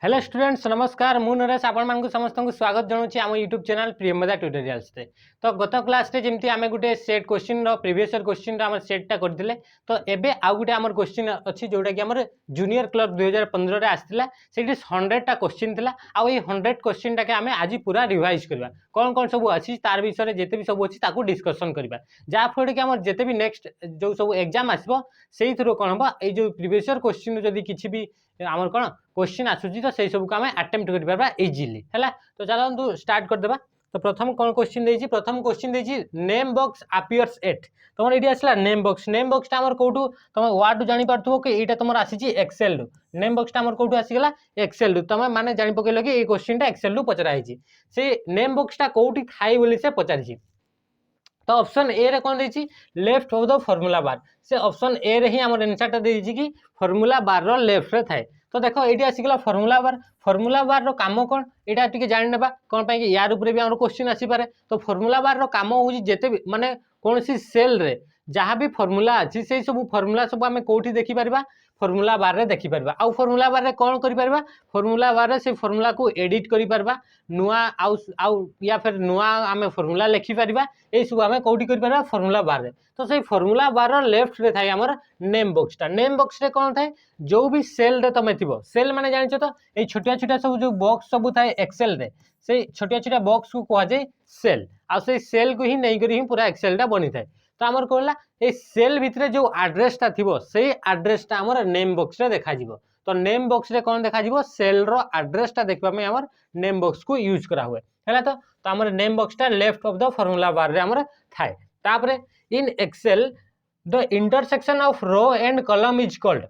Hello students नमस्कार मु नरेश आपण समस्त को स्वागत जनाऊँ आम यूट्यूब चैनल प्रियमदा ट्यूटोरियल्स रे। तो गत क्लास रे जमती आम गोटे set question previous year question आम सेटा करते तो एबे आउ गोटे आम क्वेश्चन अच्छी जोटा कि आम जूनियर क्लर्क 2015 रे आसला से 100टा क्वेश्चन थिला आउ ये 100 क्वेश्चन टाके आम आज पूरा रिवाइज करवा कौन कौन सब अच्छी तार विषय जिते भी सब अच्छी ताकू डिस्कसन करवा जहाँफल कि आम जिते भी नेक्स्ट जो सब एग्जाम आसो से कौन हम ये जो प्रीवियस ईयर क्वेश्चन जदि किसी भी आमर कौन क्वेश्चन आसूची तो से सब को आम अटेम्प्ट कर इजिली है। तो चलो स्टार्ट करदेबा। तो प्रथम कौन क्वेश्चन देछि प्रथम क्वेश्चन देछि नेम बॉक्स अपीयर्स एट तुम ये आसला नेम बॉक्स टाइम कौटू तुम वार्ड जानी पार्थो कि यहाँ तुम आसी एक्सेल नेम बॉक्स टाइम कौटू आसीगला एक्सेल तुम माने जानी पकेल कि ये क्वेश्चन एक्सेल पचराई से नेम बॉक्स टा कौटी थाई बोली से पचारि। तो ऑप्शन ए रे कौन देछि left of the formula bar से ऑप्शन ए रे ही हमर आंसर टा देछि कि फॉर्मूला बार रो लेफ्ट रे थाए। तो देखो ये आसीगला फॉर्मूला बार रो काम कौन यहाँ टिके जानि नेबा कौन पाई कि यार ऊपर भी हमर क्वेश्चन आसी पारे। तो फॉर्मूला बार रो काम होछि जेते भी माने कोनसी सेल रे जहाँ भी फॉर्मूला अच्छी से सब फॉर्मूला सब आम कौटी देखि परबा फॉर्मूला बार रे देखि परबा आउ फॉर्मूला बार रे कौन करि परबा फॉर्मूला बार रे से फॉर्मूला को एडिट करि परबा नुआ आउ या फिर नुआ आम फॉर्मूला लिखि परबा ए सब आम कौटी करि परबा फॉर्मूला बार रे। तो से फॉर्मूला बार रो लेफ्ट रे थाए हमर नेम बॉक्स रे कौन थाए जो भी सेल रे तमे थिबो सेल माने जानिछो तो ए छोटिया छोटिया सब जो बॉक्स सब थाए एक्सेल रे से छोटिया छोटिया बॉक्स को कहा जाए सेल आ से सेल को ही नहीं करी ही पूरा एक्सेल टा बनी थाए। तो आमर कहला ए सेल भितरे जो एड्रेस टा थिबो से एड्रेस टा हमर नेम बॉक्स रे देखा जिवो। तो नेम बॉक्स रे कौन देखा जिवो सेल रो एड्रेस टा देखबा में हमर नेम बॉक्स को यूज करा हुए हैला। तो हमर नेम बॉक्स टा left of the formula bar रे हमर थाए। तापरे in Excel the intersection of row and column is called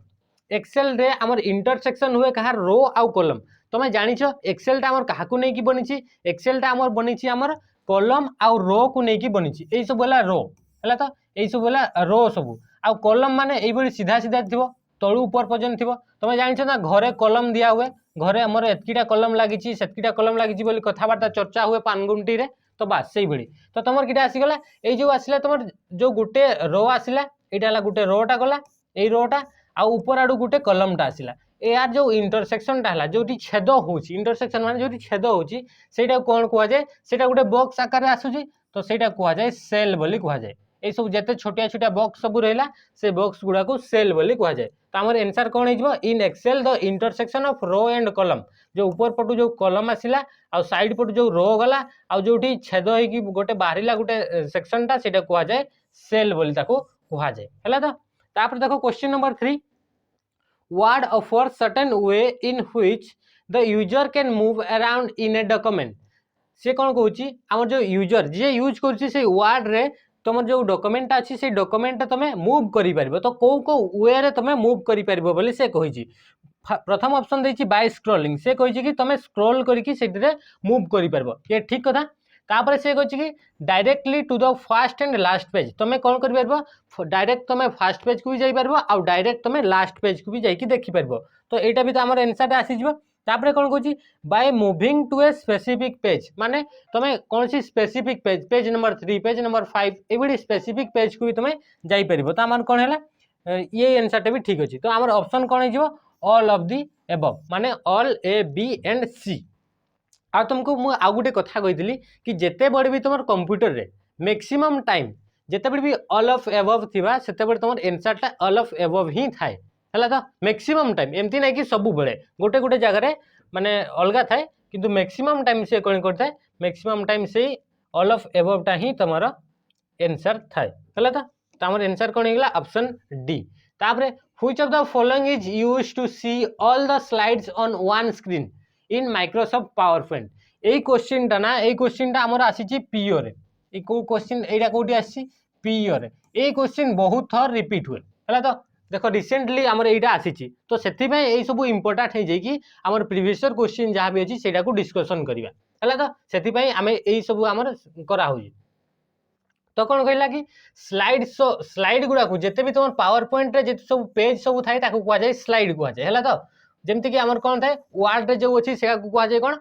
Excel रे हमर इंटरसेक्शन हुए कहा रो आउ कॉलम तुम जानिछ एक्सेल टा हमर काहाकू नहीं की बनिछि एक्सेल टा हमर बनिछि हमर कॉलम आउ रो को नहीं की बनिछि ए सब बोला रो हैला। तो ये सब बोला रो सब आउ कॉलम माने एई बडी सीधा सीधा थिबो तळु ऊपर पर्यंत थिबो तुम जानिछ ना घरे कॉलम दिया हुए घरे हमर एतकीटा कॉलम लागिछि सेतकीटा कॉलम लागिछि बोली कथाबार्ता चर्चा हुए पानगुंटी रे। तो बस सही बड़ी तो तुम किटा आसीगला ए जो आसिला तुम जो गुटे रो आसिला एटा ला गुटे रोटा गला ए रोटा आउ ऊपर आडू गुटे कॉलम टा आसिला यार जो इंटरसेक्शन टा हला जोटी छेद होउची इंटरसेक्शन माने जोटी छेद होउची सेटा कोन कुआ जाय सेटा गुटे बॉक्स आकार रे आसुची तो सेटा कुआ जाय सेल बोली कुआ जाय ए सब जते छोटिया छोटिया बॉक्स सब रहला से बॉक्स गुडा को सेल बोली कुआ जाय। तो हमर आंसर कोन हिजबो in Excel the intersection of row and column जो ऊपर पटू जो कॉलम आसिला आ साइड पटू जो रो गला आ जोटी छेद होई कि गोटे बाहरिला गोटे सेक्शन टा सेटा कुआ जाय सेल बोली ताको कुआ जाय हैला। तो तापर देखो question number 3 word offers certain way in which the user can move around in a document से कौन कहूँ आम जो यूजर जी यूज कर वार्ड रे तुम जो डॉक्यूमेंट अच्छी से डॉक्यूमेंट तुम मूव कर पार तो कौ कौ वे रे तुम मूव कर पार बोली से कही। प्रथम ऑप्शन देछि बाय स्क्रॉलिंग से कही कि तुम स्क्रॉल करके मूव कर पार ये ठीक कथा। तापर से कही कि directly to the first and last page तुम कौन कर पार डायरेक्ट तुम फर्स्ट पेज को भी जाई पार आउ डायरेक्ट तुम लास्ट पेज को भी जाकि देखि पार। तो यहाँ भी तो आम आंसर आसीज। तापर कौन कहूँ by moving to a specific page माने तुम कौन सी specific page page number 3 page number 5 ये स्पेसिफिक पेज को भी तुम जाई पार। तो आम कौन है ये आंसर भी ठीक अच्छे। तो आम ऑप्शन कौन हो ऑल ऑफ दी एबव माने ऑल ए बी एंड सी। आ तुमको मु आउ गोटे कथा कही कि जिते बड़े भी तुम कंप्यूटर रे मैक्सिमम टाइम जिते बड़े भी ऑल ऑफ एबव थिबा सेते बड़े तुम आंसर टा ऑल ऑफ एबव ही थाए हैला। तो मैक्सिमम टाइम एमती नहीं कि सब बेले गोटे गोटे जगह माने अलगा थाए किंतु मैक्सिमम टाइम से कौन करता है मैक्सिमम टाइम से ऑल ऑफ एबव टा ही तुम आंसर थाए हैला। तो आमर आंसर कौन होगा ऑप्शन डी। तापरे which of the following is used to see all the slides on one screen in Microsoft PowerPoint ये क्वेश्चन टा ना ये क्वेश्चन टा हमर आसी पीओ रे ये को क्वेश्चन एटा कोठी आसी पीओ रे ये क्वेश्चन बहुत थर रिपीट हुए हैला। तो देखो रिसेंटली हमर एटा आसी तो सेति में ए सब इंपोर्टेंट है जे कि हमर प्रीवियस ईयर क्वेश्चन जहाँ भी अछि सेटा को डिस्कशन करिवा हैला। तो सेति में हमें ए सब हमर करा होई। तो कौन कहला कि स्लाइड गुड़ा को जिते भी तुम पावर पॉइंट रे जिते सब पेज सब थाए ताको कुआ जाय स्लाइड कुआ जाय हैला। तो जेमती कि हमर कौन थाए वार्ड रे जो अछि सेका को कुआ जाय कौन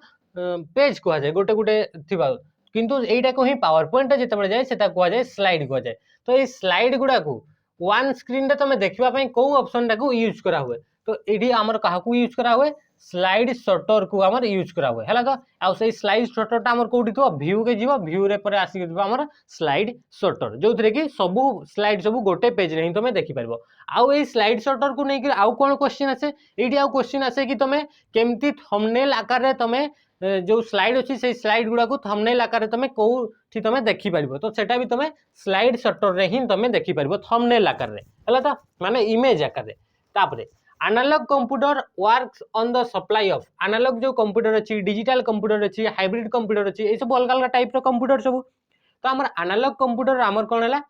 पेज कुआ जाय गोटे गोटे थिबा किंतु एटा को ही पावर पॉइंट रे जिते बळे जाय सेटा कुआ जाय स्लाइड कुआ जाय। तो ये स्लाइड गुड़ा को वन स्क्रीन रे तुम देखिबा पई को ऑप्शन टा को यूज करा हुए तो ये आमर क्या यूज करा हुए स्लाइड शटर को आमर यूज करा हुए है तो आउ से स्लाइड शटरटा आमर कोठी थो व्यू के जीव व्यू रे पर आसी के आमर स्लाइड शटर जो थरे कि सब स्लाइड सब गोटे पेज रे ही तुम देखि परबो आउ ए स्लाइड शटर को नहीं आउ कोन क्वेश्चन आसे एडी आउ क्वेश्चन आसे कि तुम केमती थंबनेल आकार रे तुम जो स्लाइड अच्छी से स्लाइड गुड़ा को थंबनेल आकार तुम कौटी तुम देखि परबो तो सेटा भी तुम स्लाइड शटर रे ही तुम देखि परबो थंबनेल आकार रे हला तो माने इमेज आकार रे तापरे analog computer works on the supply of analog जो कंप्यूटर अच्छी डिजिटल कंप्यूटर अच्छी हाइब्रिड कंप्यूटर अच्छी ये सब अलग अलग टाइप रो कंप्यूटर सब तो आमर एनालॉग कंप्यूटर आमर कोन हला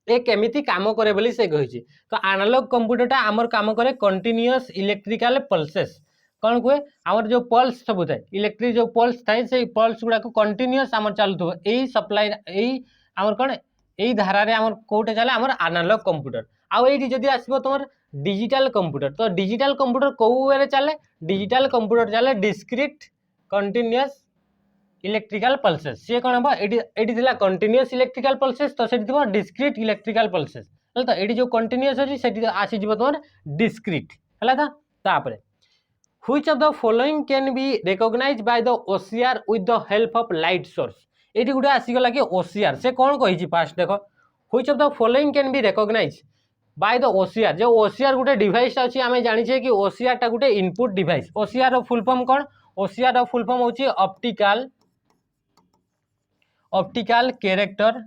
ए केमिति काम करे बोली से कहिछि तो एनालॉग कंप्यूटरटा आमर काम करे कंटीन्यूअस इलेक्ट्रिकल पल्सेस कौन कहे आमर जो पल्स सब थाए इलेक्ट्रिक जो पल्स थाए से पल्स गुड़ा को कंटीन्यूअस आमर चालुथो एई सप्लाई एई आमर कोन एई धारा रे आमर कोटे चले आमर एनालॉग कंप्यूटर आउ एठी जदी आसीबो तमर डिजिटल कंप्यूटर तो डिजिटल कंप्यूटर को वे चले डिजिटल कंप्यूटर चले डिस्क्रीट कंटीन्यूअस इलेक्ट्रिकल पल्सेस सी कौन हम एटी कंटीन्यूअस इलेक्ट्रिकल पल्सेस तो सेठी थो डिस्क्रीट इलेक्ट्रिकल पल्सेस तो एटी जो कंटीन्यूअस अछि सेठी आसी जिवो तमर डिस्क्रीट हला था तापरे which of the following can be recognized by the OCR with the help of light source एटी गुडे आसी गला कि ओसीआर से कौन कहिछि फास्ट देखो which of the following can be recognized by the OCR जो ओसीआर गुटे डिवाइस अछि आमे जानि छे कि ओसीआर टा गुटे इनपुट डिवाइस ओसीआर रो फुल फॉर्म कोन ओसीआर रो फुल फॉर्म होछि optical character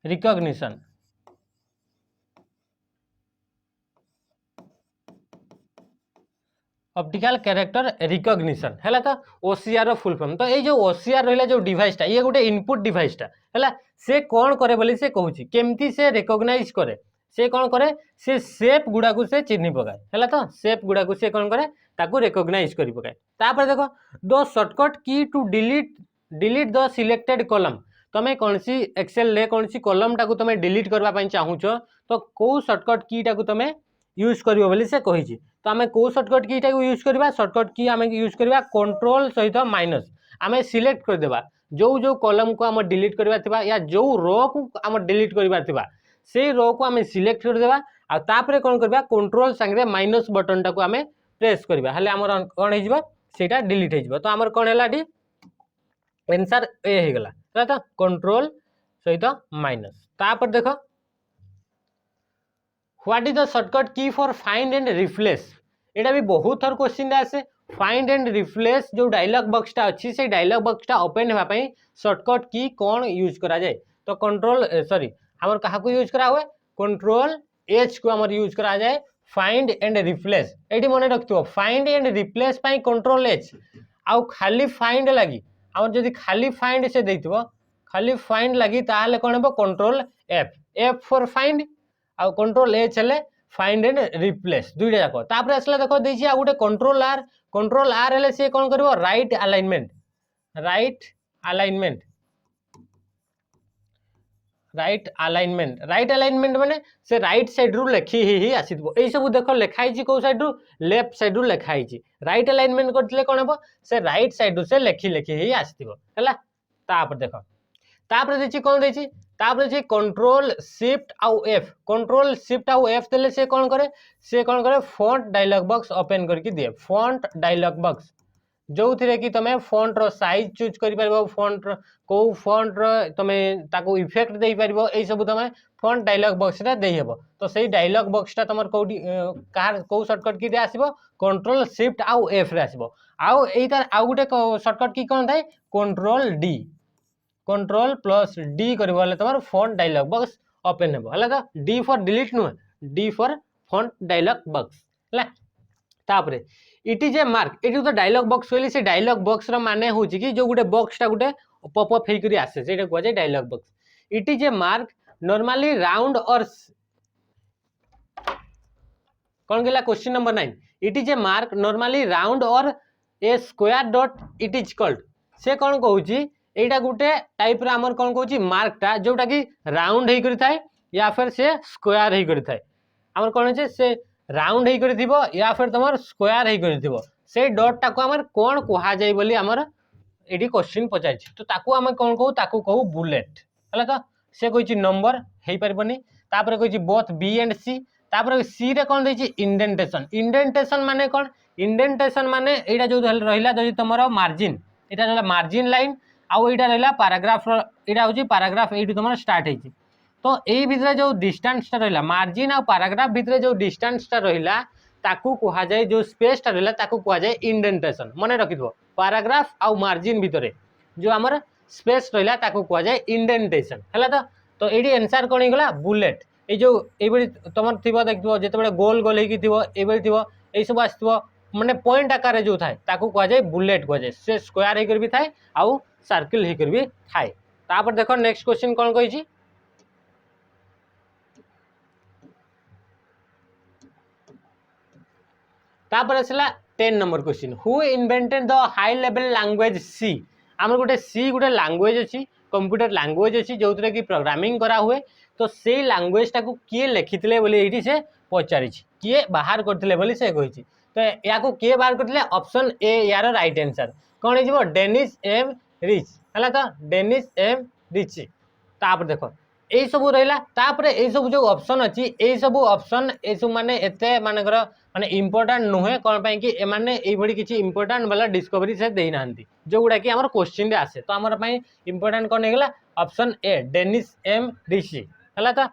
recognition optical character recognition है तो ओसीआर रो फुल फॉर्म तो ये जो ओसीआर रहा जो डिवाइसटा ये गोटे इनपुट डिवाइसटा है से कौन करे बोली से कहूँ केमती से रिकॉग्नाइज करे से कौन करे से शेप गुड़ा को से चिन्ह पकाए है तो शेप गुड़ा को से कौन करे ताको रिकॉग्नाइज कर पकाए तापर देखो the shortcut key to delete the selected column तुम्हें कौन सी एक्सेल रे कौन सी कॉलम टाको तुम्हें डिलीट करबा चाहूच तो कौ शॉर्टकट की टाको तुम्हें यूज करियो बोली से कहिछि तो आमे को शॉर्टकट की टाको यूज करबा शॉर्टकट की आमे यूज करबा कंट्रोल सहित माइनस आमे सिलेक्ट कर देबा जो कॉलम को आम डिलीट करबा थिबा या जो रो को आम डिलीट करबा थिबा से रो को आमे सिलेक्ट कर देबा आ तापरे कोन करबा कंट्रोल संगे माइनस बटन टाको आमे प्रेस करबा हले हमर कोन हे जिवो सेटा डिलीट हे जिवो तो हमर कोन हैला डी आंसर ए हे गला तो कंट्रोल सहित माइनस तापर देखो what is the shortcut key for find and replace एटा भी बहुत थर क्वेश्चन आसे फाइंड एंड रिप्लेस जो डायलॉग बॉक्सटा अच्छी से डायलॉग बॉक्सटा ओपन हेबा पई शॉर्टकट की कौन यूज करा जाए तो कंट्रोल सॉरी हमर कहा को यूज करा हुए कंट्रोल एच को हमर यूज करा जाए फाइंड एंड रिप्लेस एटी मने रखतो फाइंड एंड रिप्लेस पई कंट्रोल एच आउ खाली फाइंड लगी हमर जदी खाली फाइंड से देइतबो खाली फाइंड लगी ताले कोन हेबो कंट्रोल एफ फॉर फाइंड आ कंट्रोल एच हेले फाइंड एंड रिप्लेस दुईटा जाक तापर आसला देखो देछि आ गोटे कंट्रोल आर हेले से कोन करबो राइट अलाइनमेंट माने से राइट साइड रु लेखि ही आसीतबो एई सब देखो लेखाई छि को साइड रु लेफ्ट साइड रु लेखाई छि राइट अलाइनमेंट करथिले कोन हेबो से राइट साइड रु से लेखि ही आसीतबो हला तापर देखो तापर देछि कोन देछि तापर जे कंट्रोल शिफ्ट आउ एफ देले से कोन करे फॉन्ट डायलॉग बॉक्स ओपन करके दिए फॉन्ट डायलॉग बॉक्स जो थिरे कि तमे फॉन्ट रो साइज चूज करि परबो फॉन्ट को फॉन्ट रो तमे ताको इफेक्ट देई परबो एई सब तमे फॉन्ट डायलॉग बॉक्स रे देई हेबो तो सेही डायलॉग बॉक्सटा तमर कोडी कार को शॉर्टकट की दे आसीबो कंट्रोल शिफ्ट आउ एफ रे आसीबो आउ एइतार आउ गुटे शॉर्टकट की कोन थाए कंट्रोल प्लस डी करबो तमर फॉन्ट डायलॉग बॉक्स ओपन हेबो हला तो डी फॉर डिलीट नु D for font dialog box हला तापरे इट इज ए मार्क एटी तो डायलॉग बॉक्स कहली से डायलॉग बॉक्स रो माने होची कि जो गुटे बॉक्सटा गुटे पॉप अप हेई करी आसे सेटा कहै छै dialog box it is a mark normally round और कौन गेला question number 9 it is a mark normally round or a square dot it is called से कौन कहूची एटा गुटे टाइप रे हमर कौन कहूची मार्कटा जोटा कि राउंड हेई करी थाए या फिर से स्क्वायर हेई करी थाए हमर कौन छै से राउंड हेई करी थिबो या फिर तमर स्क्वायर हेई करी थिबो से डॉट टाको हमर कोन कहा जाय बोली हमर एडी क्वेश्चन पचाइ छी तो ताको हम कोन कहू ताको कहू बुलेट हला तो से कहै छी नंबर हेई परबनी तापर कहिछि बोथ बी एंड सी तापर सी रे कोन देछि इंडेंटेशन इंडेंटेशन माने कोन इंडेंटेशन माने एटा जो रहिला जो तमरो मार्जिन एटा रहिला मार्जिन लाइन आउ एटा रहिला पैराग्राफ एटा होछि पैराग्राफ एटू तमरो स्टार्ट हेछि तो एई भितरे जो डिस्टेंस टा रहिला मार्जिन आ पैराग्राफ भितरे जो डिस्टेंस टा रहिला ताकू कुहा जाय जो स्पेस टा रहिला ताकू कुहा जाय इंडेंटेशन मने रखिथबो पैराग्राफ आ मार्जिन भितरे जो हमर स्पेस रहिला ताकू कुहा जाय इंडेंटेशन हला तो एडी आंसर कोन गला बुलेट ए जो एबेली तमर थिबो देखिबो जेतेबेले गोल गोल हेकी थिबो एबेली थिबो ए सब आस्थिबो माने पॉइंट आकार जो थाए ताकू कुहा जाय बुलेट कुहा जाय से स्क्वायर हेकर भी थाए आउ सर्किल हेकर भी थाए तापर देखो नेक्स्ट क्वेश्चन कोन कहि छी तापर असला 10 number question who invented the high level language C हमर गोटे सी गोटे लैंग्वेज अछि कंप्यूटर लैंग्वेज अछि जोतरे की प्रोग्रामिंग करा हुए तो से लैंग्वेज टाकू किए लिखितले बोली एठी से पचारि छी किए बाहर करथिले बोली से कहि छी तो या को किए बाहर करथिले ऑप्शन ए यार राइट आंसर कोन हे जिवो डेनिस एम रिच हला तो डेनिस एम रिच तापर देखो এই সবু রহিলা তারপরে এই সবু যে অপশন আছে এই সবু অপশন এই সব মানে এতে মানকর মানে ইম্পর্টান্ট নুহে কোন পাই কি এমানে এই ভଳି কিছু ইম্পর্টান্ট वाला ডিসকভারি সে দেই নাহান্তি যেগুড়া কি আমার কোশ্চিন রে আসে তো আমার পাই ইম্পর্টান্ট কোন হেগলা option A Dennis M Ritchie হলা তো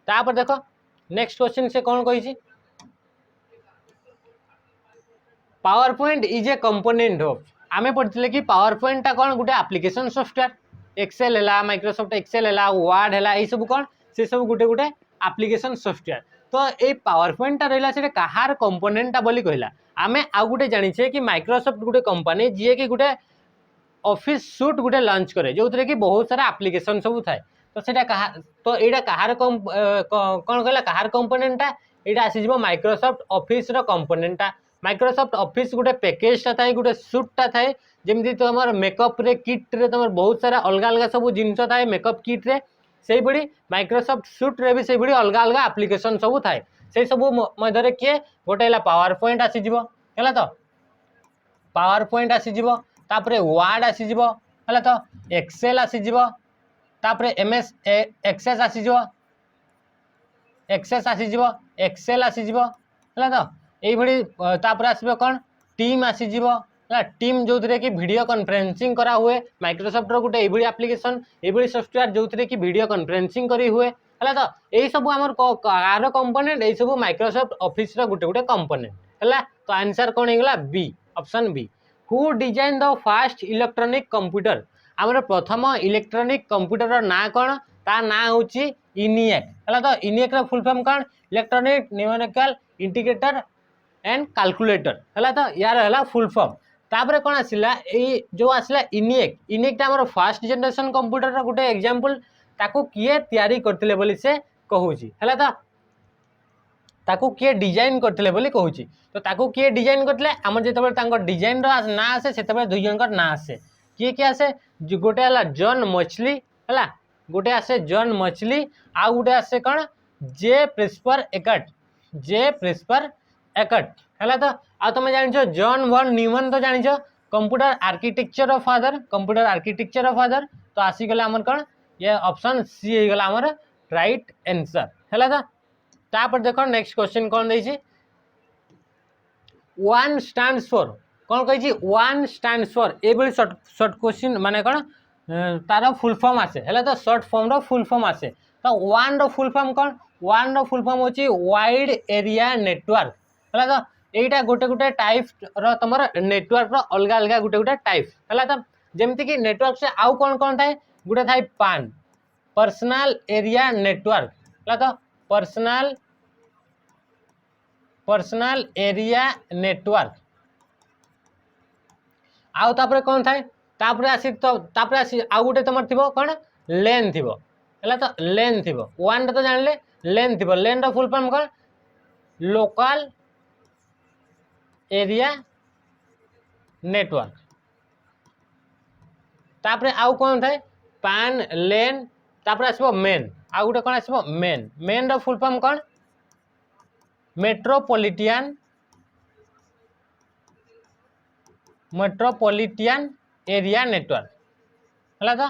তারপর দেখো নেক্সট কোশ্চিন সে কোন কইছি PowerPoint is a component of आमे पढ़थिले कि पावर पॉइंट ता कोन गुटे एप्लीकेशन सॉफ्टवेयर एक्सेल है माइक्रोसॉफ्ट एक्सेल है वर्ड है ये सब कौन से सब गोटे गोटे एप्लीकेशन सॉफ्टवेयर तो ये पावर पॉइंट रहा से कहार कंपोनेंटा बोली कहला आमे आउ गोटे जानिछे कि माइक्रोसॉफ्ट गोटे कंपनी जी कि गोटे ऑफिस सूट गोटे लॉन्च करे जो कि बहुत सारा एप्लीकेशन सब थाए तो सेटा कहा तो एटा कहार कौन कहला कहार कंपोनेंटा एटा आसीजबो माइक्रोसॉफ्ट ऑफिस रो कंपोनेंटा माइक्रोसॉफ्ट ऑफिस गोटे पैकेजटा थाए गोटे सूटटा थाए जमी तुम मेकअप रे किट रे तुम बहुत सारा अलग अलग सब जिनस थाए मेकअप किट रे से बड़ी माइक्रोसॉफ्ट सूट रे भी से बड़ी अलग अलग एप्लीकेशन सब थाए से सब मध्य किए गोटे पावर पॉइंट आसीजिवो हैला तो पावर पॉइंट आसीजिवो तापरे वर्ड आसीजिवो हैला तो एक्सेल आसीजिवो तापरे एमएस एक्सेस आसीजिवो एक्सेस आसीजिवो एक्सेल आसीजिवो हैला तो एई भली तापरे आसीबो कोन टीम आसीजिवो टीम जो कि वीडियो कॉन्फ्रेंसिंग करा हुए माइक्रोसॉफ्ट रो गोटे एभली एप्लीकेशन एभली सॉफ्टवेयर जो कि वीडियो कॉन्फ्रेंसिंग करी हुए हला तो एई सब हमर कार कंपोनेंट एई सब माइक्रोसॉफ्ट ऑफिस रो गोटे गोटे कंपोनेंट हला तो आंसर कोन हेगला B option B who design the first electronic computer हमर प्रथम इलेक्ट्रॉनिक कंप्यूटर रो ना कोन ता ना होची इनिएक हला तो इनिएक रो फुल फॉर्म कोन electronic numerical integrator and calculator हला तो यार हला फुल फॉर्म तापर कौन आसला जो आसला इनिएक इनिएकटा हमर फर्स्ट जनरेशन कंप्यूटर रो गोटे एग्जांपल ताको किए तयारी करथिले बोली से कहूची हला तो ताको किए डिजाइन करथिले बोली कहूची तो ताको किए डिजाइन करथिले हमर जेतबे तांको डिजाइन रो ना आसे सेतबे दुई जनकर ना आसे किए के आसे गोटे हला जॉन मछली हला गोटे आसे जॉन मछली आ गोटे आसे कोन जे प्रिस्पर एकट हला तो आ तुम जानिछो जॉन वन न्यूमन तो जानिछो कंप्यूटर आर्किटेक्चर ऑफ फादर तो आसी गला हमर कोन ये ऑप्शन सी हे गला हमर राइट आंसर हला तो तापर देखो नेक्स्ट क्वेश्चन कोन दै छी वन स्टैंड्स फॉर कोन कहि छी one stands for able short question माने कोन तार फुल फॉर्म आसे हला तो शॉर्ट फॉर्म रो फुल फॉर्म आसे तो वन रो फुल फॉर्म कोन वन रो फुल फॉर्म होची वाइड एरिया नेटवर्क हला तो एटा गोटे गोटे टाइप रो तमर नेटवर्क रो अलग अलग गोटे गोटे टाइप हला तो जेमति कि नेटवर्क से आउ कोन कोन थाए गोटे थाए पान पर्सनल एरिया नेटवर्क हला तो पर्सनल एरिया नेटवर्क आउ तापरे कोन थाए तापरे आसी आउ गोटे तमर थिबो कोन लेन थिबो हला तो लेन थिबो वन तो जानले लेन थिबो लेन रो फुल फॉर्म कोन लोकल एरिया नेटवर्क तापरे आउ कोन थाए पान लेन तापरे आसबो मेन आउ गोटे कोन आसबो मेन रो फुल फॉर्म कोन मेट्रोपॉलिटन एरिया नेटवर्क हला तो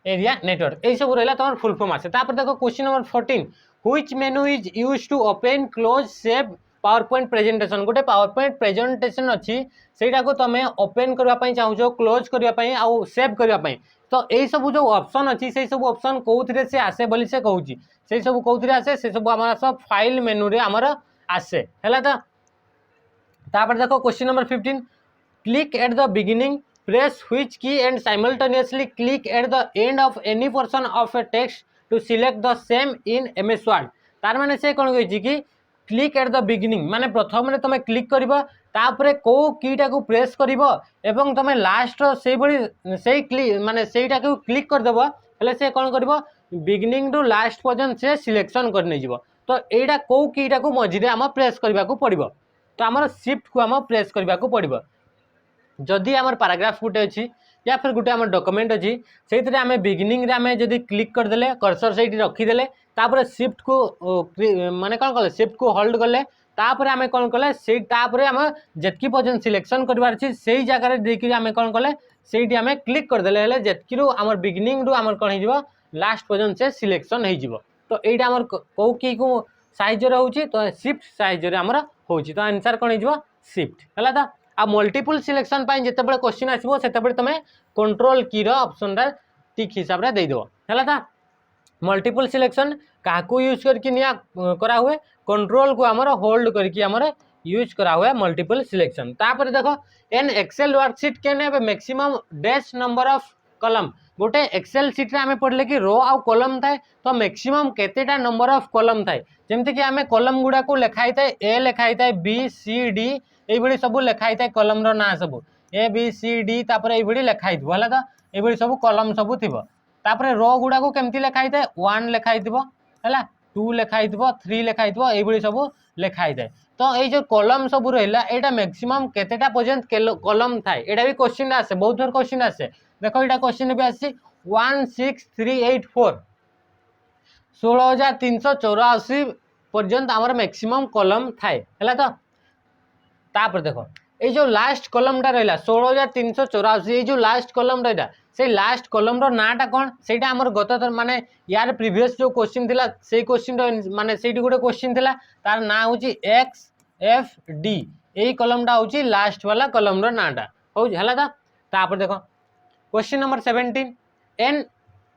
एरिया नेटवर्क यही सब रहा तुम फुल फॉर्म आसे। तापर देखो question number 14 which menu is use to open close save PowerPoint presentation. गोटे पावर पॉइंट प्रेजेंटेशन अच्छी सेटा को तुम ओपन करने चाहो क्लोज करने आउ सेव करने तो यही सब जो ऑप्शन अच्छी से सब ऑप्शन कौन से आसे बोली से कहूँ से सब कौन आसे से सब आम सब फाइल मेनू रे आमर आसे है। तो तापर देखो question number 15 click at the beginning press which key and simultaneously click at the end of any portion of a text to select the same in MS Word. तार माने से कौन कही कि क्लिक एट द बिगिनिंग माने प्रथम तुम click कर तापरे को कीटा को प्रेस कर एवं तुम लास्ट से माने सेटा को क्लिक करदेव हेले से कौन कर बिगिनिंग टू लास्ट पर्यंत से सिलेक्शन कर नहीं तो यहाँ कौ कीटा को मझे आम प्रेस करने को पड़ो तो आम शिफ्ट को आम प्रेस करने को पड़ो। जदि आम पैराग्राफ गोटे अच्छी या फिर गोटे आम डॉक्यूमेंट अच्छी से आम बिगिनिंग रे आम जदि क्लिक करदे कर्सर से रखीदे तापर शिफ्ट को माने कौन कले शिफ्ट को होल्ड कले तापर आम कौन कले से आम जितकी पर्यटन सिलेक्शन करवार अच्छी से जगह देखिए आम कौन कले से आम क्लिक करदे जितकी आम बिगिनिंग रू आम कौन हो लास्ट पर्यटन से सिलेक्शन हो तो यहाँ आम कौ की को साइज रोचे तो शिफ्ट साइज आमर हो तो आंसर कौन हो शिफ्ट है। तो आ मल्टीपल सिलेक्शन जिते बड़े क्वेश्चन आसो से तुम कंट्रोल की ऑप्शन टिक हिसाब से देदेव है। तो मल्टीपल सिलेक्शन क्या यूज करके निया करा हुए कंट्रोल को आमर होल्ड करके आमर यूज करा हुए मल्टीपल सिलेक्शन। तापर देखो an Excel worksheet can have maximum dash number of column. गोटे एक्सेल सीट रे आमे पढ़ले कि रो आउ कॉलम थाए तो मैक्सिमम केतेटा नंबर ऑफ कॉलम थाए जेमति कि आमे कॉलम गुडा को लिखाई थाए ए लिखाई थाए बी सी डी एई भली सब लिखाई थाए कॉलम रो ना सब ए बी सी डी तापर एई भली लिखाई थबो हला तो एई भली सब कॉलम सब थिबो। तापर रो गुडा को केमति लिखाई थाए 1 लिखाई थबो हला 2 लिखाई थबो 3 लिखाई थबो एई भली सब लिखाई थाए। तो ये जो कॉलम सब रहा यहाँ मैक्सिमम केतेटा पर्यंत कॉलम थाए यहाँ भी क्वेश्चन आसे बहुत थर क्वेश्चन आसे देखो यहाँ क्वेश्चन भी आसी 16384 16384 पर्यंत आमर मैक्सिमम कॉलम थाए है। तो तापर देखो ये जो लास्ट कॉलमटा रहा 16384 ये जो लास्ट कॉलम रहा से लास्ट कॉलम रो नाटा कौन से आमर गत माने यार प्रीवियस जो क्वेश्चन थिला से क्वेश्चन माने सेठी गोटे क्वेश्चन थिला तार ना होची एक्स एफ डी यही कॉलमटा होची लास्ट वाला कॉलम रो नाटा हो हला। तो तापर देखो question number 17 an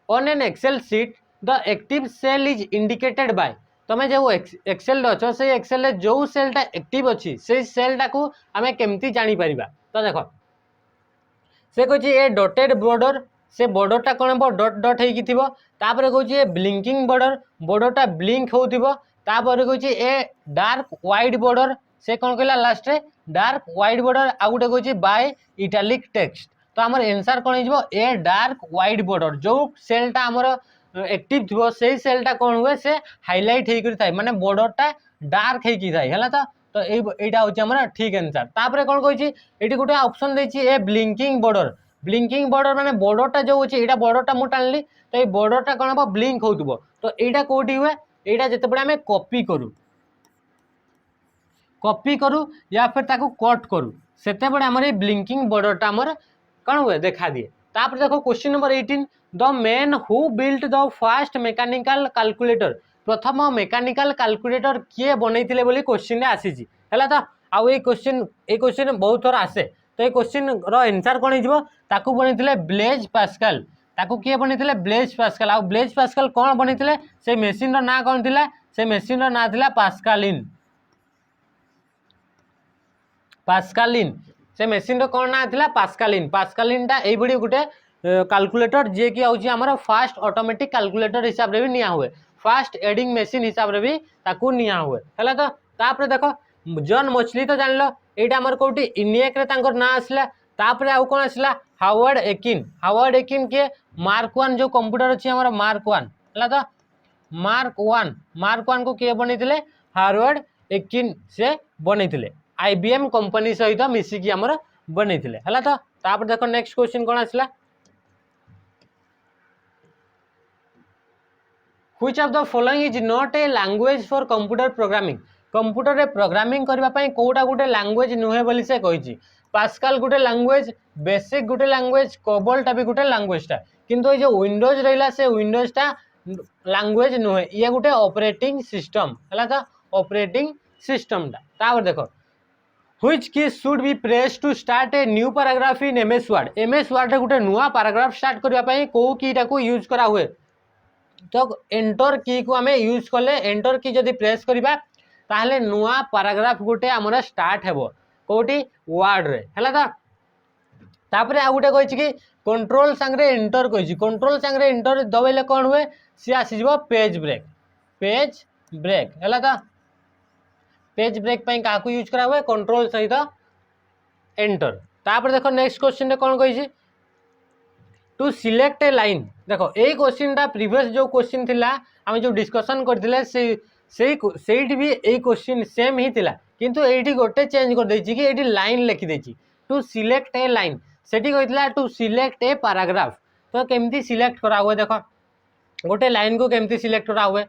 on an Excel sheet the active cell is indicated by तुम जो एक्सेल अच्छो से एक्सेल जो सेलटा एक्टिव अच्छी से सेलटा को आम केमती जापर। तो देख से कहे ए डटेड बॉर्डर से बॉर्डरटा कौन हम डट डट होपर कहे ब्लिंकिंग बॉर्डर बॉर्डरटा ब्लिंक होपर कहे ए डार्क व्हाइट बॉर्डर से कौन कहला लास्ट रे डार्क व्हाइट बॉर्डर आ गोटे कहे बाय इटालिक टेक्स्ट। तो आमर आंसर कौन हो ए डार्क व्हाइट बॉर्डर जो सेलटा आमर एक्टिव थी से सेलटा कौन हुए से हाइलाइट होकर माने बॉर्डरटा डार्क होता है। तो यहाँ हूँ ठीक आंसर। तापर कौन कही ये गोटे ऑप्शन देती ए ब्लिंकिंग बॉर्डर माने बॉर्डरटा जो अच्छे यहाँ बॉर्डरटा मुझे टाणी तो ये बॉर्डरटा कौन हम ब्लिंक हो तो यहाँ कौटी हुए यहाँ जिते आम कॉपी करूँ या फिर ताको कट करूँ से आमर ये ब्लिंकिंग बॉर्डरटा आमर कौन हुए देखा दिए। तापर देखो question number 18 the man who built the first mechanical calculator प्रथम मेकानिकल कैलकुलेटर किए बनईथिले बोली क्वेश्चन आसी है। तो आउ ये क्वेश्चन बहुत थोड़ा आसे तो ये क्वेश्चन रो आंसर कौन हो ताकू बनईथिले ब्लेज पास्कल ताकू किए बनईथिले ब्लेज पास्कल आउ ब्लेज पास्कल कौन बनईथिले से मेसीन रो ना कौन थिला से मेसीन रो ना थिला पास्कालिन से मेसीन रो कौन ना थिला पास्कालिनटा एई बडी गुटे कैलकुलेटर जे कि आउची हमर फास्ट ऑटोमेटिक कैलकुलेटर हिसाब रे भी निया हुए फास्ट एडिंग मशीन हिसाब रे भी ताकू निया हुए है। तो तापर देखो जॉन मछली तो जान लो एटा हमर कोटी इनिएक रे तांकर ना आसला तापर आउ कोन आसला हावर्ड एकिन के मार्क 1 जो कंप्यूटर अछि हमर मार्क 1 है। तो मार्क 1 को के बनईथिले हावर्ड एकिन से बनईथिले आईबीएम कंपनी सहित मिसिकी हमर बनईथिले है। तो तापर देखो नेक्स्ट क्वेश्चन कोन आसला Which of the following is not a language for computer programming computer रे प्रोग्रामिंग करबा पई कोटा गुटे लैंग्वेज नुहे बोली से कहिछि पास्कल गुटे लैंग्वेज बेसिक गुटे लैंग्वेज कोबोल्ट भी गुटे लैंग्वेज टा किंतु ये जो विंडोज रहा से विंडोजटा लैंग्वेज नुहे ये गोटे ऑपरेटिंग सिस्टम है तो ऑपरेटिंग सिस्टमटा तापर देखो which key should be press to start a new paragraph in MS Word रे गोटे नुआ पैराग्राफ स्टार्ट करने को कीटा को यूज करा हुए तो एंटर की को आम यूज कले एंटर की जदि प्रेस करवा ताहले नुआ पैराग्राफ गोटे आमर स्टार्ट हेबो कोटी वर्ड रे हला ता तापरे आ गोटे कहि कि कंट्रोल संगे एंटर कहि कंट्रोल संगे एंटर दबाइले कौन हुए सी आसीजो पेज ब्रेक हला ता पेज ब्रेक पई काकू यूज करा हुए कंट्रोल सहित एंटर तापर देखो नेक्स्ट क्वेश्चन रे कौन कहि टू सिलेक्ट ए लाइन देखो यही क्वेश्चन टा प्रीवियस जो क्वेश्चन थिला आम जो डिस्कशन करथिले से भी यही क्वेश्चन सेम ही थिला किंतु एठी गोटे चेंज कर देछि कि एठी लाइन लिखि देछि टू सिलेक्ट ए लाइन सेठी कहितला टू सिलेक्ट ए पैराग्राफ तो केमती सिलेक्ट करा हुए देखो गोटे लाइन को केमती सिलेक्ट करा हुए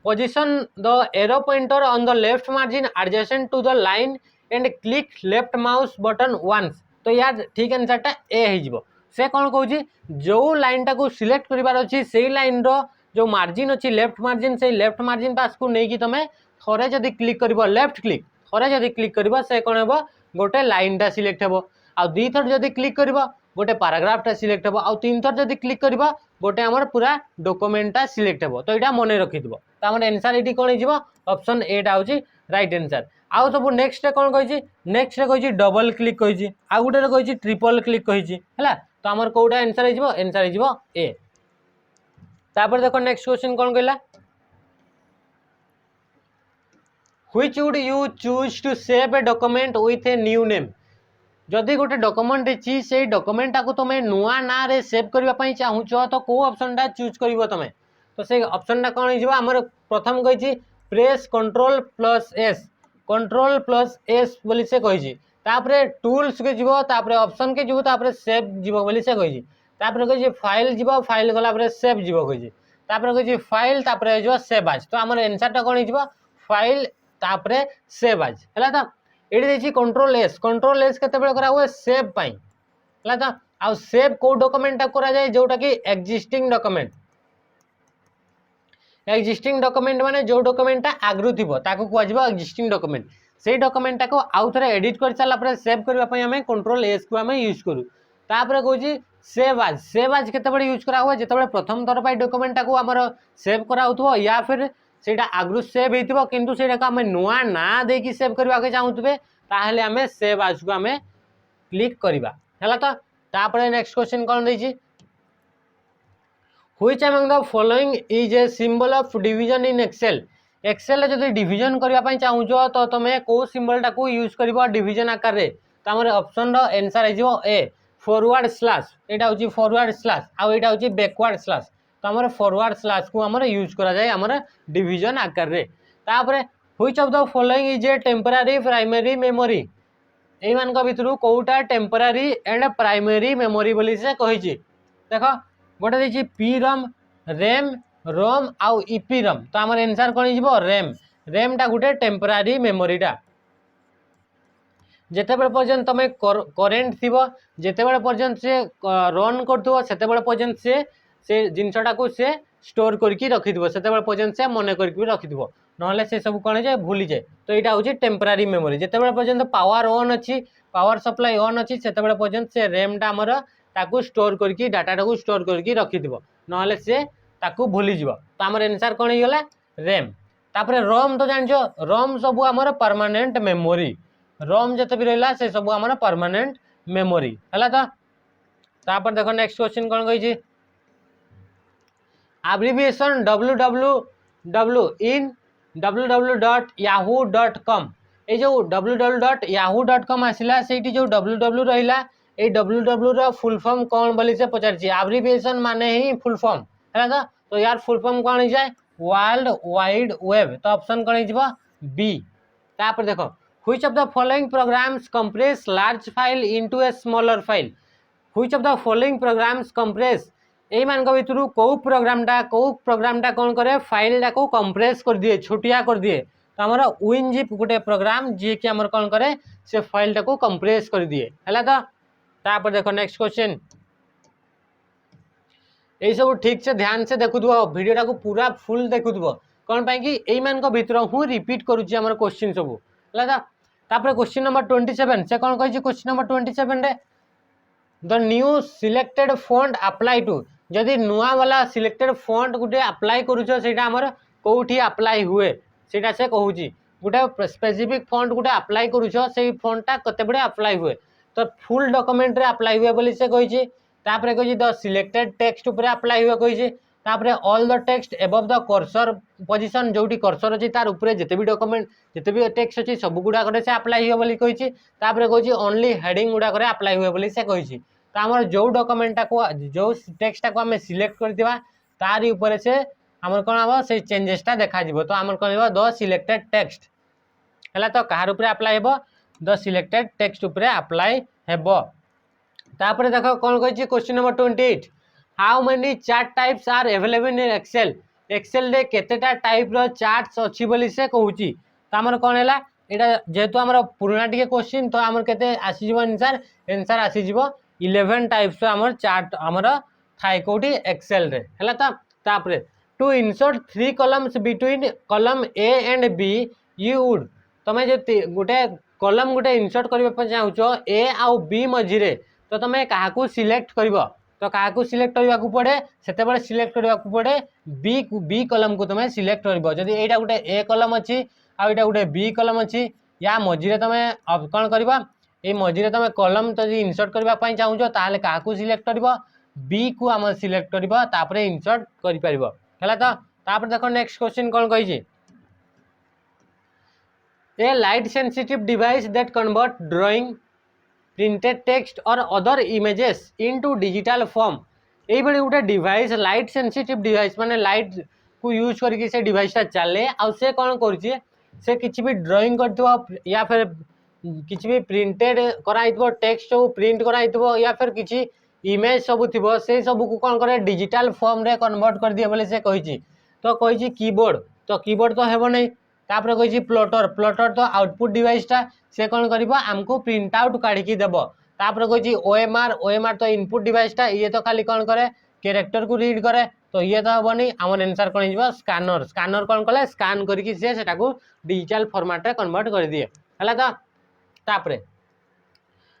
position the arrow pointer on the left margin adjacent to the line and click left mouse button once तो यार ठीक आंसर टा ए हिजबो से कौन कहूँ जो लाइन टा को सिलेक्ट करिवार अछि सेही लाइन रो जो मार्जिन अच्छी लेफ्ट मार्जिन से लेफ्ट मार्जिन पास को नहीं तुम थोड़े जदि क्लिक कर लेफ्ट क्लिक थोड़े जदि क्लिक कर से कौन हे गोटे लाइन टा सिलेक्ट हे आउ दी थर जदि क्लिक कर गोटे पैराग्राफ टा सिलेक्ट हे आउ तीन थर जदि क्लिक कर गोटे आमर पूरा डॉक्यूमेंट टा सिलेक्ट हे तो यहाँ मन रखि तो आम आंसर ये कौन हो ऑप्शन ए टा हूँ राइट आंसर आउ सब नेक्स्ट कौन कही नेक्स्ट कही डबल क्लिक कही आउ गोटे कही ट्रिपल क्लिक कही है तो आमर कौटा आंसर हो आंसर हो ए तापर देखो नेक्स्ट क्वेश्चन कौन कहला which would you choose to save a document with a new name जदि गोटे डॉक्यूमेंट अच्छी से डॉक्यूमेंट को तुम नुआ ना रे सेव करने चाहूच तो कौ ऑप्शन टा चूज कर तुम तो से ऑप्शन टा कौन हो आमर प्रथम कही प्रेस कंट्रोल प्लस एस बोली से कही तापरे टूल्स के जीवो तापरे ऑप्शन के जीवो तापरे सेव जीवो बोली से कही तापरे कही फाइल जीवो फाइल गला परे सेव जीवो कही तापरे कही फाइल तापरे जो सेव आज तो आमर आंसर टा कौन हो फाइल तापरे सेव आज है तो ये देखिए कंट्रोल एस केतेबेले करा हुए सेव पाई है तो आ सेव को डॉक्यूमेंट करा जाए जोटा कि एक्जिस्टिंग डॉक्यूमेंट माने जो डॉक्यूमेंट आगु थी कह एक्जिस्टिंग डॉक्यूमेंट से डॉक्यूमेंट को आउ थे एडिट कर सारा सेव करने आम कंट्रोल एस को आम यूज करूँ तापर कौन सेव आज केतेबेले यूज करा हुए जिते प्रथम थर पर डॉक्यूमेंट को आमर सेव कराउथबो या फिर सेटा आगु सेव होइथिबो किंतु सेटा को आम नुआ ना देकी सेव करबा के चाहूथबे ताहले आम सेव आज को आम क्लिक करबा हैला तो तापर नेक्स्ट क्वेश्चन कौन देछि which among the following is a symbol of division in Excel Excel जदि डिवीजन करबा पई चाहूछो तो तुमे को सिंबल टा को यूज करबो डिवीजन आकार रे तो हमर ऑप्शन रो आंसर आइजो ए फॉरवर्ड स्लैश एटा होची फॉरवर्ड स्लैश आ एटा होची बैकवर्ड स्लैश तो हमर फॉरवर्ड स्लैश को हमर यूज करा जाए हमर डिवीजन आकार रे तापरे which of the following is a temporary primary memory एई मान को भितरु कोउटा टेम्पररी एंड प्राइमरी मेमोरी बोली से कहिछि देखो गोटे देखिए पी रम रैम रोम आउ ईपी रम तो आमर आंसर कौन हो रैम टा गोटे टेम्पररी मेमोरीटा जितेबाला पर्यंत तुम करेन्ट थी जितेबाला पर्यंत से रन कर पर्यंत से जिनटा को से स्टोर करके रखि से पर्यंत से मन करके रखि ना से सब कौन जाए भूली जाए तो यहाँ हूँ टेम्पररी मेमोरी जितेबाला पर्यंत पावर ऑन अच्छी पावर सप्लाई ऑन अच्छी से पर्यंत से रैमटा आमर ताकू स्टोर करके डाटा को स्टोर करके रखि ना से ताकू भूली जीव तो आमर आंसर कौन होगा रैम तापर रोम तो जान रोम सब आमर परमानेंट मेमोरी रोम जिते भी रहा से सब आमर परमानेंट मेमोरी है तो तापर देखो नेक्स्ट क्वेश्चन कौन कही एब्रिविएशन www इन www.yahoo.com ये जो www.yahoo.com आसला से जो www रहा ये www रो फुल फॉर्म कौन बोली से पचार एब्रिविएशन माने ही फुल फॉर्म है तो यार फुल फॉर्म कौन हो जाए वर्ल्ड वाइड वेब तो ऑप्शन कौन हो बी तापर देखो which of the following programs compress large file into a smaller file which of the following programs compress एई मान को भितरु को प्रोग्रामटा कौन करे फाइलटा को कंप्रेस कर दिए छोटिया कर दिए तो आमर विनजिप गोटे प्रोग्राम जी कि आमर कौन करे से फाइलटा को कंप्रेस कर दिए है तो तापर देखो नेक्स्ट क्वेश्चन यही सब ठीक से ध्यान से देखुव भिडटा को पूरा फुल देखुव कौन पाई कि एई मान को भीतर हूँ रिपीट करुच्ची आमर क्वेश्चन सब है। तापर क्वेश्चन नंबर 27 से कौन कही क्वेश्चन नंबर 27 रे the new selected font apply to जदि नुआ वाला सिलेक्टेड फॉन्ट गोटे अप्लाई करूछ सेटा हमर कोठी अप्लाई हुए सेटा से कहूची गोटे स्पेसिफिक फॉन्ट गोटे अप्लाई करूछ से फॉन्टटा कते बडे अप्लाई हुए तो फुल डॉक्यूमेंट रे अप्लाई हुए बोली से कहिची। तापर कहिची द सिलेक्टेड टेक्स्ट ऊपर अप्लाई हुए कहिची। तापर all the text above the cursor position जोटी कर्सर अछि तार ऊपर जते भी डॉक्यूमेंट जते भी टेक्स्ट अछि सब गुडा करे से अप्लाई हुए बोली कहिची। तापर कहिची ओनली हेडिंग गुडा करे अप्लाई हुए बोली से कहिची। तो आमर जो डॉक्यूमेंटा को जो टेक्स्टा को आम सिलेक्ट कर दिबा तारी ऊपर से आमर कोन हबो से चेंजेसटा देखा जिवो तो आमर कोन हबो द सिलेक्टेड टेक्स्ट हला तो कहार ऊपर अप्लाई हेबो द सिलेक्टेड टेक्स्ट ऊपर अप्लाई हेबो। तापर देखो कौन कही question number 28 how many chart types are available in Excel Excel रे केतेटा टाइप रो चार्ट्स अछि बोली से कहूची। तो आमर कोन हैला एटा जेहेतु आमर पुराना टिके क्वेश्चन तो आमर केते आसी जिवो आंसर आंसर आसी जिवो 11 टाइप्स आमर चार्ट आमर थाई कोठी एक्सेल रे हला। तापर to insert 3 columns between column A and B you would तमे जे गोटे कॉलम गोटे इंसर्ट करबा पे चाहूचो ए आउ बी मझिरे तो तुम क्या सिलेक्ट कर तो क्या सिलेक्ट करने को पड़े से सिलेक्ट करने को पड़े बी कलम को तुम सिलेक्ट कर जदि यहाँ गोटे ए कलम अच्छी आईटा गोटे बी कलम अच्छी या मझिरे तुम कौन कर ये मझिरे तुम कलम तो इनसर्ट करने चाहूच ताल क्या सिलेक्ट कर बी को आम सिलेक्ट कर इनसर्ट कर तो देखो नेक्स्ट क्वेश्चन कौन कही a light sensitive device that convert drawing printed text or other images into digital form ये गोटे डिवाइस लाइट सेंसिटिव डिवाइस माने लाइट को यूज करके से डिवाइसटा चले आ से कौन कर से किसी भी ड्राइंग कर या फिर किसी भी प्रिंटेड कराइथबो टेक्स्ट सब प्रिंट कराइथबो या फिर किसी इमेज सब थिबो से सब को कौन करे डिजिटल फॉर्म रे कन्वर्ट कर दिए बोले से कही। तो कही कीबोर्ड तो हेबो नहीं। तापर कही प्लॉटर प्लॉटर तो आउटपुट डिवाइसटा से कौन कर आमको प्रिंट आउट काढ़ी देव। तापर कही ओएमआर तो इनपुट डिवाइसटा ये तो खाली कौन करे कैरेक्टर को रीड करे तो ये तो हेनी आम आंसर कौन हो स्कानर स्कानर कौन कले स्कान करके डिजिटल फॉर्मेट रे कन्वर्ट कर दिए है। तापर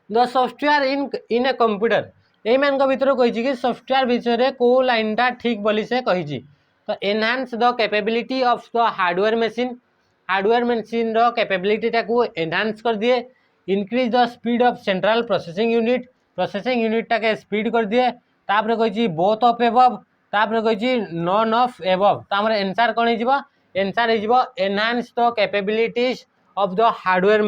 the software in a computer यही मान भर कही कि सॉफ्टवेयर विषय को लाइनटा ठीक बोली से कही। तो enhance the capability of the hardware machine रो कैपेबिलिटी को एनहांस कर दिए। Increase the speed of central processing unit के स्पीड कर दिए। तापर कही बोथ ऑफ एबव तापर कही नॉन ऑफ एबव तो आमर आंसर कौन हो आंसर हो enhance the capabilities of the hardware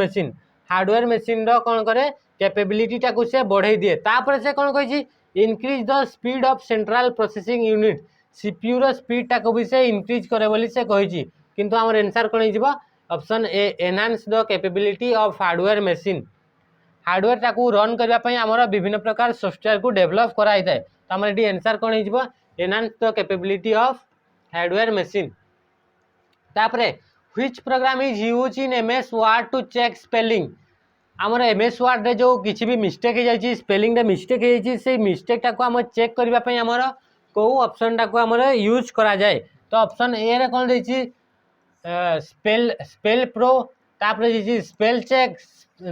machine रो कौन करे कैपेबिलिटी को से बढ़ाई दिए। तापर से कौन कही increase the speed of central processing unit CPU रो स्पीड को भी से इंक्रीज करे बोली से कही किंतु आमर आंसर कौन हो option A enhance the capability of hardware machine hardware टाकू रन करने आमर विभिन्न प्रकार सॉफ्टवेयर को डेवलप कराई थाए तो आमर ये आंसर कौन हो enhance the capability of hardware machine. तापर which program is use in MS Word to check spelling आमर एमएस वर्ड रे जो किसी भी मिस्टेक हो जाए स्पेलिंग रे मिस्टेक हो से मिस्टेक टाको आम चेक करने आमर कौ ऑप्शन टाको आमर यूज करा जाए तो ऑप्शन ए रे कौन देछि स्पेल प्रो तापर जी स्पेल चेक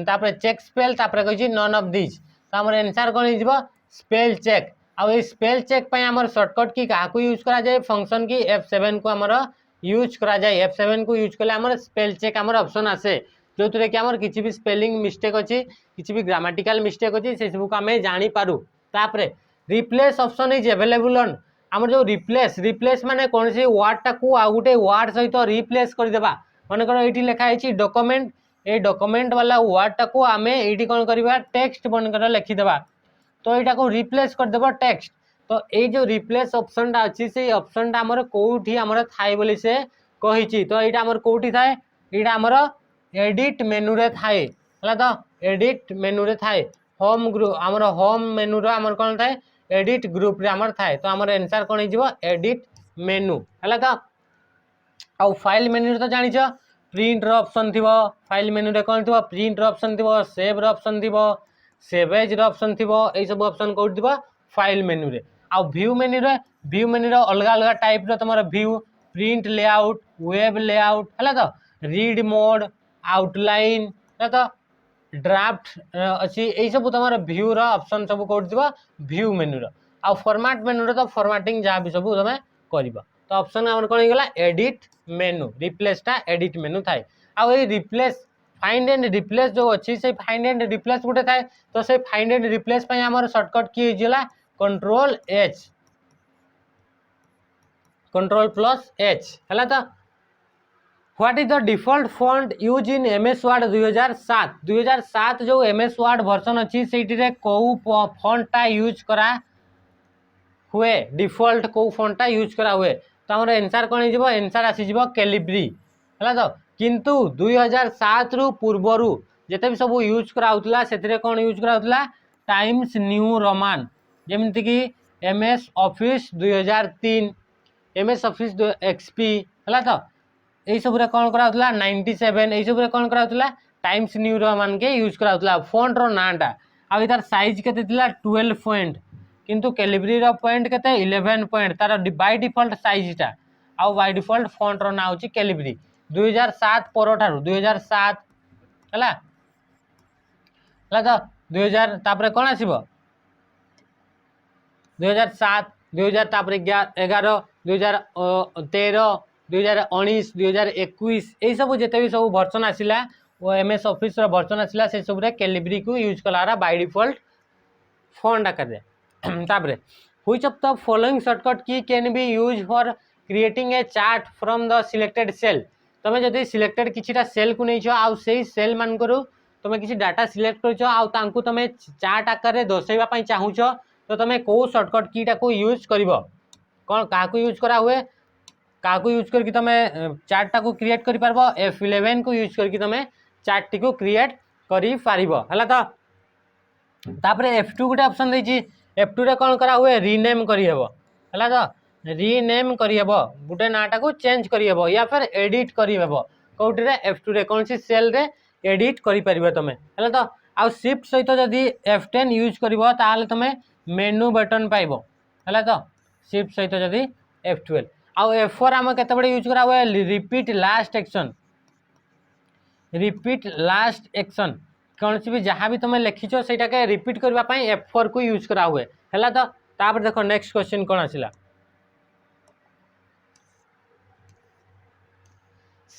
तापर चेक स्पेल तापर कही नन ऑफ दिस तो आमर आंसर कौन हो स्पेल चेक आ स्पेल चेक आमर शॉर्टकट की क्या यूज करा जाए फंक्शन की F7 को आमर यूज करा जाए F7 को यूज कले आमर स्पेल चेक आमर ऑप्शन आसे जो थे कि आमर किसी भी स्पेलिंग मिस्टेक अच्छी किसी भी ग्रामेटिकल मिस्टेक अच्छी से सब को आम जानी पारू। तापर replace option is available on आमर जो रिप्लेस माने कौन सी वर्ड टाकू आ गोटे वर्ड सहित रिप्लेस करदेबा मन कर ये लिखाई डॉक्यूमेंट ए डॉक्यूमेंट वाला वर्ड टाकू आम ये कौन करवा टेक्स्ट बन कर लिखिदेबा तो यहाँ को रिप्लेस करदेव टेक्स्ट तो ये जो रिप्लेस ऑप्शन टा अच्छी से ऑप्शन टा आमर कोठी आमर थाए बोली से कही तो यहाँ आमर कोठी थाए यहाँ आमर एडिट मेनू रे थाए है तो एडिट मेनू रे थाए होम ग्रुप आमर होम मेनू रो आमर कौन थाए एडिट ग्रुप रे आमर थाए तो आमर आंसर कौन हो एडिट मेनू है तो आउ फाइल मेनू तो जानिछ प्रिंट रो ऑप्शन थी फाइल मेनू रे कौन थी प्रिंट रो ऑप्शन थी सेव रो ऑप्शन थी सेवेज रो ऑप्शन थी यही सब ऑप्शन कौन थी फाइल मेनू रे आ व्यू मेन्यू रो अलग अलग टाइप रो तुम view print layout web layout है तो रीड मोड आउटलाइन है तो ड्राफ्ट अच्छी यही सब तुम व्यू रो ऑप्शन सब कौन थी व्यू मेन्यू रो आ फॉर्मेट मेन्यू रो तो फॉर्मेटिंग जहाँ भी सब तुम कर तो ऑप्शन आम कौन होगा एडिट मेन्यू रिप्लेसटा एडिट मेन्यू थाए आ रिप्लेस फाइंड एंड रिप्लेस जो अच्छी से फाइंड एंड रिप्लेस गोटे थाए तो से फाइंड एंड रिप्लेस पे हमर शॉर्टकट की होइला control H control plus H है तो what is the default font use in MS word 2007 जो एमएस वर्ड वर्जन अच्छी से कौ फॉन्टा यूज करा हुए डिफॉल्ट कौ फॉन्टा यूज करा हुए तो आम एनसार कौन हो एनसार आसीज कैलिब्री है तो किंतु 2007 रु पूर्वर जिते भी सब यूज कराउला से कौन यूज कराउला टाइम्स न्यू रोमान जमीक कि MS office 2003 MS office XP है तो यही सब कौन कराउला 97 यही सब कौन कराउला टाइम्स न्यू रोमान के यूज कराउला फॉन्ट रो नाटा आ तार साइज केते 12 पॉइंट किंतु कैलिब्री रो पॉइंट केते 11 पॉइंट तार बाय डिफॉल्ट साइजटा आ बाय डिफॉल्ट फॉन्ट रो ना होची कैलिब्री 2007 पर 2007 है तो 2000 तापर कौन आसीबो 2007 2000 तापर 11 2013 2019 2021 यही सब जिते भी सब वर्जन आसला वो एमएस ऑफिस वर्जन आसला से सब कैलिब्री को यूज कला बाय डिफॉल्ट फॉन्ट आकार तापर which of the following shortcut key can be use for creating a chart from the selected cell तुम जब सिलेक्टेड किसी सेल को नहीं आउ से सेल मान तुम किसी डाटा सिलेक्ट कर तुम चार्ट आकार दर्शाइवाई चाहूँ तो तुम कौ शॉर्टकट कीटा को यूज कर कौन क्या यूज करा हुए क्या यूज करके तुम चार्टा को क्रिएट कर F11 को यूज करके तुम चार्ट टी को क्रिएट कर पार तो तापर F2 गोटे ऑप्शन देछि F2 रे कौन करा हुए रीनेम करहब है तो रीनेम करहब गोटे नाटा को चेंज करहब या फिर एडिट करहब कौटे F2 रे कौन सी सेल रे एडिट कर पार तुम है तो आउ शिफ्ट सहित जदि F10 यूज कर ताल तुम मेनू बटन पाइब है तो शिफ्ट सहित जदि F12 आउ F4 आम केते यूज करा हुए रिपीट लास्ट एक्शन कौन सी भी जहाँ भी तुम लिखिच से रिपीट करने F4 को यूज करा हुए है तो तापर देखो नेक्स्ट क्वेश्चन कौन आसला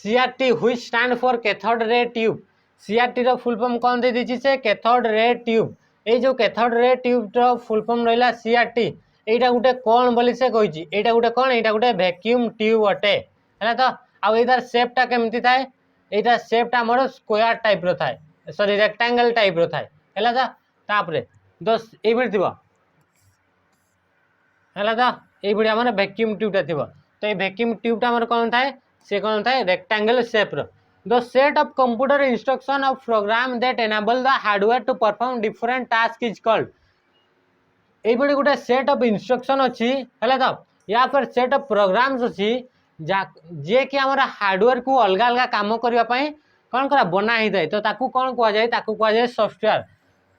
CRT which stand for cathode ray tube CRT रो फुल फॉर्म कौन दे दीची से कैथोड रे ट्यूब ये जो कैथोड रे ट्यूब रो फुल फॉर्म रहिला CRT एटा गुटे कौन बोली से कहिची एटा गुटे कौन एटा गुटे वैक्यूम ट्यूब अटे है तो आ एटार शेपटा केमती थाए एटा शेपटा हमर स्क्वायर टाइप रो थाए सॉरी रेक्टेंगल टाइप रो थाए है तो तापर दस ए भଳି थिबो है तो ये भଳି हमर वैक्यूम ट्यूबटा थिबो तो ये वैक्यूम ट्यूबटा हमर कौन थाए से कौन थाए रेक्टेंगल शेप रो the set of computer instruction of program that enable the hardware to perform different task is called ये गोटे सेट ऑफ इंस्ट्रक्शन अच्छी है तो या फिर सेट ऑफ प्रोग्राम्स अच्छी जे कि हमारा हार्डवेयर को अलग अलग काम करने कौन करा बना ही थाए तो ताकू कौन कहुए सॉफ्टवेयर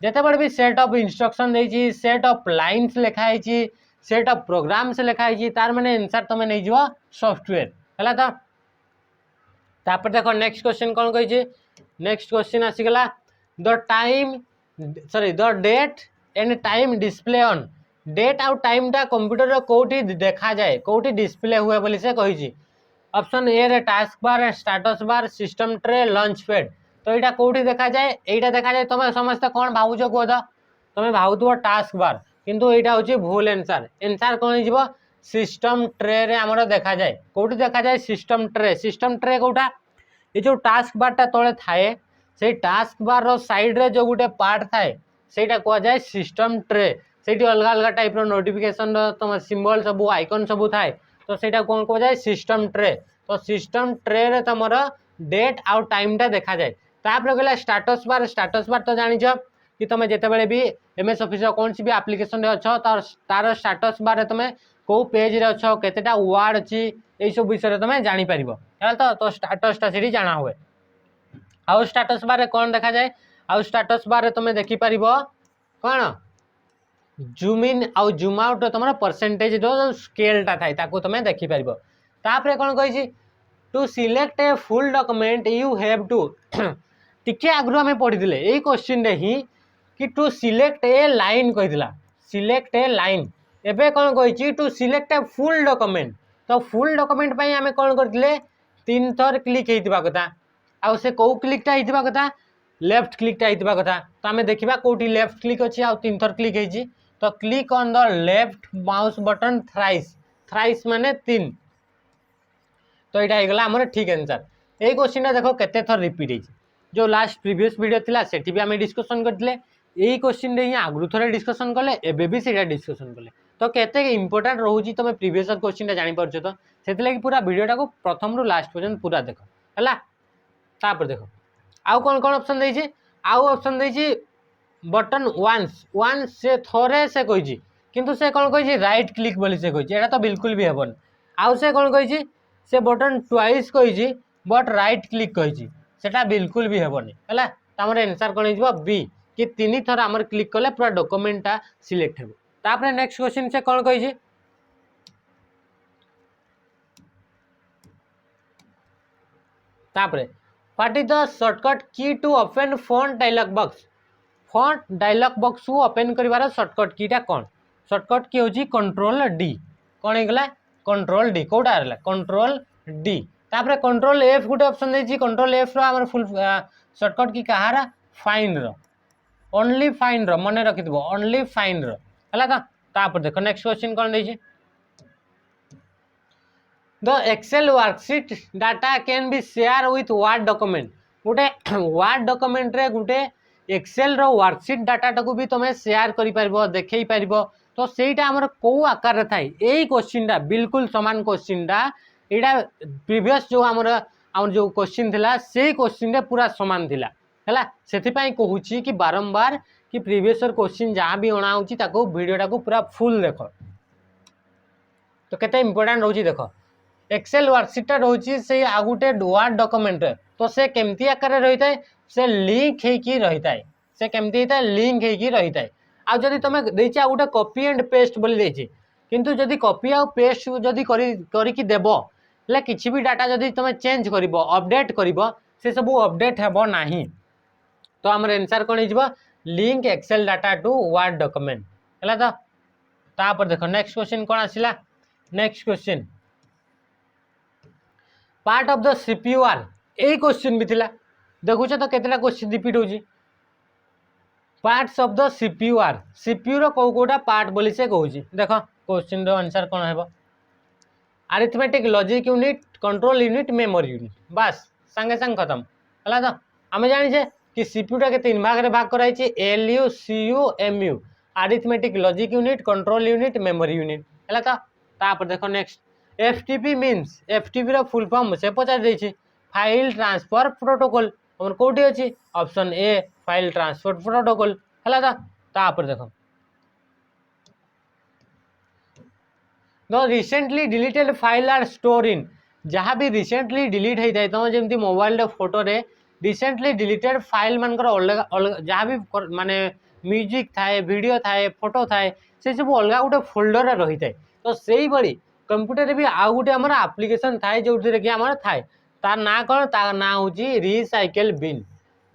जिते बड़े भी सेट ऑफ इंस्ट्रक्शन देछि सेट ऑफ लाइन्स लिखाई सेट ऑफ प्रोग्राम्स लिखाई तार माने आंसर तुम नहीं जीव सॉफ्टवेयर है तो तापर देखो नेक्स्ट क्वेश्चन कौन कही नेक्स्ट क्वेश्चन आसीगला the date and time display on date आउ टाइम टा कंप्यूटर कोठी देखा जाए कोठी डिस्प्ले हुए बोली से कही ऑप्शन ए रे task bar status bar system tray launch pad तो यहाँ कोठी देखा जाए यहाँ देखा जाए तुम समस्त कौन भावुच कह द तुम भावुव टास्क बार किंतु यहाँ हूँ भूल आंसर कौन हो सिस्टम ट्रे रे आमर देखा जाए कोठी देखा जाए सिस्टम ट्रे कौटा ये जो टास्क बार तले थाए से टास्क बार रो साइड रे जो गोटे पार्ट थाए सेटा कहुए सिस्टम ट्रे से अलग अलग टाइप नोटिफिकेशन तुम सिंबल सब आइकन सब थाए तो सेटा कौन कहुए सिस्टम ट्रे तो सिस्टम ट्रे रे तुम डेट आउ टाइमटा देखा जाए तापर गला स्टेटस बार तो जानिछ कि तुम जिते भी एमएस ऑफिस कौन सी भी एप्लिकेशन रे अच्छो तार स्टेटस बार तुम कौ पेज रे अच्छो केतेटा वर्ड अच्छी यही सब विषय तुम जानी पारिबो है तो स्टेटसटा से जाना हुए आउ स्टेटस बार कौन देखा जाए आउ स्टेटस बार तुम देखि पारिबो कौन जूम इन आउ जूम आउट तुम परसेंटेज स्केलटा थाए ताको तुम देखिपर। तापर कौन कही to select a full document you have to टिके आगु आम पढ़ी यही क्वेश्चन रे ही कि टू सिलेक्ट ए लाइन कही सिलेक्ट ए लाइन एबे कौन कही to select a full document. तो फुल डॉक्यूमेंट पे आम कौन करते 3 थर क्लिक होता कथा आउ से कौ क्लिकटा होता कथा लेफ्ट क्लिकटा होता कथा। तो आम देखा कौटी लेफ्ट क्लिक अच्छी आउ 3 थर क्लिक होती तो click on the left mouse button thrice thrice माने 3। तो यहाँ होगा आम ठीक आंसर। यही क्वेश्चन देखो केते थर रिपीट होती जो लास्ट प्रीवियस वीडियो थिला सेठी भी आम डिस्कसन करते यही क्वेश्चन रे ही आगु थोड़े डिस्कसन कले एबे भी से डिस्कसन कले। तो केते इंपोर्टेंट रोची तुम प्रीवियस क्वेश्चन जानी पारछ तो से पूरा वीडियोटा को प्रथम रु लास्ट पर्यंत पूरा देख है। तापर देखो आउ कौन कौन ऑप्शन देछि आउ ऑप्शन देछि बटन वंस वंस से थोड़े से कही किंतु से कौन कही राइट क्लिक बोली से कही एटा तो बिल्कुल भी हेबन। आउ से कौन कही से बटन ट्वाइस कही बट राइट क्लिक कही सेटा बिल्कुल भी हेबनी है। तमर आंसर कौन हो बी कि 3 थर आमर क्लिक कले पूरा डॉक्यूमेंटा सिलेक्ट हेबो। तापर नेक्स्ट क्वेश्चन से कौन कही तापर what is the shortcut key to open font dialog box. Font dialog box को ओपन करिवार शॉर्टकट कीटा कौन शॉर्टकट की होची कंट्रोल डी कौन होगला कंट्रोल डी कोटा रहला कंट्रोल डी। तापर कंट्रोल एफ गुटे ऑप्शन देछि कंट्रोल एफ रो हमर फुल शॉर्टकट की कहारा फाइंड रो ओनली फाइंड रो मने रखितबो ओनली फाइंड रो हला का। तापर देखो नेक्स्ट क्वेश्चन कौन देछि the Excel worksheet data can be share with Word document. गोटे वर्ड डॉक्यूमेंट रे गोटे एक्सेल रो वर्कशीट डाटा को भी तुम शेयर करि परबो देखै परबो। तो सेटा हमर को आकार रे थाई एई क्वेश्चनटा बिल्कुल समान क्वेश्चनटा एटा प्रीवियस जो हमर जो क्वेश्चन थिला सेई क्वेश्चन रे पूरा समान थिला हैला। सेथि पई कहूची कि बारंबार कि प्रीवियस क्वेश्चन जहाँ भी अणा होची ताको वीडियोटा को पूरा फुल देखो। तो केते इंपोर्टेंट रहउची देखो एक्सेल वर्कशीट रोची से आ गुटे वर्ड डॉक्यूमेंट तो से केमती आकार रही है से लिंक होगी रही है से केमती होता है लिंक होगी रही है। आ जदि तुम देछि आ गुटे कॉपी एंड पेस्ट बोली देछि किंतु जदि कॉपी आ पेस्ट जदि करिकी देबो ले किछि भी डाटा जदि तुम चेंज करिवो अपडेट करिवो से सब अपडेट हेबो नाही। तो हमर आंसर कोन हिजबो link Excel data to Word document हला। तो तापर देखो नेक्स्ट क्वेश्चन कोन आसिला next question part of the CPU are यही क्वेश्चन भी थिला देखुछ तो केतेटा क्वेश्चन रिपीट होजी parts of the CPU are CPU रो कोटा पार्ट बोली से कहूची देखो क्वेश्चन रो आंसर कोन हेबो arithmetic logic unit control unit memory unit बस संगे संग खत्म हला। तो आम जानी छे कि सीपीयू टा के 3 भाग रे भाग कराई छे ALU CU MU arithmetic logic unit control unit memory unit हला। तो तापर देखो नेक्स्ट एफटीपी मीन्स एफटीपी रो फुल फॉर्म से पचार देछि फाइल ट्रांसफर प्रोटोकॉल हमर कोठी अछि option A file transfer protocol हला। तो तापर देखो the recently deleted file are store in जहाँ भी रिसेंटली डिलीट होता है तुम जमी मोबाइल फोटो रे रिसेंटली डिलीटेड फाइल मानकर अलग अलग जहाँ भी माने म्यूजिक थाए वीडियो थाए फोटो थाए से सब अलग गोटे फोल्डर रही है। तो से भाई कंप्यूटर भी आउ गोटे आम आप्लिकेसन थाए जो कि आम थाए तार ना कौन तार ना हूँ रिसाइकेल बिन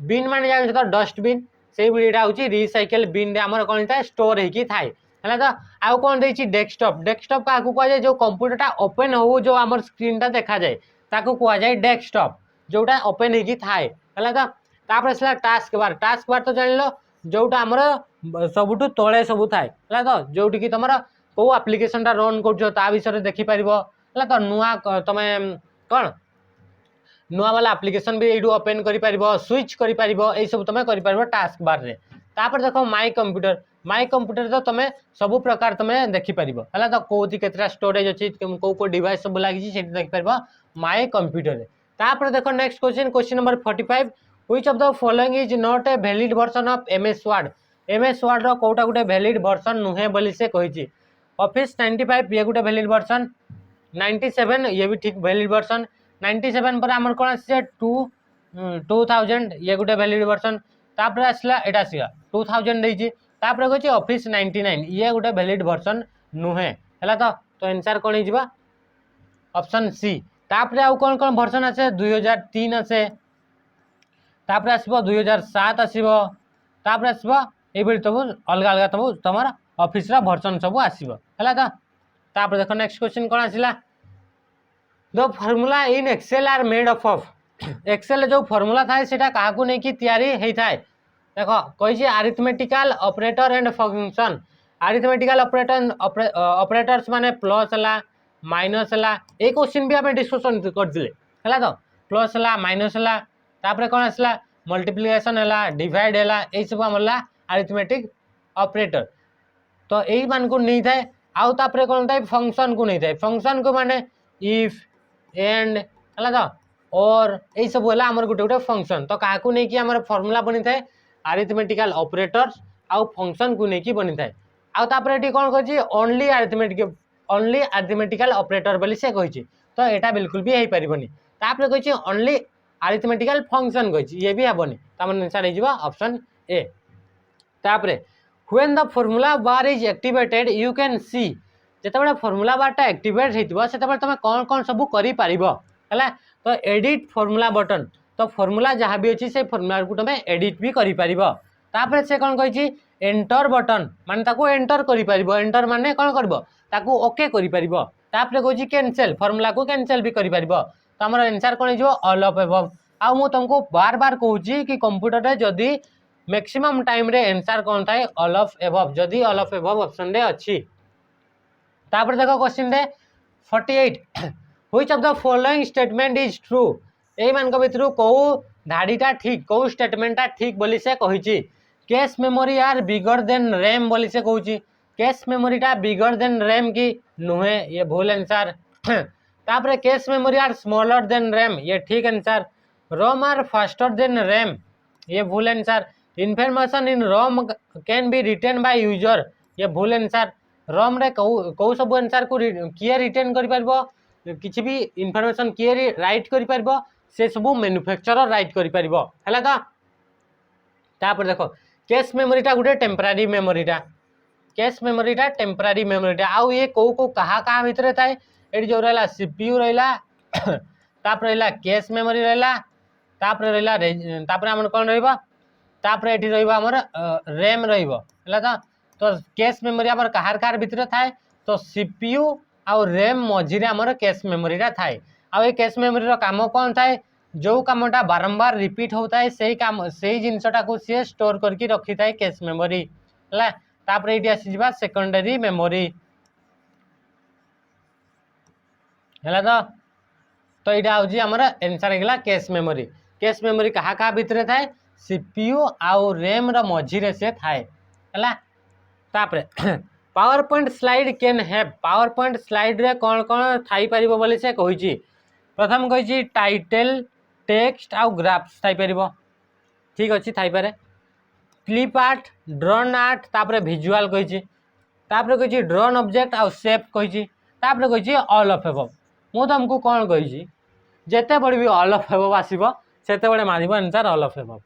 बिन मान जान तो डस्टबिन से भाई हूँ रिसाइकेल बिन आम कौन था स्टोर होती थाए है। तो आउ कौन देखिए डेस्कटॉप डेस्कटॉप क्या कहुए जो कंप्यूटरटा ओपन हो जो आम स्क्रीनटा देखा जाए ताको कहुए डेस्कटॉप जोटा ओपन होगी थाए है। तो तापर आसला टास्क बार तो जान लो जोटा आमर सबुठू तले सब थाए है। तो जोटी कि तुम कौ आप्लिकेसनटा रन कर विषय देखिपर है। तो नुआ तुम कौन नुआ वाला आप्लिकेसन भी ये ओपन कर स्विच कर सब तुम कर टास्क बार रे। तापर देखो माई कंप्यूटर तो तुम सब प्रकार तुम देखिपर है। तो कौटी केतटा स्टोरेज अच्छी कौ डिवाइस सब लगी देखिपर माई कंप्यूटर। तापर देखो next question number 45 which of the following is not a valid version of MS Word रो कोटा गुटे वैलिड वर्जन नुहे बोली से कही ऑफिस 95 ये गुटे वैलिड वर्जन 97 ये भी ठीक वैलिड वर्जन 97 पर आमर कौन आसी 2000 ये गुटे वैलिड वर्जन तापर आसला एटा आसीगा 2000 देछि तापर कहछि ऑफिस 99 ये गोटे वैलिड वर्जन नुहे हैला तो आंसर कोन हिजबा ऑप्शन सी। तापर आउ कोन वर्जन आसे 2003 आसे तापर आसबो 2007 आसीबो तापर आसबो ए बेली तब अलग अलग तब तमर ऑफिस रा वर्जन सब आसीबो हैला तापर देखो नेक्स्ट क्वेश्चन कोन आसिला the formula in Excel are made up of Excel जो फार्मूला थाए सेटा काहाकू नै कि तयारी हेई थाए देखो कहि arithmetical operator and function arithmetical operators माने प्लस हला माइनस हला ए क्वेश्चन भी हमें डिस्कशन कर दिले हला तो प्लस हला माइनस हला तापर कोन आसला मल्टीप्लिकेशन हला डिवाइड हला ए सब हमला अरिथमेटिक ऑपरेटर तो एई मान को नै थाए आउ तापर कोन थाए फंक्शन को नै थाए फंक्शन को माने इफ एंड हला तो और ए सब होला हमर गुटे गुटे फंक्शन तो काहाकू नै कि हमर फार्मूला बनि थाए अरिथमेटिकल ऑपरेटर्स आउ फंक्शन को नै कि बनि थाए आउ तापर एटी कोन कहछि ओनली अरिथमेटिकल ऑपरेटर बोली से कहछि तो एटा बिल्कुल भी हेई परिबनी तापर कहछि ओनली अरिथमेटिकल फंक्शन कहछि ये भी हेबनी तमन आंसर हेजिबा ऑप्शन ए तापर when the formula bar is activated you can see जेतेबेले फार्मूला बार टा एक्टिवेट हेतिबो सेतेबेले तमे कोन कोन सब करि पारिबो हला तो एडिट फार्मूला बटन तो फार्मूला जहाँ भी अच्छी से फार्मूला को तुम एडिट भी करि पारिबो तापर से कोन कहि एंटर बटन माने ताको एंटर करि पारिबो एंटर माने कोन करबो ताको ओके करि पारिबो तापर कहि कैंसिल फार्मूला को कैंसिल भी करि पारिबो तो हमर आंसर कोन हिजो ऑल ऑफ अबव आ मु तुमको बार बार कहूची कि कंप्यूटर रे जदी मैक्सिमम टाइम रे आंसर कोन थाए ऑल ऑफ अबव जदी ऑल ऑफ अबव ऑप्शन रे अछि तापर देखो क्वेश्चन रे 48 which of the following statement is true ए मान को भितरु को धाडीटा ठीक को स्टेटमेंटटा ठीक बोली से कहिची cache memory are bigger than RAM बोली से कहूची कैश मेमोरीटा बिगर देन रैम की नुहे ये भूल आंसर तापर cache memory are smaller than RAM ये ठीक answer ROM are faster than RAM ये भूल answer information in ROM can be written by user ये भूल आंसर रोम रे को सब आंसर को किए रिटेन करि परबो किछि भी इनफॉरमेशन किए राइट करि परबो से सब मैन्युफैक्चरर राइट करि परबो हला तापर देखो कैश मेमोरीटा गुटे टेम्पररी मेमोरीटा कैश मेमोरीटा टेम्पररी मेमोरीटा आउ ये को कहा कहा भितर थाए एडी जो रहला सीपीयू रहला तापर रहला कैश मेमोरी रहला तापर रहला तापर हमन कोन रहबा तापर एठी रहबा हमर रैम रहबो हला तो कैश मेमोरी हमर कहार कहार भितर थाए तो सीपीयू आ रैम मझिरे हमर कैश मेमोरीटा थाए आ ए कैश मेमोरी रो काम कोन थाए जो कामटा बारंबार रिपीट होता है सही काम सही जिनसटा को सी स्टोर करके रखी थाए कैश मेमोरी हला तापर एठी आसी जिबा सेकेंडरी मेमोरी हला तो एटा होजी हमर आंसर हेगला कैश मेमोरी कहा कहा भितर थाए सीपीयू आ रैम रो मझिरे से थाए हला तापर power point slide can have power point slide रे कोन कोन थाई परिबो बोली से कहिची प्रथम कहिची टाइटल टेक्स्ट आउ ग्राफ्स थाई परिबो ठीक अछि थाई पारे क्लिप आर्ट ड्रोन आर्ट तापर विजुअल कहिची तापर कहिची ड्रोन ऑब्जेक्ट आउ शेप कहिची तापर कहिची ऑल ऑफ अबव मु तुमको कोन कहिची जेते बड़ी भी ऑल ऑफ अबव आसीबो सेते बडे मानिबो answer all of above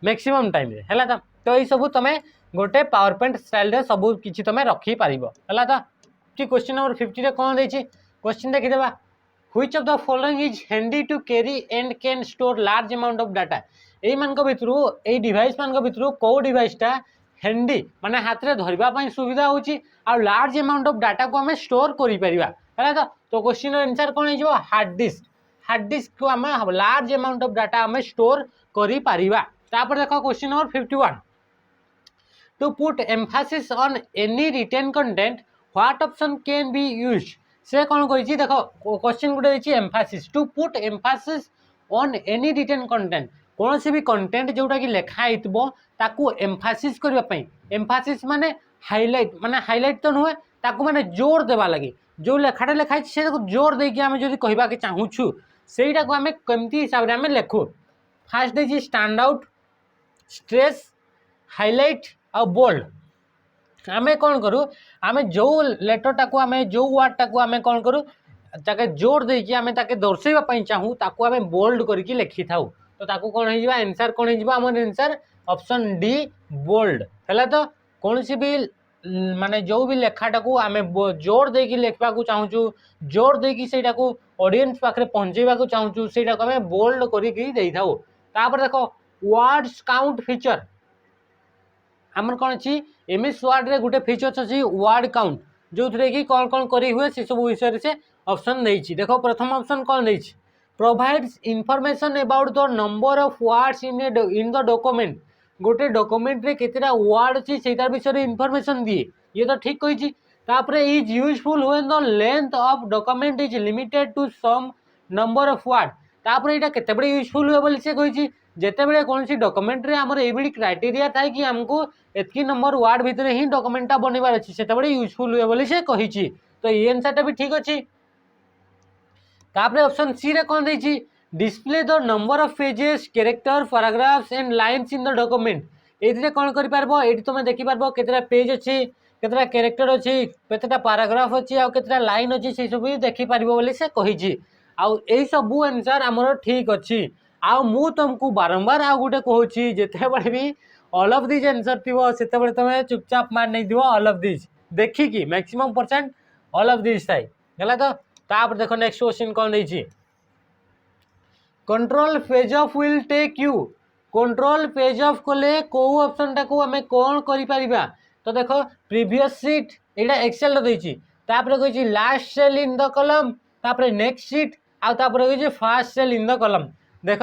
maximum time रे हला तो ई सब तमे गोटे पावर पॉइंट स्टाइल रे सब किछि तमे रखी पारिबो हला कि क्वेश्चन नंबर 50 रे कोन दैछि क्वेश्चन देखि देबा which of the following is handy to carry and can store large amount of data एई मान को भितरु एई डिवाइस मान को भितरु को डिवाइसटा हैंडी माने हाथ रे धरिबा पई सुविधा होची आ लार्ज अमाउंट ऑफ डाटा को हमें स्टोर करि परिबा हला तो क्वेश्चन रो आंसर कोन हिजो हार्ड डिस्क को हमें लार्ज अमाउंट ऑफ डाटा हमें स्टोर करि परिबा तापर देखो question number 51 to put emphasis on any written content what option can be used से कौन कही देखो क्वेश्चन गुटे देछि emphasis to put emphasis on any written content कौन से भी कंटेंट जोटा कि लिखा हेतबो ताकू एम्फासिस करबा पई एम्फासिस माने हाइलाइट तो नुहे ताकू माने जोर देबा लागि जो लेखाटा लिखाई से जोर देकी आमे जदी कहबा के चाहू छु सेटा को आमे केमती हिसाब रे आमे लेखु फास्ट देछि स्टैंड आउट स्ट्रेस हाइलाइट आ बोल्ड आमे कौन करू आमे जो लेटरटा को आमे जो वर्डटा को आमे कौन करू ताके जोर देकी आमे ताके दर्शाइबा पई चाहू ताको आमे बोल्ड करके लिखि थाउ तो ताको कौन हो आंसर कौन हो हमर आंसर ऑप्शन डी बोल्ड हला तो कौन सी भी माने जो भी लेखाटा को आम जोर देकी लिखा चाहूँ जोर देकी से ऑडियंस पाखे पहुँचेवा चाहूँ से आम बोल्ड करके था। देख वर्ड्स काउंट फीचर आमर कौन अच्छी एमएस वर्ड रे गोटे फीचर्स अच्छी वर्ड काउंट जो थे कि कौन कौन करी हुए से सब विषय से ऑप्शन नहीं। देखो प्रथम ऑप्शन कौन नहीं provides information about the number of words in the document गोटे डॉक्यूमेंट रे केतेटा वर्ड अच्छी से विषय इनफॉरमेशन दिए ये तो ठीक कही। तापर is useful when the length of document is limited to some number of word तापर यहाँ केते यूजफुल हुए बोली से कही जितेबले कौन सी डॉक्यूमेंट रे हमर एबडी क्राइटेरिया थाए कि हमको एतकी नंबर वर्ड भितर ही डॉक्यूमेंटा बनवार अच्छी से यूजफुल हुए बोली से कही। तो ये आंसर भी ठीक अच्छी। तापर ऑप्शन सी रे कौन देछि display the number of pages character paragraphs and lines in the document एथिरे कौन करि पारबो एठी तुम देखि पारबो केतेटा पेज अच्छी केतेटा कैरेक्टर अच्छी केतेटा पैराग्राफ अच्छी आ केतेटा लाइन अच्छी से सब देखि पारबो बोली से कहिछि। आउ एई सब आंसर हमर ठीक अच्छी। आउ मु तुमको बारंबार आउ गोटे कहूँ जिते भी ऑल ऑफ दिस आंसर थी से तुम चुपचाप मार नहीं थी ऑल ऑफ दिस देखिकी maximum percent all of this थाई है। तो तापर देखो नेक्स्ट क्वेश्चन कौन देछि control page of will take you control page of कले को ऑप्शन टाको आमे कौन करि परिबा। तो देखो प्रीवियस सीट एटा एक्सेल देछि तापर कहिछि last cell in the column तापर नेक्स्ट सीट आ तापर कहिछि first cell in the column. देख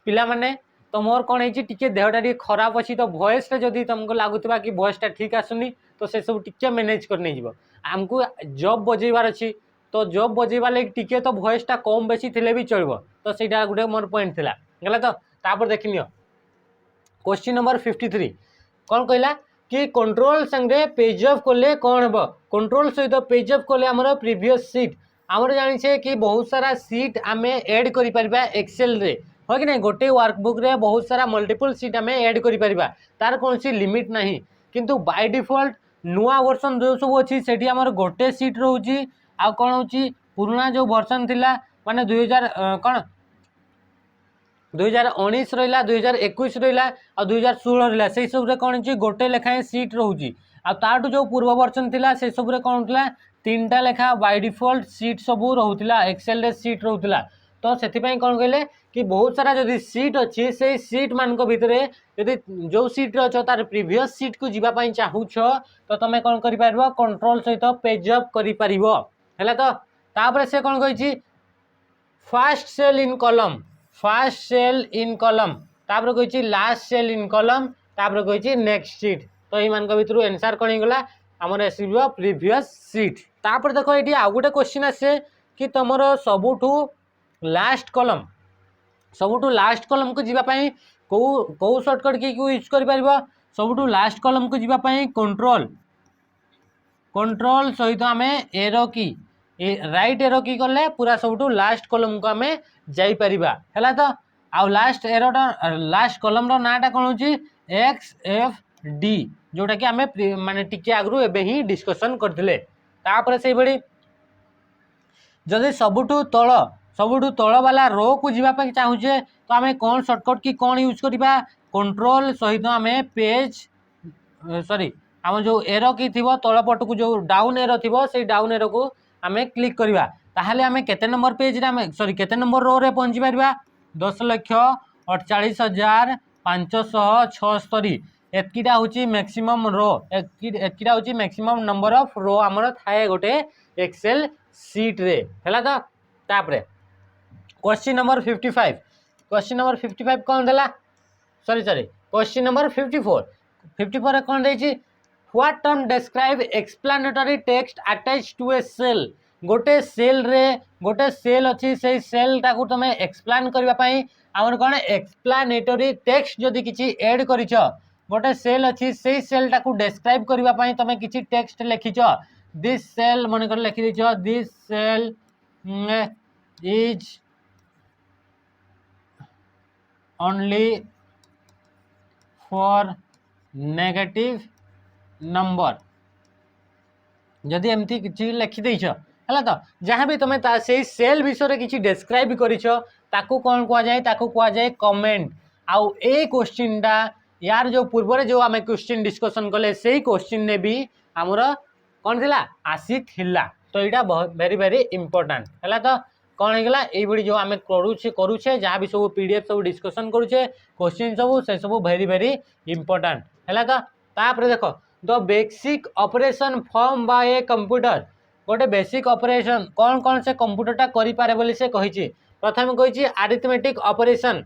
पिला माने तो मोर कौन है टी देहटा टी खराब अच्छी तो वॉइस जदि तुमको लगुवा कि वॉइसटा ठीक आसुनी तो से सब टी मैनेज करने जीव आमको जॉब बजेबार अच्छी तो जॉब बजेबार लगे टी तो वॉइसटा कम बेसी थिले भी चलो तो सहीटा गोटे मोर पॉइंट थिला गला। तो तापर देखि नियो क्वेश्चन नंबर 53 कौन कहला कि कंट्रोल संगे पेज ऑफ कले कौन हम कंट्रोल सहित पेज ऑफ कले आमर प्रीवियस सीट आमर जानी कि बहुत सारा सीट आम एड कर एक्सेल रे हो कि नहीं गोटे वर्कबुक रे बहुत सारा मल्टीपल सीट आम एड कर तार कौन सी लिमिट नहीं किंतु बाय डिफॉल्ट नुआ वर्सन जो सब अच्छी से गोटे सीट रोचे आ कौन हो पुराना जो वर्सन थिला माने 2000 कौन 2019 रहा 2021 रहा और 2016 रहा से सब कौन गोटे लेखाएं सीट रोचे आठू जो पूर्व वर्सन थिला से सब कौन होता 3टा लेखा बाय डिफॉल्ट सीट सब रोला एक्सेल रे सीट रोला। तो से कौन कहले कि बहुत सारा जदि सीट अच्छी से सीट मान भितर यदि जो सीट रे अच्छो तार प्रीवियस सीट को जीवाई चाहूछ तो तुम कौन कर कंट्रोल सहित पेज अप कर है। तो तापर से कौन कही फास्ट सेल इन कॉलम तापर कही लास्ट सेल इन कॉलम तापर कही नेक्स्ट सीट तो ये मान भर आंसर कौन होगा आमर आसो प्रीवियस सीट। तापर देखो ये आउ गोटे क्वेश्चन आसे कि तुमर सबुठू लास्ट कॉलम को जीवाई कौ सर्टकट की यूज कर सबुठू लास्ट कॉलम को जीवाई कंट्रोल सहित आम एरो की राइट एरो की कले पूरा सबुठू लास्ट कॉलम को आम जापर है। तो आउ लास्ट एरोटा लास्ट कॉलम नाटा कौन हो XFD जोटा कि आम माने टिके आगु एबे ही डिस्कशन करथिले। तापर से बड़ी जदि सबुठू तल वाला रो को जीवाई चाहूचे तो आम कौन सर्टकट की कौन यूज करवा कंट्रोल सहित आम पेज सॉरी आम जो एरो की थी तल पट को जो डाउन एरो थी से डाउन एरो को आम क्लिक करवा ताहले आम केते नंबर पेज रे सॉरी केते नंबर रो रे पहुंची पारबा 10,48,576 एतकीटा हूँ मैक्सिमम रो एतकीटा हूँ मैक्सिमम नंबर ऑफ रो आमर थाए गोटे एक्सेल सीट रे है। तो तापरे क्वेश्चन नंबर 55 कौन देला सॉरी क्वेश्चन नंबर 54 कौन देछि what term describe explanatory text attach to a cell गोटे सेल अच्छी से सेल टाकू तुम एक्सप्लेन करने आमर कौन एक्सप्लेनेटरी टेक्स्ट जदि किसी एड कर गोटे सेल अच्छी से सेल टाकू डिस्क्राइब करने तुम किसी टेक्स्ट लिखिच दिस सेल मन कर लिखि this cell is only for negative number जदि एमती किसी लिखिदेच है। तो जहाँ भी तुम से सेल विषय किसी डिस्क्राइब कर कौन कहुए ताकू कहुए कमेंट आउ ए क्वेश्चनटा यार जो पूर्व जो आम क्वेश्चन डिस्कसन कले से क्वेश्चन ने भी आमर कौन थिला आसी थिला तो यहाँ बहुत वेरी वेरी इंपोर्टेंट है तो कौन होगा ये जो आम करुचे जहाँ भी सब पीडीएफ सब डिस्कसन करुचे क्वेश्चन सब से सब वेरी वेरी इंपोर्टेंट है तो तापर देख the basic operation form by a computer गोटे बेसिक ऑपरेशन कौन कौन से कंप्यूटरटा करिपारे बोली से कही प्रथम कही अरिथमेटिक ऑपरेशन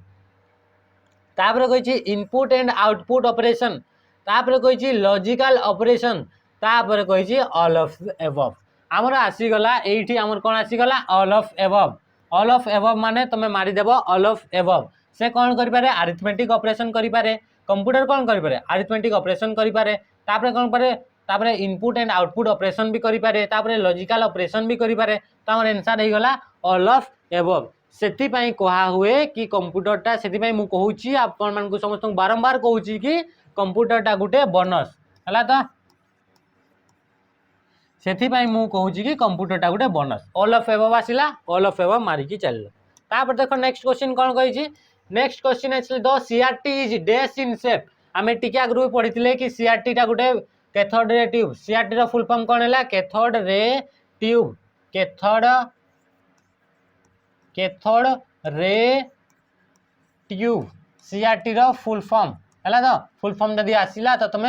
तापर कही इनपुट एंड आउटपुट ऑपरेशन तापर कही लॉजिकल ऑपरेशन तापर कही ऑल ऑफ एबव आमर आसीगला एठी आमर कौन आसीगला ऑल ऑफ एबव माने तुम मारिदेव ऑल ऑफ एबव से कौन करिपारे अरिथमेटिक ऑपरेशन करिपारे कंप्यूटर कौन करिपारे अरिथमेटिक ऑपरेशन करिपारे तापर कौन पारे तापर इनपुट एंड आउटपुट ऑपरेशन भी करिपारे तापर लॉजिकल ऑपरेशन भी करिपारे तो आमर आंसर हो गला ऑल ऑफ एबव सेति पई कहा हुए कि कंप्यूटरटा सेति पई मु कहूची आपन मान को समस्त बारंबार कहूची कि कंप्यूटरटा गुटे बोनस हला तो सेति पई मु कहूची कि कंप्यूटरटा गुटे बोनस ऑल ऑफ एबव आसिला ऑल ऑफ एबव मारी की चललो तापर देखो नेक्स्ट क्वेश्चन कोन कहि छी next question actually the CRT is dash in shape आमे टिका ग्रुप पढिथिले कि सीआरटी टा गुटे कैथोड रे ट्यूब सीआरटी रो फुल फॉर्म कोन हैला cathode ray tube cathode ray tube CRT रो फुल फॉर्म है तो फुल फॉर्म जदि आसिला तो तुम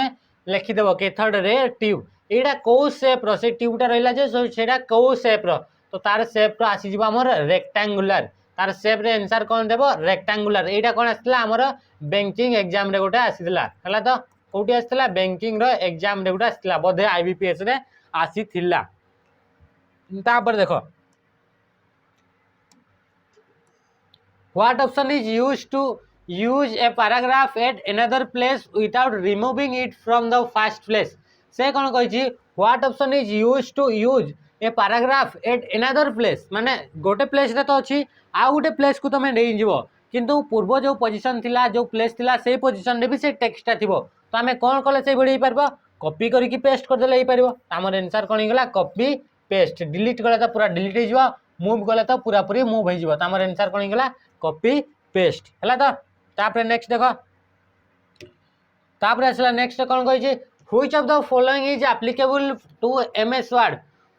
लिखिदेव कैथोड रे ट्यूब यहाँ कौ सेप रे ट्यूबटा रहा जो सेटा कौ सेप तो तार सेप आसीज आमर रेक्टांगुलर तार सेप रे आंसर कौन देव रेक्टांगुलर यहाँ कौन आसाला आमर बैंकिंग एग्जाम रे गोटे आसीला है तो कौटी आसाला बैंकिंग रो एग्जाम रे गोटे आसाला बोधे आईबीपीएस रे आसीथिला तापर देखो what option is used to use a paragraph at another place without removing it from the first place से कौन कही what option is used to use a paragraph at another place माने गोटे प्लेस रे तो अच्छी आ गोटे प्लेस को तुम नहीं जीव किंतु पूर्व जो पोजीशन थिला जो प्लेस थिला से पोजीशन रे भी से टेक्स्टटा थिबो तो आमे कौन कले से बढी परबो कॉपी करके पेस्ट कर देले परबो हमर आंसर कौन होगला कॉपी पेस्ट डिलीट गले तो पूरा डिलीट हो जिवो मूव गले तो पूरा पूरी मूव हो जिवो तो हमर आंसर कौन होगला कॉपी पेस्ट हला तो तापर नेक्स्ट देखो तापर असला नेक्स्ट कौन कही which of the following is applicable to MS Word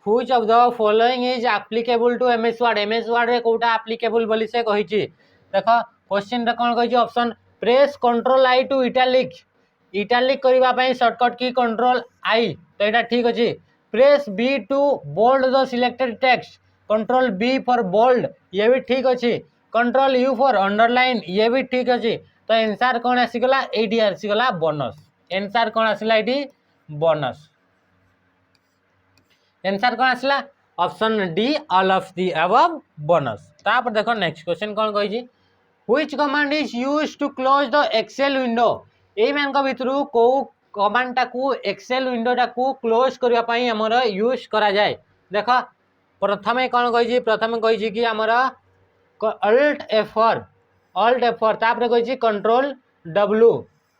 which of the following is applicable to MS Word रे कोटा एप्लीकेबल बोली से कही देखो क्वेश्चन रे कौन कही option press control I to italic करबा पई शॉर्टकट की कंट्रोल आई तो एटा ठीक अछि press B to bold the selected text control B for bold ये भी ठीक अछि कंट्रोल यू फॉर अंडरलाइन ये भी ठीक अछि तो आंसर कौन आसीगला एडी आसीगला बोनस आंसर कौन आसीला एडी बोनस आंसर कौन आसीला option D all of the above bonus तापर देखो नेक्स्ट क्वेश्चन कौन कही which command is used to close the Excel window ए मान को भितरु को कमांड टाकू एक्सेल विंडो टाकू क्लोज करबा पई हमर यूज करा जाय देखो प्रथमे कौन कही कि हमर अल्ट एफ4 तापर कही कंट्रोल डब्ल्यू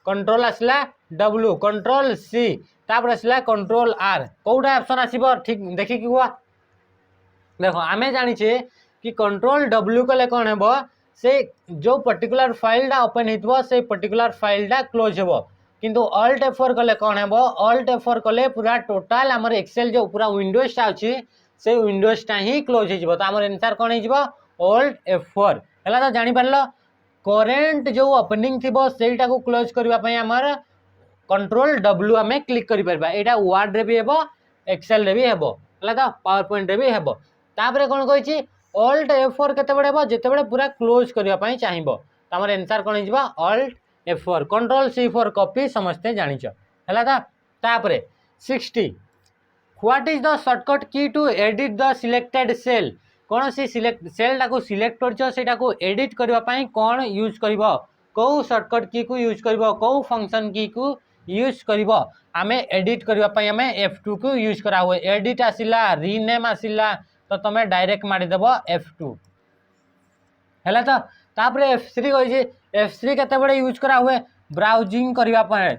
कंट्रोल आसला डब्ल्यू कंट्रोल सी तापर आसला कंट्रोल आर कोटा ऑप्शन आसीबो ठीक देखि कि हुआ देखो आमे जानिछे कि कंट्रोल डब्ल्यू कले कौन हेबो से जो पर्टिकुलर फाइलटा ओपन हेतबो से पर्टिकुलर फाइलटा क्लोज हेबो किंतु अल्ट एफ4 कले कौन हेबो अल्ट एफ4 कले पूरा टोटल हमर एक्सेल जो पूरा विंडोज टा अछि से विंडोज टा ही क्लोज हे जिवो तो हमर आंसर कोन हे जिवो अल्ट एफ4 हला तो जानि परलो करेंट जो ओपनिंग थिबो सेटा को क्लोज करबा पई हमर कंट्रोल डब्ल्यू हमें क्लिक करि परबा एटा वर्ड रे भी हेबो एक्सेल रे भी हेबो हला तो पावर पॉइंट रे भी हेबो तापर कोन कहि छी अल्ट एफ4 केते बडे हेबो जेते बडे पूरा क्लोज करबा पई चाहिबो तो हमर आंसर कोन हे जिवो alt F four control C for copy समझते जानिछ हला तो तापर 60 what is the shortcut key to edit the selected cell कौन सी सिलेक्ट सेल टाको सिलेक्ट करछो सेटा को एडिट करबा पई कोन यूज करबो को शॉर्टकट की को यूज करबो को फंक्शन की को यूज करबो आमे एडिट करबा पई हमें F2 को यूज करा हुए एडिट आसिला रीनेम आसिला तो तमे डायरेक्ट मारि देबो F2 हला तो तापर F3 कहि जे F3 केते बडे यूज करा हुए ब्राउजिंग करबा पई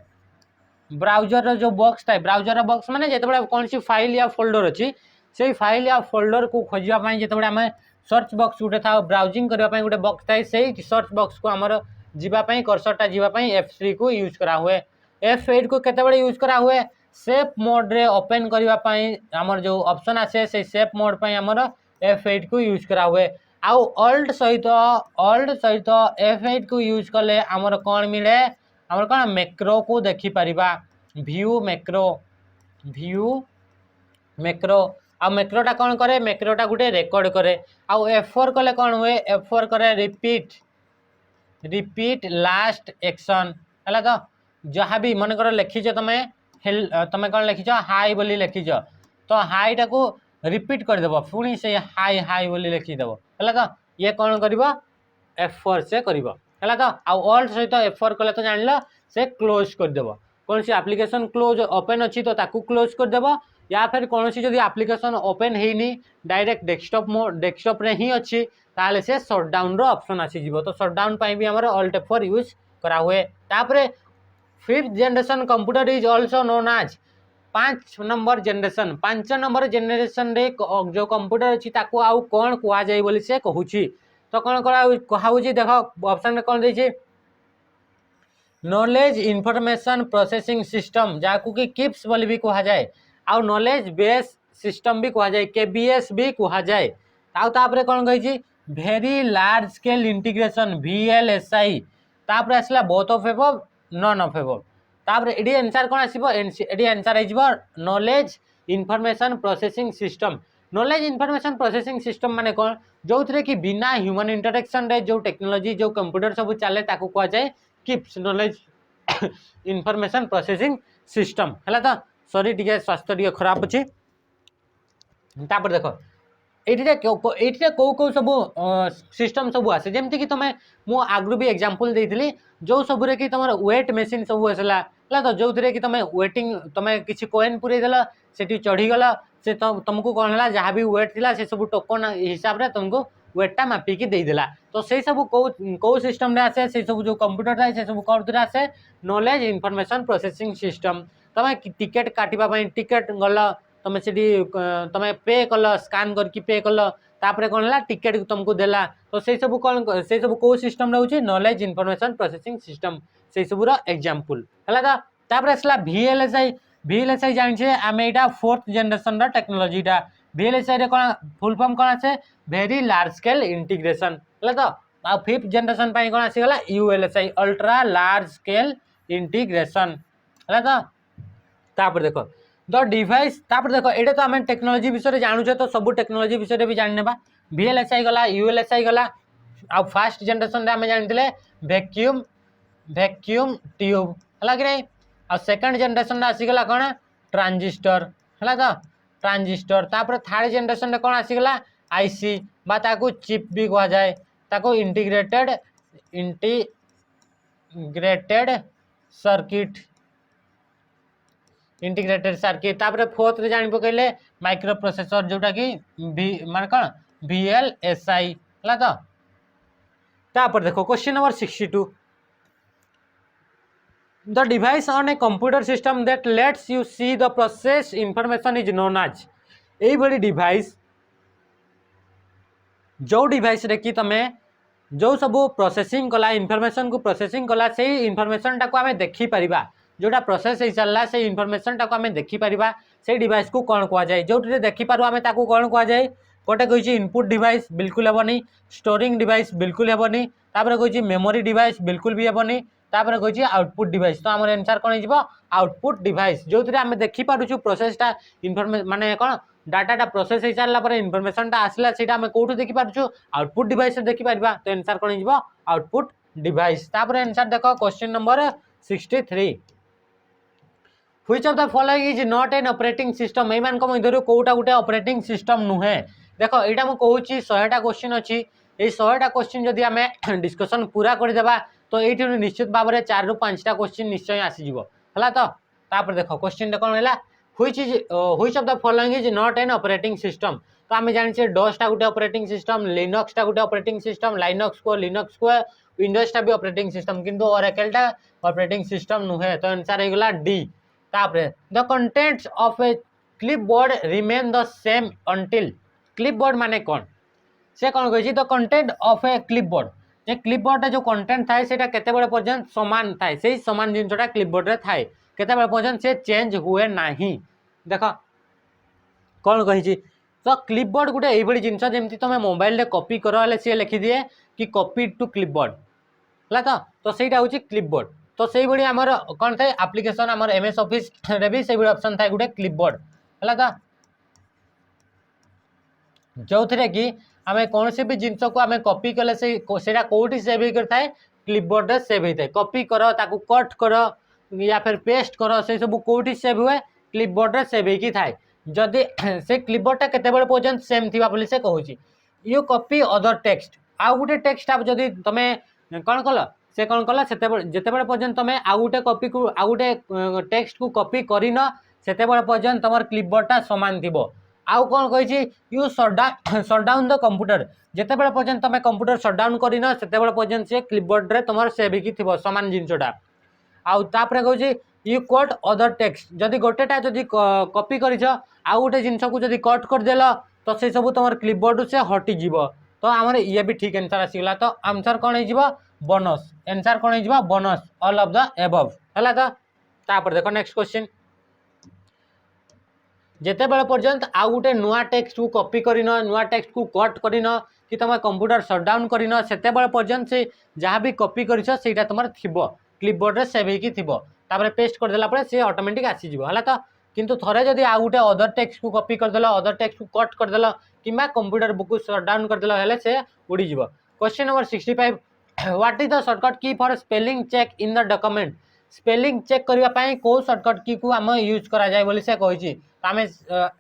ब्राउजर जो बॉक्स था ब्राउजर बॉक्स माने जेते बडे कौन सी फाइल या फोल्डर अछि से फाइल या फोल्डर को खोजवा जेते बडे हमें सर्च बॉक्स उठे था ब्राउजिंग करबा पई गोटे बॉक्स था से सर्च बॉक्स को हमर जीवापाई कर्सरटा जीवापाई F3 को यूज करा हुए। F8 को केतेबेले यूज करा हुए सेफ मोड रे ओपन करबा पई हमर जो ऑप्शन आसे से सेफ मोड पई हमर F8 को यूज करा हुए। आउ ऑल्ट सहित F8 को यूज कले हमर कोन मिले हमर कोन मैक्रो को देखि परिबा व्यू मैक्रो आ मैक्रोटा कौन करे मैक्रोटा गुटे रेकॉर्ड करे। आउ F4 कले कौन हुए F4 करे रिपीट लास्ट एक्शन है तो जहाँ भी मन कर लिखिज तुम तुम कौन लिखिज हाई बोली लिखिज तो हाई टाक रिपीट करदेव पुणी से हाई हाई बोली लिखिदेव है तो ये कौन कर F4 से कर तो आउ ऑल्ट सहित F4 कले तो जान से क्लोज करदेव कौन सी एप्लिकेशन क्लोज ओपन अच्छी तो ताकू क्लोज करदेव या फिर कौन सी जदि एप्लिकेशन ओपन है डायरेक्ट डेस्कटॉप रे ही अच्छी ताले से शटडाउन रो ऑप्शन आसी तो शटडाउन पाई भी हमर ऑल्ट F4 यूज करा हुए। तापरे 5th generation computer is also known as 5 number generation रे जो कंप्यूटर अच्छी ताकू आउ कौन कुआ जाय बोली से कहूची तो कौन कहाउची देखो ऑप्शन में कौन देछि नॉलेज इनफॉरमेशन प्रोसेसिंग सिस्टम जाकू कि किप्स बोली भी कहा जाए आउ नॉलेज बेस सिस्टम भी कहा जाए KBS भी कहा जाए आउ तापरे कौन कहिछि very large scale integration VLSI तापरे आसला both of above none of above तापरे एडी आंसर कौन आसीबो एडी आंसर आइजबो knowledge information processing system. Knowledge information processing system माने कौन जो थरे कि बिना ह्यूमन इंटरेक्शन रे जो टेक्नोलॉजी जो कंप्यूटर सब चले ताकू कहा जाए KIPS knowledge information processing system है तो सॉरी टिके स्वास्थ्य टिके खराब अच्छी। तापर देखो ये कौ कौ सब सिस्टम सब आसे जमती कि तुम्हें मु आगु भी एग्जांपल देइथिली जो सब कि तुम वेट मशीन सब आसला तो जो थे कि तुम वेटिंग तुम किसी कॉइन पुरे देल से चढ़ीगल से तुमको कौन है जहाँ भी वेट थिला से सब टोकन हिसाब से तुमको वेटा मापिकी देदेला तो से सब कौ सिस्टम रे आसे से सब जो कंप्यूटर थाए से सब कौन आसे नॉलेज इनफॉरमेशन प्रोसेसिंग सिस्टम। तुम टिकेट काटिबा टिकेट गल तुम से तुम पे कल स्कान करके पे कल तापर कौन है टिकेट तुमको देला तो से सब कौन से सब कौ सिस्टम रोचे नॉलेज इनफॉरमेशन प्रोसेसिंग सिस्टम से सब एग्जांपल है। तापर आसला VLSI जानिछे आमे एटा 4th जनरेशन रा टेक्नोलॉजी टा VLSI रे कोन फुल फॉर्म कोन आछे वेरी लार्ज स्केल इंटीग्रेशन है तो आ 5th जनरेशन पाई कोन आसी गला ULSI ultra large scale integration है तो तापर देखो द डिवाइस तापर देखो एटा तो आमे टेक्नोलॉजी विषय जानूचे तो सब टेक्नोलॉजी विषय भी जान नेबा VLSI गला ULSI गला आ फर्स्ट जनरेशन रे आमे जानथिले वैक्यूम ट्यूब हला कि नहीं आ सेकंड जनरेशन रे आसी गला कोन ट्रांजिस्टर हला तो ट्रांजिस्टर तापर थर्ड जनरेशन रे कोन आसी गला IC बा ताकू चिप भी कहा जाए ताकू इंटीग्रेटेड सर्किट तापर फोर्थ रे जानि पकैले माइक्रो प्रोसेसर जोटा कि माने कोन VLSI हला तो तापर देखो question number 62 the device on a computer system that lets you see the process information is known as एई बड़ी डिवाइस जो डिवाइस रे कि तमे जो सब प्रोसेसिंग कला इनफॉरमेशन को प्रोसेसिंग कला से इनफॉरमेशन टाको आमे देखि परिबा जोटा प्रोसेस हे चलला से इनफॉरमेशन टाको आमे देखि परिबा से डिवाइस को कोन कहा जाय जोटे देखि पारु आमे ताको कोन कहा जाय गोटे कहिछि इनपुट डिवाइस बिल्कुल हेबनी स्टोरिंग डिवाइस बिल्कुल हेबनी तापर कहिछि मेमोरी डिवाइस बिल्कुल भी हेबनी तापर कहिछि आउटपुट डिवाइस तो हमर आंसर कोन हिजबो आउटपुट डिवाइस जो थे आमे देखि पारुछु प्रोसेसटा इनफॉरमेशन माने कोन डाटाटा प्रोसेस हो सारा पर इनफॉरमेशनटा आसला सेटा आमे कोठु देखि पारुछु आउटपुट डिवाइस देखि पारबा तो आंसर कोन हिजबो आउटपुट डिवाइस। तापर आंसर देखो question number 63 which of the following is not an operating system ए मान को मध्यरु कोटा गुटे ऑपरेटिंग सिस्टम नुहे देखो एटा मु कहूची 100टा क्वेश्चन अछि ए 100टा क्वेश्चन जदि आमे डिस्कशन पूरा कर देबा तो एठी निश्चित भाव में 4 ରୁ 5टा क्वेश्चन निश्चय आसी जिवो हला तो तापर देखो क्वेश्चन कोन हैला which of the following is not an operating system तो आमे जानि छे डॉस टा गुटे ऑपरेटिंग सिस्टम लिनक्स टा गुटे ऑपरेटिंग सिस्टम लिनक्स को विंडोज टा भी ऑपरेटिंग सिस्टम किंतु ओरेकल टा ऑपरेटिंग सिस्टम नुहे तो आंसर हे गेला डी। तापर the contents of A clipboard remain the same until clipboard माने कोन से कोन कहै छी the content of A clipboard A clipboard जो कंटेंट थाए सेटा केते बेले पर्यंत समान थाए सेही समान जिनसटा क्लिपबोर्ड रे थाए केते बेले पर्यंत से चेंज हुए नाही देखो कौन कही तो क्लिपबोर्ड गोटे यही जिनस जमी तुम मोबाइल रे कॉपी कर सी लिखि दिए कि कॉपी टू क्लिपबोर्ड है तो सहीटा हूँ क्लिपबोर्ड तो से भाई आमर कौन थाए एप्लिकेशन आमर एमएस ऑफिस रे भी से ऑप्शन थाए गोटे क्लिपबोर्ड है तो जो थे कि आम कौन से भी जिनस को आम कॉपी कले से कौटी सेव होता है क्लिपबोर्ड रे सेव होता है कॉपी कर ताकू कट कर या फिर पेस्ट कर से सब कौटी सेव हुए क्लिपबोर्ड रे सेव होती थाए जदि से क्लिपबोर्डटा केते बेले पर्यंत सेम थिबा बोली से कहूची यू कॉपी अदर टेक्स्ट आउ गोटे टेक्स्ट आप जदि तमे कौन कल से कौन कल जिते बेले पर्यंत तमे आउ गोटे कॉपी को आउ गोटे टेक्स्ट को कॉपी करिन सेते बेले पर्यंत तमर क्लिपबोर्डटा समान थिबो आउ कौन कही यू शटडाउन द कंप्यूटर जिते बेले पर्यंत तमे कंप्यूटर शटडाउन करिन सेते बेले पर्यंत से क्लिपबोर्ड रे तमर सेव होकी थिबो समान जिनसटा आउ तापरे कहूची यू कट अदर टेक्स्ट जदि गोटेटा जदि कॉपी करिछ आउ गोटे जिनस को जदि कट करदेल तो से सब तुम क्लिपबोर्ड से हटिଯିव तो आमर ये भी ठीक आंसर आसीगला तो आंसर कौन हो बोनस आंसर कौन हो bonus all of the above है तो तापर देखो नेक्स्ट क्वेश्चन जिते बेले पर्यंत आउ गोटे नुआ टेक्स्ट को कॉपी करिन नुआ टेक्स्ट को कट करिन कि तुम कंप्यूटर शटडाउन करिन सेते बेले पर्यंत से जहाँ भी कॉपी करिछ सेटा तुमर थिबो क्लिपबोर्ड रे सेव होकी थिबो तापर पेस्ट कर देला परे से ऑटोमेटिक आसी जिवो हला तो किंतु थरे जदि आ गोटे अदर टेक्स्ट को कॉपी कर देला अदर टेक्स्ट को कट कर देला किंबा कंप्यूटर बुक को शटडाउन कर देला हेले से उड़ी जिवो question number 65 what is the shortcut key for spelling check in the document spelling check करबा पई को शॉर्टकट की को हम यूज करा जाय बोली से कहिछि तो हमें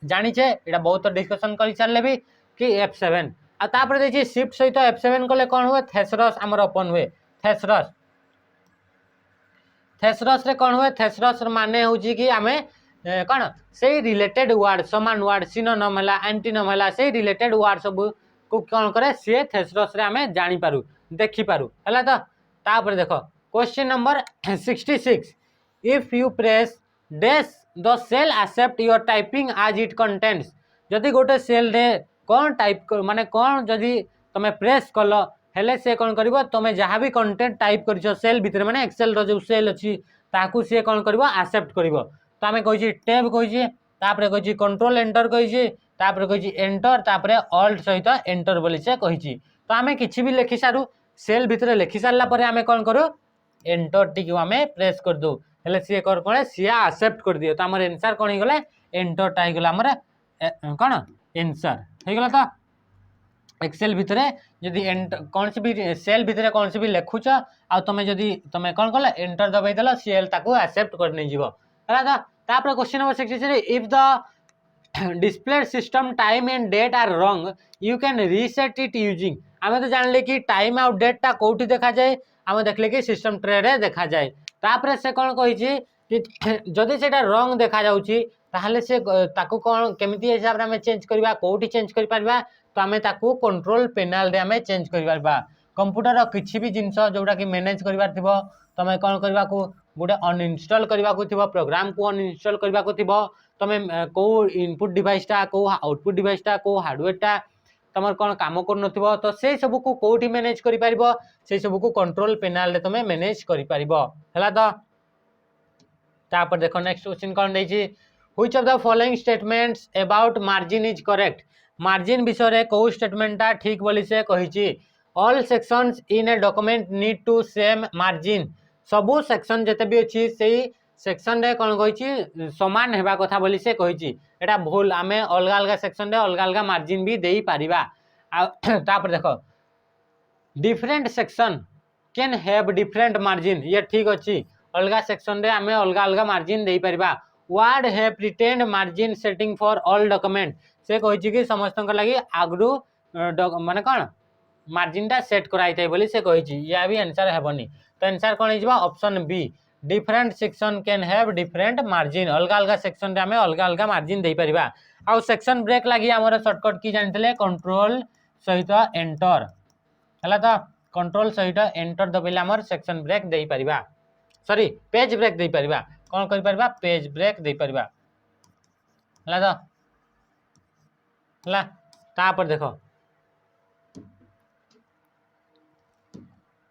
जानि छे एटा बहुत डिस्कशन करि चलले भी कि F7 आ तापर देछि शिफ्ट सहित F7 कले कोन हुए थेसरस हमर ओपन हुए थेसरस थेसरस रे कौन हुए थेसरस माने होची कि आमे कौन से रिलेटेड वर्ड समान वर्ड सिनोनिम है एंटीनिम है से रिलेटेड वर्ड सब को कौन करे सी थेसरस रे आमे जानी पारू देखि पारू है तो तापर देखो question number 66 if you press dash the cell accept your typing as it contents जदि गोटे सेल रे कौन टाइप माने कौन जदि तमे प्रेस कल हेले से कौन करिवो तमे जहाँ भी कंटेंट टाइप करिछो सेल भितर माने एक्सेल रो जो सेल अछि ताकू से कौन करिवो एक्सेप्ट करिवो तो आमे कहिछि टैब कहिछि तापरे कहिछि कंट्रोल एंटर कहिछि तापरे कहिछि एंटर तापरे ऑल्ट सहित एंटर बोली से कहिछि तो आमे किछि भी लिखि सारू सेल भितर लिखि सारला परे आमे कौन करू एंटर टी को आमे प्रेस कर दो हेले से कर कोने सिया एक्सेप्ट कर दियो तो हमर आंसर कोन ही गले एंटर टाइ गला हमर कोन आंसर हे गला तो एक्सेल भितर जदि कौन सी भी सेल भितर कौन सी भी लिखुच आ तुम जदि तुम कौन कल एंटर दबाई देल सेल ताको एक्सेप्ट कर नहीं जीवो है तापर question number 63 if the display system time and date are wrong you can reset it using आमे तो जानले कि टाइम आउ डेट टा कोठी देखा जाए आमे देखले कि सिस्टम ट्रे रे देखा जाए तापर से कौन कहिछि कि जदि सेटा रॉन्ग देखा जाउछि ताहले से ताको कौन केमिति हिसाब रे हमें चेंज करबा कोठी चेंज कर परबा तो आमे ताको कंट्रोल पैनल रे हमें चेंज कर परबा कंप्यूटर किछि भी जिंस जोटा कि मैनेज करबार थिबो तमे कौन करबा को गोटे अनइंस्टॉल करबा को थिबो प्रोग्राम को अनइंस्टॉल करबा को थिबो तमे को इनपुट डिवाइस टा को आउटपुट डिवाइस टा को हार्डवेयर टा तमर कौन काम कर नथिबो तो से सब को कोठी मैनेज करि परबो से सब को कंट्रोल पैनल रे तमे मैनेज करि परबो हला तो तापर देखो नेक्स्ट क्वेश्चन कौन दैछि which of the following statements about margin is correct margin विषय रे को स्टेटमेंटा ठीक बोली से कहिछि all sections in a document need to same margin सबु सेक्शन जते भी अछि सेही सेक्शन रे कोन कहिछि समान हेबा कथा बोली से कहिछि एटा भूल आमे अलगा अलगा सेक्शन रे अलगा अलगा मार्जिन भी देई पारिबा तापर देखो different section can have different margin ये ठीक अछि अलगा सेक्शन रे आमे अलगा अलगा मार्जिन देई पारिबा Word have retained margin setting for all document से कहिछि कि समस्त लागि आगरु माने कोन मार्जिन टा सेट कराई थाई बोली से कहिछि या भी आंसर हेबनी तो आंसर कोन हिजबा option B different section can have different margin अलगा अलगा सेक्शन रे हमें अलगा अलगा मार्जिन देई परिबा आ सेक्शन ब्रेक लागि हमर शॉर्टकट की जानथिले कंट्रोल सहित एंटर हला तो कंट्रोल सहित एंटर दबेले हमर सेक्शन ब्रेक देई परिबा सॉरी पेज ब्रेक देई परिबा कोन करि परिबा पेज ब्रेक देई परिबा हला तो हला तापर देखो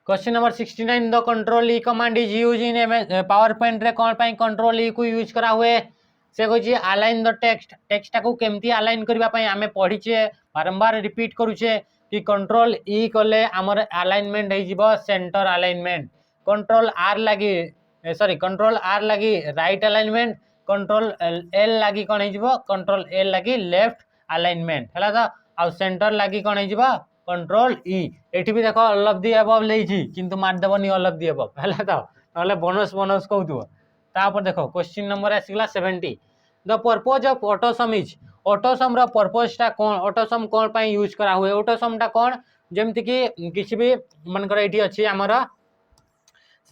question number 69 the control E command is use in power point रे कोन पई कंट्रोल ई को यूज करा हुए से कहछि अलाइन द टेक्स्ट टेक्स्ट को केमती अलाइन करबा पई हमें पढिचे बारंबार रिपीट करूचे कि कंट्रोल ई कले हमर अलाइनमेंट हे जिवो सेंटर अलाइनमेंट कंट्रोल आर लागि सॉरी कंट्रोल आर लागि राइट अलाइनमेंट कंट्रोल एल लागि कोन हे जिवो कंट्रोल एल लागि लेफ्ट अलाइनमेंट हला त आ सेंटर लागि कोन हे जिवो कंट्रोल ई एठी भी देखो ऑल ऑफ द अबव लेछि किंतु मार देबनी ऑल ऑफ द अबव हला त नले बोनस बोनस कहउथु तापर देखो क्वेश्चन नंबर आसिगला 70 the purpose of autosum is autosum रो पर्पस टा कोन ऑटोसम कोन पई यूज करा हुए ऑटोसम टा कोन जेमति कि किछि भी मन कर एठी अछि हमरा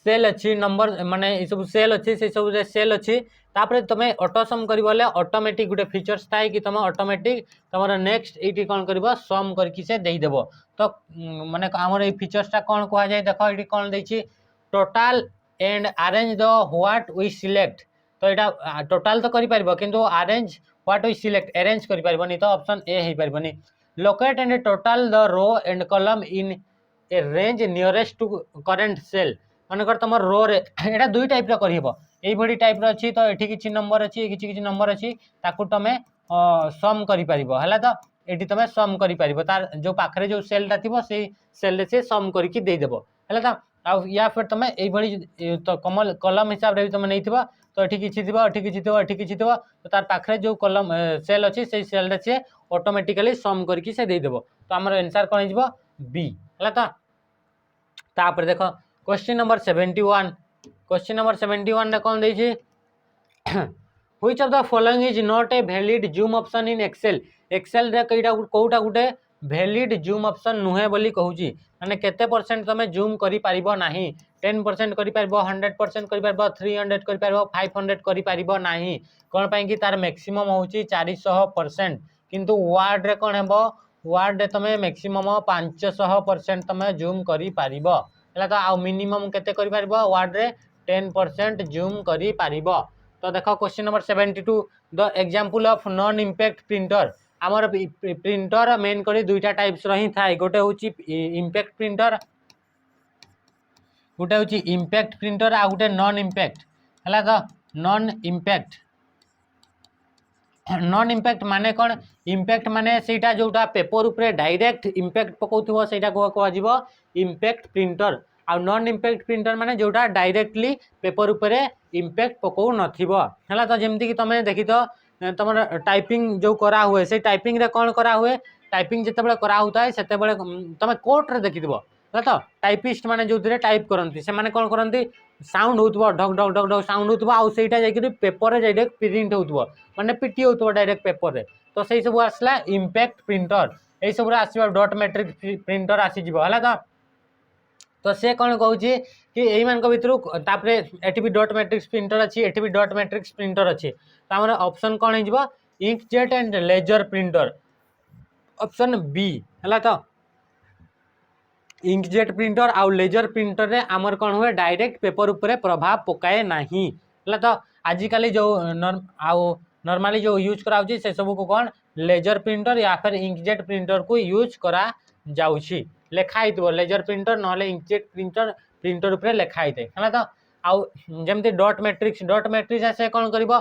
सेल अच्छी नंबर माने ये सब सेल अच्छी से सब सेल अच्छी तापर तुम ऑटोसम करबले ऑटोमेटिक गुटे फीचर्स थाए कि तुम ऑटोमेटिक तुमर नेक्स्ट एटी कोन करबो सम करके से देई देबो तो माने हमर ए फीचर्स टा कोन कहा जाय देखो एटी कोन दैछि total and arrange the what we select तो एटा टोटल तो करि परबो किंतु arrange what we select arrange करि परबोनी तो ऑप्शन ए हे परबोनी locate and total the row and column in a range nearest to current cell मनकर तुम रो रे एटा दुई टाइप रो करहिबो एई बडी टाइप रो अछि तो एठी किछि नंबर अछि किछि नंबर अछि ताकू तमे सम करि परिबो हला तो एठी तमे सम करि परिबो तार जो पाखरे जो सेल ता थिबो सेई सेल रे से सम करिकि देई देबो हला तो आ या फिर तमे एई बडी तो कमल कलम हिसाब रे तमे नैथिबो तो एठी किछि थिबो एठी किछि थिबो एठी किछि थिबो तो तार पाखरे जो कलम सेल अछि सेई सेल रे से ऑटोमेटिकली सम करिकि से देई देबो तो हमर आंसर कोन हिजबो बी हला तो तापर देखो क्वेश्चन नंबर 71 क्वेश्चन नंबर 71 रे कोन दै छै which of the following is not a valid zoom option in Excel Excel रे कोउटा गुटे वैलिड जूम ऑप्शन नुहे बोली कहूची माने केते परसेंट तमे जूम करि पारिबो नाही 10% करि पारिबो 100% करि पारिबो 300 करि पारिबो 500 करि पारिबो नाही कोन पई कि तार मैक्सिमम होची 400% किंतु वर्ड रे कोन हेबो वर्ड रे तमे मैक्सिमम 500% तमे जूम करि पारिबो हला तो आ मिनिमम केते करि पारिबो वर्ड रे 10% जूम करि पारिबो तो देखो question number 72 the example of non impact printer हमर प्रिंटर मेन करी दुईटा टाइप्स रही थाए गोटे होची इंपैक्ट प्रिंटर गोटे होची इंपैक्ट प्रिंटर आ गोटे नॉन इंपैक्ट हला तो नॉन इंपैक्ट माने कोन इंपैक्ट माने सेटा जोटा पेपर ऊपर डायरेक्ट इंपैक्ट पकोथबो सेटा को कहवा जिवो इंपैक्ट प्रिंटर आ नॉन इंपैक्ट प्रिंटर माने जोटा डायरेक्टली पेपर ऊपर इंपैक्ट पको नथिबो हला तो जेमति कि तमे देखि तो तमर टाइपिंग जो करा हुए से टाइपिंग रे कोन करा हुए टाइपिंग जते बेले करा होता है सेते बेले तमे कोट रे देखि दिबो हला तो टाइपिस्ट माने जो दिरे टाइप करंती से माने कोन करंती साउंड होतबो ढक ढक ढक ढक साउंड होतबो आ सेटा जाय कि पेपर रे डायरेक्ट प्रिंट होतबो माने पीटी होतबो डायरेक्ट पेपर रे तो सेई सब आसला इंपैक्ट प्रिंटर एई सब रे आसीबो डॉट मैट्रिक प्रिंटर आसी जिवो हला तो से कौन कहूँ कि यही मान भितर तापरे एटी भी डॉट मैट्रिक्स प्रिंटर अच्छी एटी भी डॉट मैट्रिक्स प्रिंटर अच्छी तो आम ऑप्शन कौन हो inkjet and laser printer option B है तो इंकजेट प्रिंटर आउ लेजर प्रिंटर रे आमर कौन हुए डायरेक्ट पेपर ऊपर प्रभाव पकाए नहीं है तो आजिकल जो नॉर्मली जो यूज करा से सब को कौन लेजर प्रिंटर या फिर इंकजेट प्रिंटर को यूज करा जाउछि लेखाई तो लेजर प्रिंटर नले इंकजेट प्रिंटर ऊपर लेखाई थे है तो आउ जमती डॉट मैट्रिक्स से कौन करिवो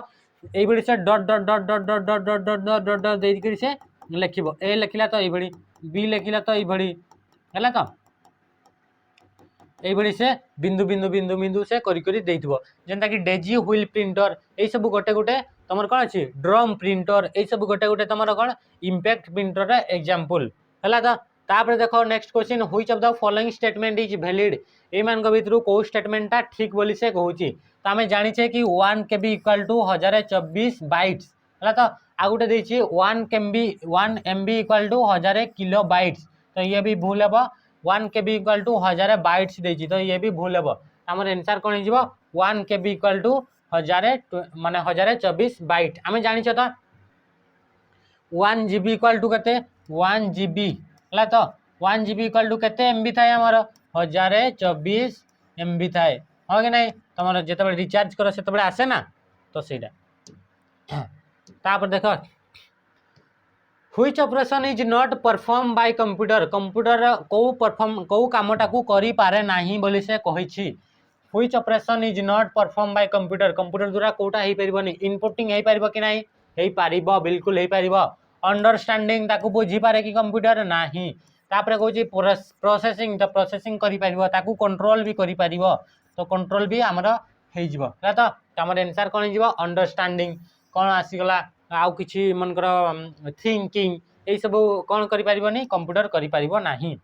एई बडी से dot dot dot dot dot dot dot dot dot dot dot दे करी से लिखिबो ए लिखिला तो एई बडी बी लिखिला तो एई बडी हला तो एई बडी से बिंदु बिंदु बिंदु बिंदु से करी करी देइथबो जेंता कि डेजी व्हील प्रिंटर एई सब गोटे गोटे तमर कोन अछि ड्रम प्रिंटर एई सब गोटे गोटे तमर कोन इंपैक्ट प्रिंटर रे एग्जांपल हला तो तापर देखो next question which of the following statement is valid ए मान को भितरु को स्टेटमेंट ता ठीक बोली से कहूची तो हमें जानि छे कि 1 केबी इक्वल टू 1024 बाइट्स हला तो आ गुटे देछि 1 MB equal to 1000 kilobytes तो ये भी भूल हेबो 1 केबी इक्वल टू 1000 बाइट्स देछि तो ये भी भूल हेबो हमर आंसर कोन हिजबो 1 केबी इक्वल टू 1000 माने 1024 बाइट हमें जानि छे तो 1 जीबी इक्वल टू कते 1 जीबी हला तो 1 जीबी इक्वल टू केते एमबी थाए हमर 1024 एमबी थाए हो कि नहीं तुम जिते रिचार्ज कर से आसे ना तो सहीटा तापर देख which operation is not perform by computer computer को कामटा को करि पारे नाही बोली से कहिछि which operation is not perform by computer computer द्वारा कोटा हे परिबनी इनपुटिंग हे परिबो कि नाही हे पारिबो बिल्कुल हे पारिबो अंडरस्टैंडिंग ताकू बुझी पारे कि कंप्यूटर नाही तापरे कहूँ प्रोसेसिंग तो प्रोसेसिंग करि पारिबो ताकू कंट्रोल भी करि पारिबो तो कंट्रोल भी हमर हे जिवो तो हमर आंसर कोन जिवो अंडरस्टैंडिंग कोन आसीगला आउ किछि मनकर थिंकिंग ए सब कोन करि पारिबोनी कंप्यूटर करि पारिबो नाही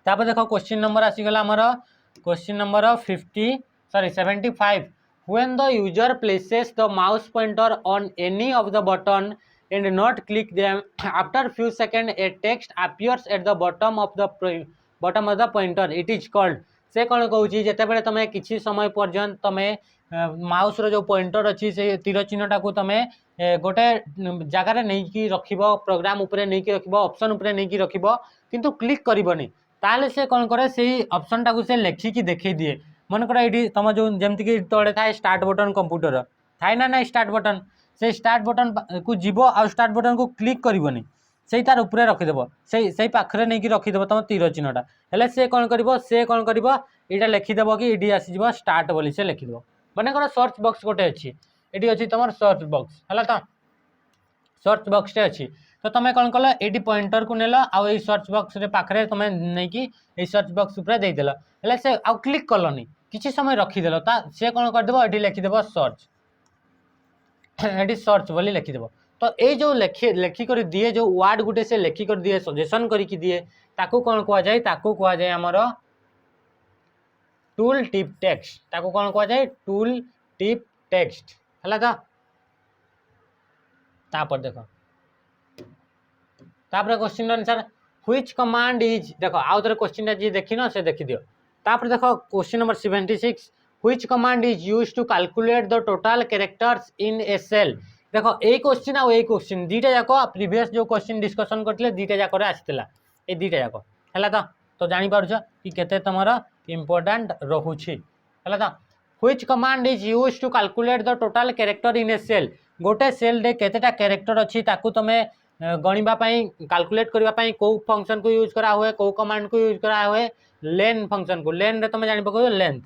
तापर देखो क्वेश्चन नंबर आसीगला हमर question number 75 when the user places the mouse pointer on any of the button and not click them after few seconds a text appears at the bottom of the pointer it is called से कौन कहूँ जिते बड़े तुम किसी समय पर्यंत तुम माउस रो जो पॉइंटर अच्छी से तीर चिन्हटा को तुम गोटे जगार नहीं रखिब प्रोग्राम उपरे नहीं रखिब ऑप्शन उपरे नहीं रखिब किंतु क्लिक करबनी ताले से कौन करे से ऑप्शन टाको से लेखिकी देखै दिए मनकर ये तुम जो जमती कि तले थाए स्टार्ट बटन कंप्यूटर थाए ना स्टार्ट बटन से स्टार्ट बटन को जीव आ स्टार्ट बटन को क्लिक करबनी से तार उपरे रखिदेव से पाखरे नहीं रखिदेव तुम तीर चिन्हटा हेले से कौन कर यहाँ लिखिदेव कि ये आसीज स्टार्ट बोली से लिखिदेव मनकर सर्च बॉक्स गोटे अच्छी ये अच्छी तुम सर्च बॉक्स है तो सर्च बॉक्स अच्छी तो तुम कौन कल ये पॉइंटर को नेल आउ सर्च बॉक्स रे पाखरे तुम नहीं सर्च बॉक्स उपर देदेल हेले से आउ क्लिक कलनी किसी समय रखिदेल सी कौन करदेव ये लिखिदेव सर्च ये सर्च बोली लिखिदेव तो ये जो लेखिक दिए जो वार्ड गुटे से लेखिक दिए सजेसन करके दिए ताकू कौन कहुए ताकू कहुए आमर टूल टिप टेक्स्ट ताकू कौन कहुए टूल टिप टेक्स्ट है तो तापर देखो तापर question answer which command is देखो आउ थे क्वेश्चन जी देखी न से देखी दियो तापर देखो question number 76 which command is used to calculate the total characters in a cell देखो ए क्वेश्चन आ क्वेश्चन दीटा जाक प्रीवियस जो क्वेश्चन डिस्कशन करथिले दीटा जाक रे आसीतिला ए दीटा जाक हैला तो जानि पारुछ कि केते तमर इंपोर्टेंट रहूछि हैला तो which command is used to calculate the total character in a cell गोटे सेल रे केतेटा कैरेक्टर अछि ताकू तमे गणिबा पई कैलकुलेट करबा पई को फंक्शन को यूज करा हुए को कमांड को यूज करा हुए लेन फंक्शन को लेन रे तमे जानि पको लेंथ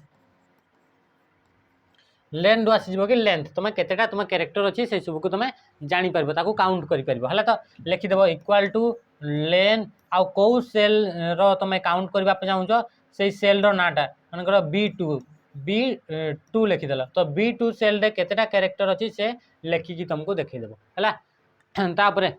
लेन रो आसी कि लेंथ तुम केतेटा तुम कैरेक्टर अच्छी से सब को तुम जानी पार ताको काउंट करि पारिबो हला तो लिखिदेव इक्वल टू लेन आउ कौ सेल रो तुम काउंट करबा पे चाहूछ से सेल रो नाटा मनकर B2 लिखिदेल तो B2 सेल रे केतेटा कैरेक्टर अच्छी से लिखिकी तुमको देखैदेव हला तापरे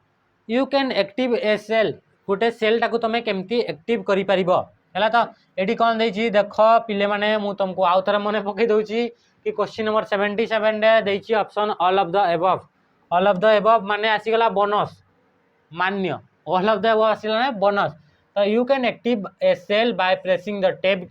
you can active a cell गोटे सेल टाको तुम केमती एक्टिव करि पारिबो हला तो एडी कोन देछि देख पिले माने मु तुमको आउ थरे मने पकई दउछि कि क्वेश्चन नंबर 77 रे देछि option all of the above माने आसीगला बोनस मान्य ऑल ऑफ द एबव आसीगला ने बोनस तो you can active a cell by pressing the tab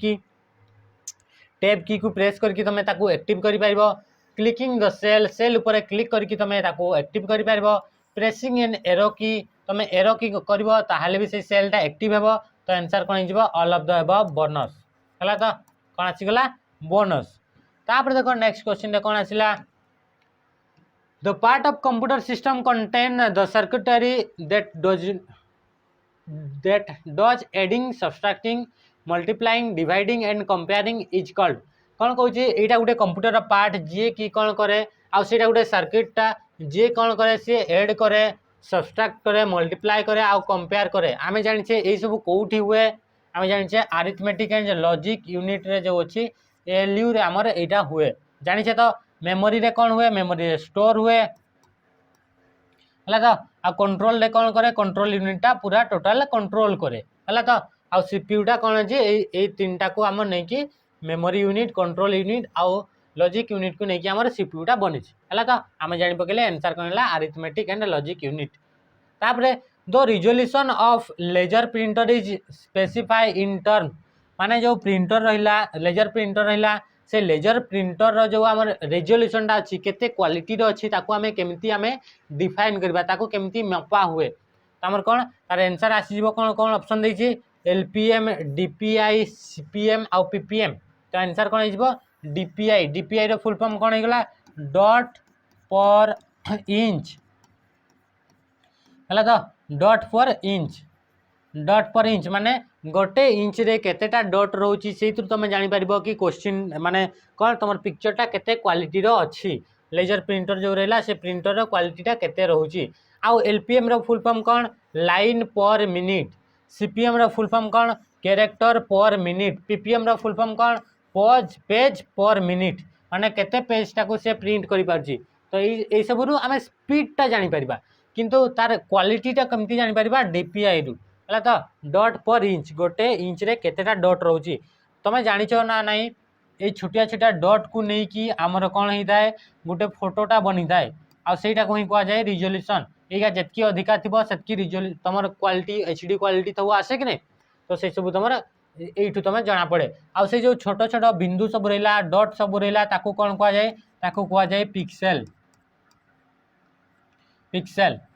key को प्रेस करके तुम ताको एक्टिव करि पारिबो क्लिकिंग द सेल ऊपर क्लिक करके तुम ताको एक्टिव करि पारिबो प्रेसिंग एन एरो की तुम एरो की करबो ताहाले भी से सेलटा एक्टिव हेबो तो आंसर कोन हिजबो all of the above bonus हला तो कोन आसीगला बोनस तापर देखो नेक्स्ट क्वेश्चन रे कोन आसिला the part of computer system contain the circuitry that does adding subtracting multiplying dividing and comparing is called कौन कहूँ एटा गोटे कंप्यूटर पार्ट जी की कौन करे आ सेटा गोटे सर्किटटा जी कौन करे सी एड करे सब्सट्रैक्ट करे मल्टीप्लाई करे आ कंपेयर करे आमे जानिछे ए सब कोठी हुए आमे जानिछे अरिथमेटिक एंड लॉजिक यूनिट रे जो अछि एलयू रे हमर एटा हुए जानिछे तो मेमोरी रे कौन हुए मेमोरी रे स्टोर हुए हला तो आ कंट्रोल रे कौन करे कंट्रोल यूनिट टा पूरा टोटल कंट्रोल करे हला तो आ सीपीयू टा कौन जे ए तीनटा को हमर नै कि मेमोरी यूनिट कंट्रोल यूनिट आउ लॉजिक यूनिट को नहीं कि हमर सीपीयू टा बनि हला तो आमे जानि पकेले आंसर कोन हला अरिथमेटिक एंड लॉजिक यूनिट तापरे the resolution of laser printer is specify in term माने जो प्रिंटर रहिला लेजर प्रिंटर रहिला से लेजर प्रिंटर रो जो हमर रेजोल्यूशन टा अछि केते क्वालिटी रो अछि ताको हमें केमती हमें डिफाइन करबा ताको केमती मपा हुए हमर कोन तार आंसर आसी जीवो कोन कोन ऑप्शन दै छी एलपीएम डीपीआई सीपीएम आ पीपीएम तो आंसर कोन हिजबो डीपीआई रो फुल फॉर्म कोन हेगला डॉट पर इंच है तो डॉट पर इंच माने गोटे इंच रे केतेटा डॉट रोची से तुम जापर कि क्वेश्चन माने कौन तुम पिक्चरटा केते क्वालिटी रो अच्छी लेजर प्रिंटर जो रहा से प्रिंटर रो क्वालिटीटा केते रोची आउ एलपीएम रो फुल फॉर्म कौन लाइन पर मिनिट सीपीएम रो फुल फॉर्म कौन कैरेक्टर पर मिनिट पीपीएम रो फुल फॉर्म कौन पेज पर मिनिट माने केते पेजटा को से प्रिंट करि पारची तो ये सबरु आमे स्पीडटा जानि परिबा किंतु तार क्वालिटीटा कमती जानि परिबा डीपीआई रु है तो डॉट पर इंच गोटे इंच रे केतेटा डॉट रोची तुम जानिच ना नहीं ये छोटिया छोटिया डॉट को नहीं कि आमर कौन होता है गोटे फोटोटा बनी थाए आईटा को ही कह जाए रिजोल्यूशन ये जितकी अधिका थी से तुम क्वालिटी एचडी क्वालिटी सब आसे कि नहीं तो से सब तुम यू तुम जना पड़े आउ से जो छोट छोट बिंदु सब रहा डॉट सब रहा कौन कह जाए कह जाए पिक्सेल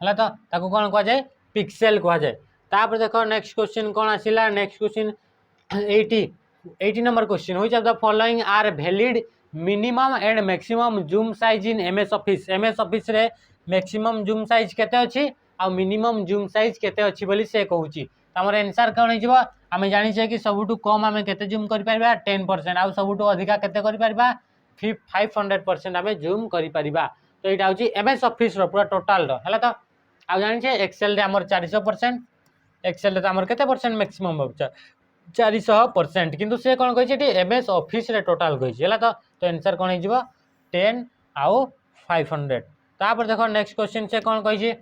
है तो कौन कह जाए पिक्सेल कह जाए तापर देखो नेक्स्ट क्वेश्चन कौन आसिला next question 80 number question which of the following are valid minimum and maximum zoom size in MS office रे मैक्सिमम जूम साइज केते अछि आ मिनिमम जूम साइज केते अछि बोली से कहूची हमर आंसर कोन हो जिवो आमे जानि छै कि सबुटु कम आमे केते जूम करि परबा 10% आ सबुटु अधिका केते करि परबा 500% आमे जूम करि परबा तो एटा होची एमएस ऑफिस रो पूरा टोटल रो हला तो आ जानि छै एक्सेल रे हमर 400% एक्सेल रे हमर केते परसेंट मैक्सिमम होचा 400% किंतु से कौन कही एमएस ऑफिस रे टोटाल कही है तो आंसर कौन हो 10 आउ 500 तापर देखो नेक्स्ट क्वेश्चन से कौन कही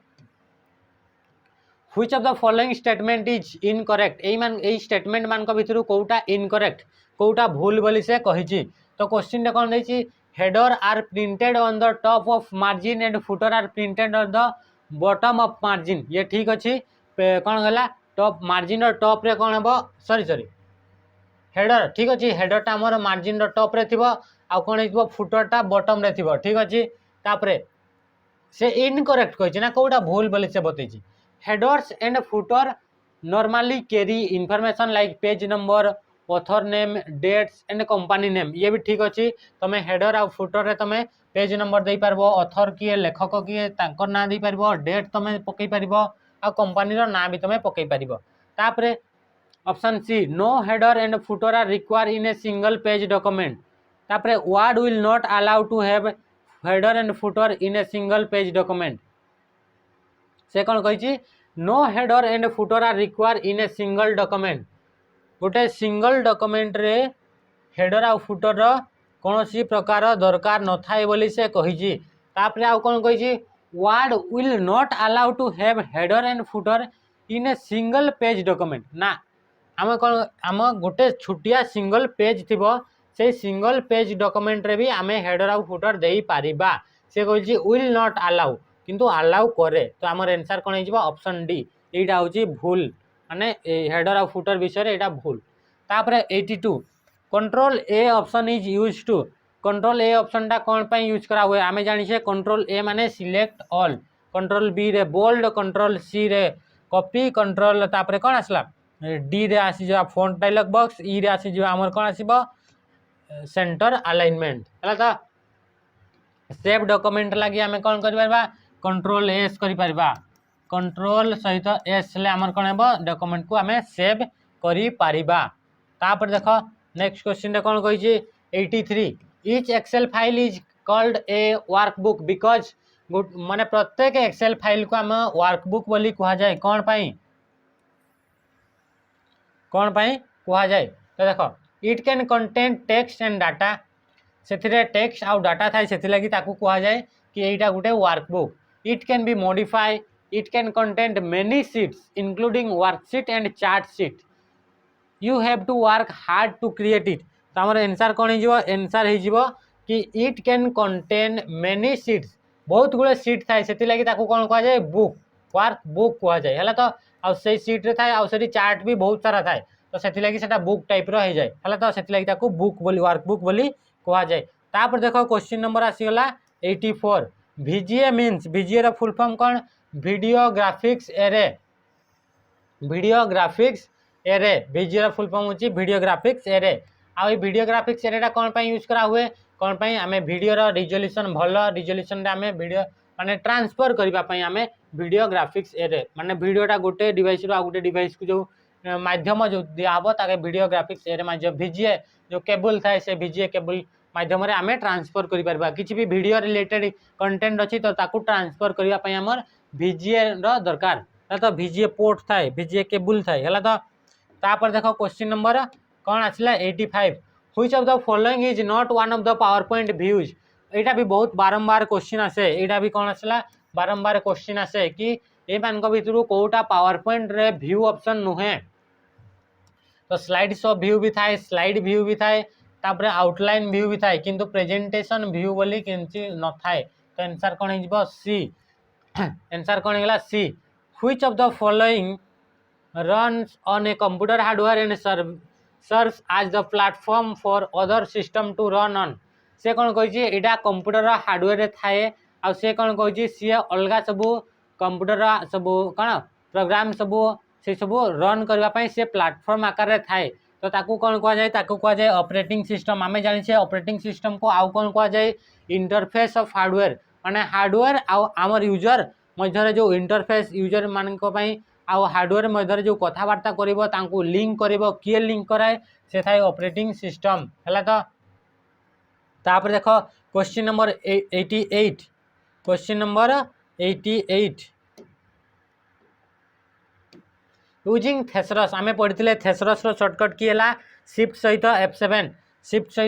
which of the following statement is incorrect यही स्टेटमेंट मान भितर कोटा इनकरेक्ट कोटा भूल बोली से कही तो क्वेश्चन रे कौन देछि header are printed on the top of margin and footer are printed on the bottom of margin ये ठीक अच्छी कौन गला टॉप मार्जिन रो टॉप रे कौन हे सॉरी हेडर ठीक अच्छे हेडरटा आमर मार्जिन रो टॉप रे थिबो आ कौन हो फुटरटा बॉटम रे थिबो ठीक अच्छे तापरे से इनकरेक्ट कहिछि ना कोटा भूल बोली से बतैछि headers and footer normally carry information like page number author name dates and company name ये भी ठीक अच्छे तुम हेडर आ फुटर रे तुम पेज नंबर दे पारबो ऑथर किए लेखक किए तांकर ना दे पारबो डेट तुम पकई पारबो आ कंपनी रो ना भी तुम पकई पारबो तापरे option C no header and footer are require in a single page document तापरे Word will not allow to have header and footer in a single page document से कौन कही no header and footer are require in a single document गोटे single document रे header आ footer रो कौन प्रकार दरकार न थाए बोली से कही तापरे आ कौन कही word will not allow to have header and footer in a single page document ना आम कौन आम गोटे छुटिया सिंगल पेज थी से सिंगल पेज डॉक्यूमेंट रे भी आम हेडर आ फुटर दे पारिबा से कही विल नॉट अलाउ किंतु अलाउ करे तो आम आंसर कौन हो ऑप्शन डी यहाँ हूँ भूल माने हेडर आ फुटर विषय यहाँ भूल तापर 82 control A option is use to control A option टा कौन पे यूज करा हुए आमे जानी कंट्रोल ए माने सिलेक्ट ऑल कंट्रोल बी रे बोल्ड कंट्रोल सी रे कॉपी कंट्रोल तापर कौन आसला डी रे आसी जो फॉन्ट डायलॉग बॉक्स ई रे आसी जो आमर कौन आसीबो सेंटर अलाइनमेंट है तो सेव डॉक्यूमेंट लगी आमे कौन कर परबा कंट्रोल एस कर परबा कंट्रोल सहित एस ले आमर कौन हेबो डॉक्यूमेंट को आमे सेव करि पारिबा तापर देखो नेक्स्ट क्वेश्चन रे कौन कही 83 each Excel file is called a workbook because माने प्रत्येक एक्सेल फाइल को आम वर्कबुक बोली कहा जाए कौन पाई कहा जाए तो देखो it can contain text and data से टेक्स्ट आउ डाटा थाए से लगी ताकू कहा जाए कि एटा गोटे workbook it can be modify it can contain many sheets including worksheet and chart sheet you have to work hard to create it तो आमर आंसर कौन हो आंसर हो कि it can contain many sheets बहुत गुड़े सीट थाए से लगी ताकू कौन कहा जाए बुक वर्क बुक कहा जाए है तो आउ से सीट रे थाए आउ से चार्ट भी बहुत सारा थाए तो से लगी सेटा बुक टाइप रो हो जाए है तो से लगी ताकू बुक बोली वर्कबुक बोली कहा जाए तापर देखो क्वेश्चन नंबर आसीगला 84 VGA मीन्स VGA रो फुल फॉर्म कौन वीडियो ग्राफिक्स एरे VGA रो फुल फॉर्म होची वीडियो ग्राफिक्स एरे आ वीडियो ग्राफिक्स एरेटा कौन पे यूज करा हुए कौन पे आमे वीडियो रो रिजोल्यूशन भलो रिजोल्यूशन रे आमे वीडियो माने ट्रांसफर करबा पई आमे वीडियो ग्राफिक्स एरे माने वीडियोटा गोटे डिवाइस रो आ गोटे डिवाइस को जो माध्यम जो दिया हबो ताके वीडियो ग्राफिक्स एरे माध्यम VGA जो केबल थाए से VGA केबल माध्यम रे आमे ट्रांसफर करि परबा किछि भी वीडियो रिलेटेड कंटेंट अछि तो ताकू ट्रांसफर करिया पय हमर VGA रो दरकार तो VGA पोर्ट थाए VGA केबल थाए हला तो तापर देखो क्वेश्चन नंबर कोन आछला 85 which of the following is not one of the PowerPoint views एटा भी बहुत बारंबार क्वेश्चन आसे एटा भी कोन आछला बारंबार क्वेश्चन आसे कि ए मान को भितरु कोटा पावर पॉइंट रे व्यू ऑप्शन नुहे तो स्लाइड शो व्यू भी थाए स्लाइड व्यू भी थाए तापर आउटलाइन व्यू भी थाए किंतु प्रेजेंटेशन व्यू बोली किंची न थाए तो आंसर कोन हिजबो सी आंसर कोन गेला C which of the following runs on a computer hardware and serves as the platform for other system to run on से कौन कही एटा कंप्यूटर हार्डवेयर थाए आ से कौन कही सी अलग सब कंप्यूटर सब कौन प्रोग्राम सब से सब रन करने से प्लेटफॉर्म आकार थाए तो ताकू कौन कह जाए ताकू कह जाए ऑपरेटिंग सिस्टम आम जाने ऑपरेटिंग सिस्टम को आउ कौन कह जाए इंटरफेस ऑफ हार्डवेयर माने हार्डवेयर आमर यूजर मध्य जो इंटरफेस यूजर मान आउ हार्डवेयर मध्य जो कथबार्ता करिवो तांकू लिंक करिवो किए लिंक कराए से थाए ऑपरेटिंग सिस्टम हला तो तापर देखो question number 88 question number 88 using thesaurus आमे पढ़िथिले थेसरस रो शॉर्टकट की हला शिफ्ट सहित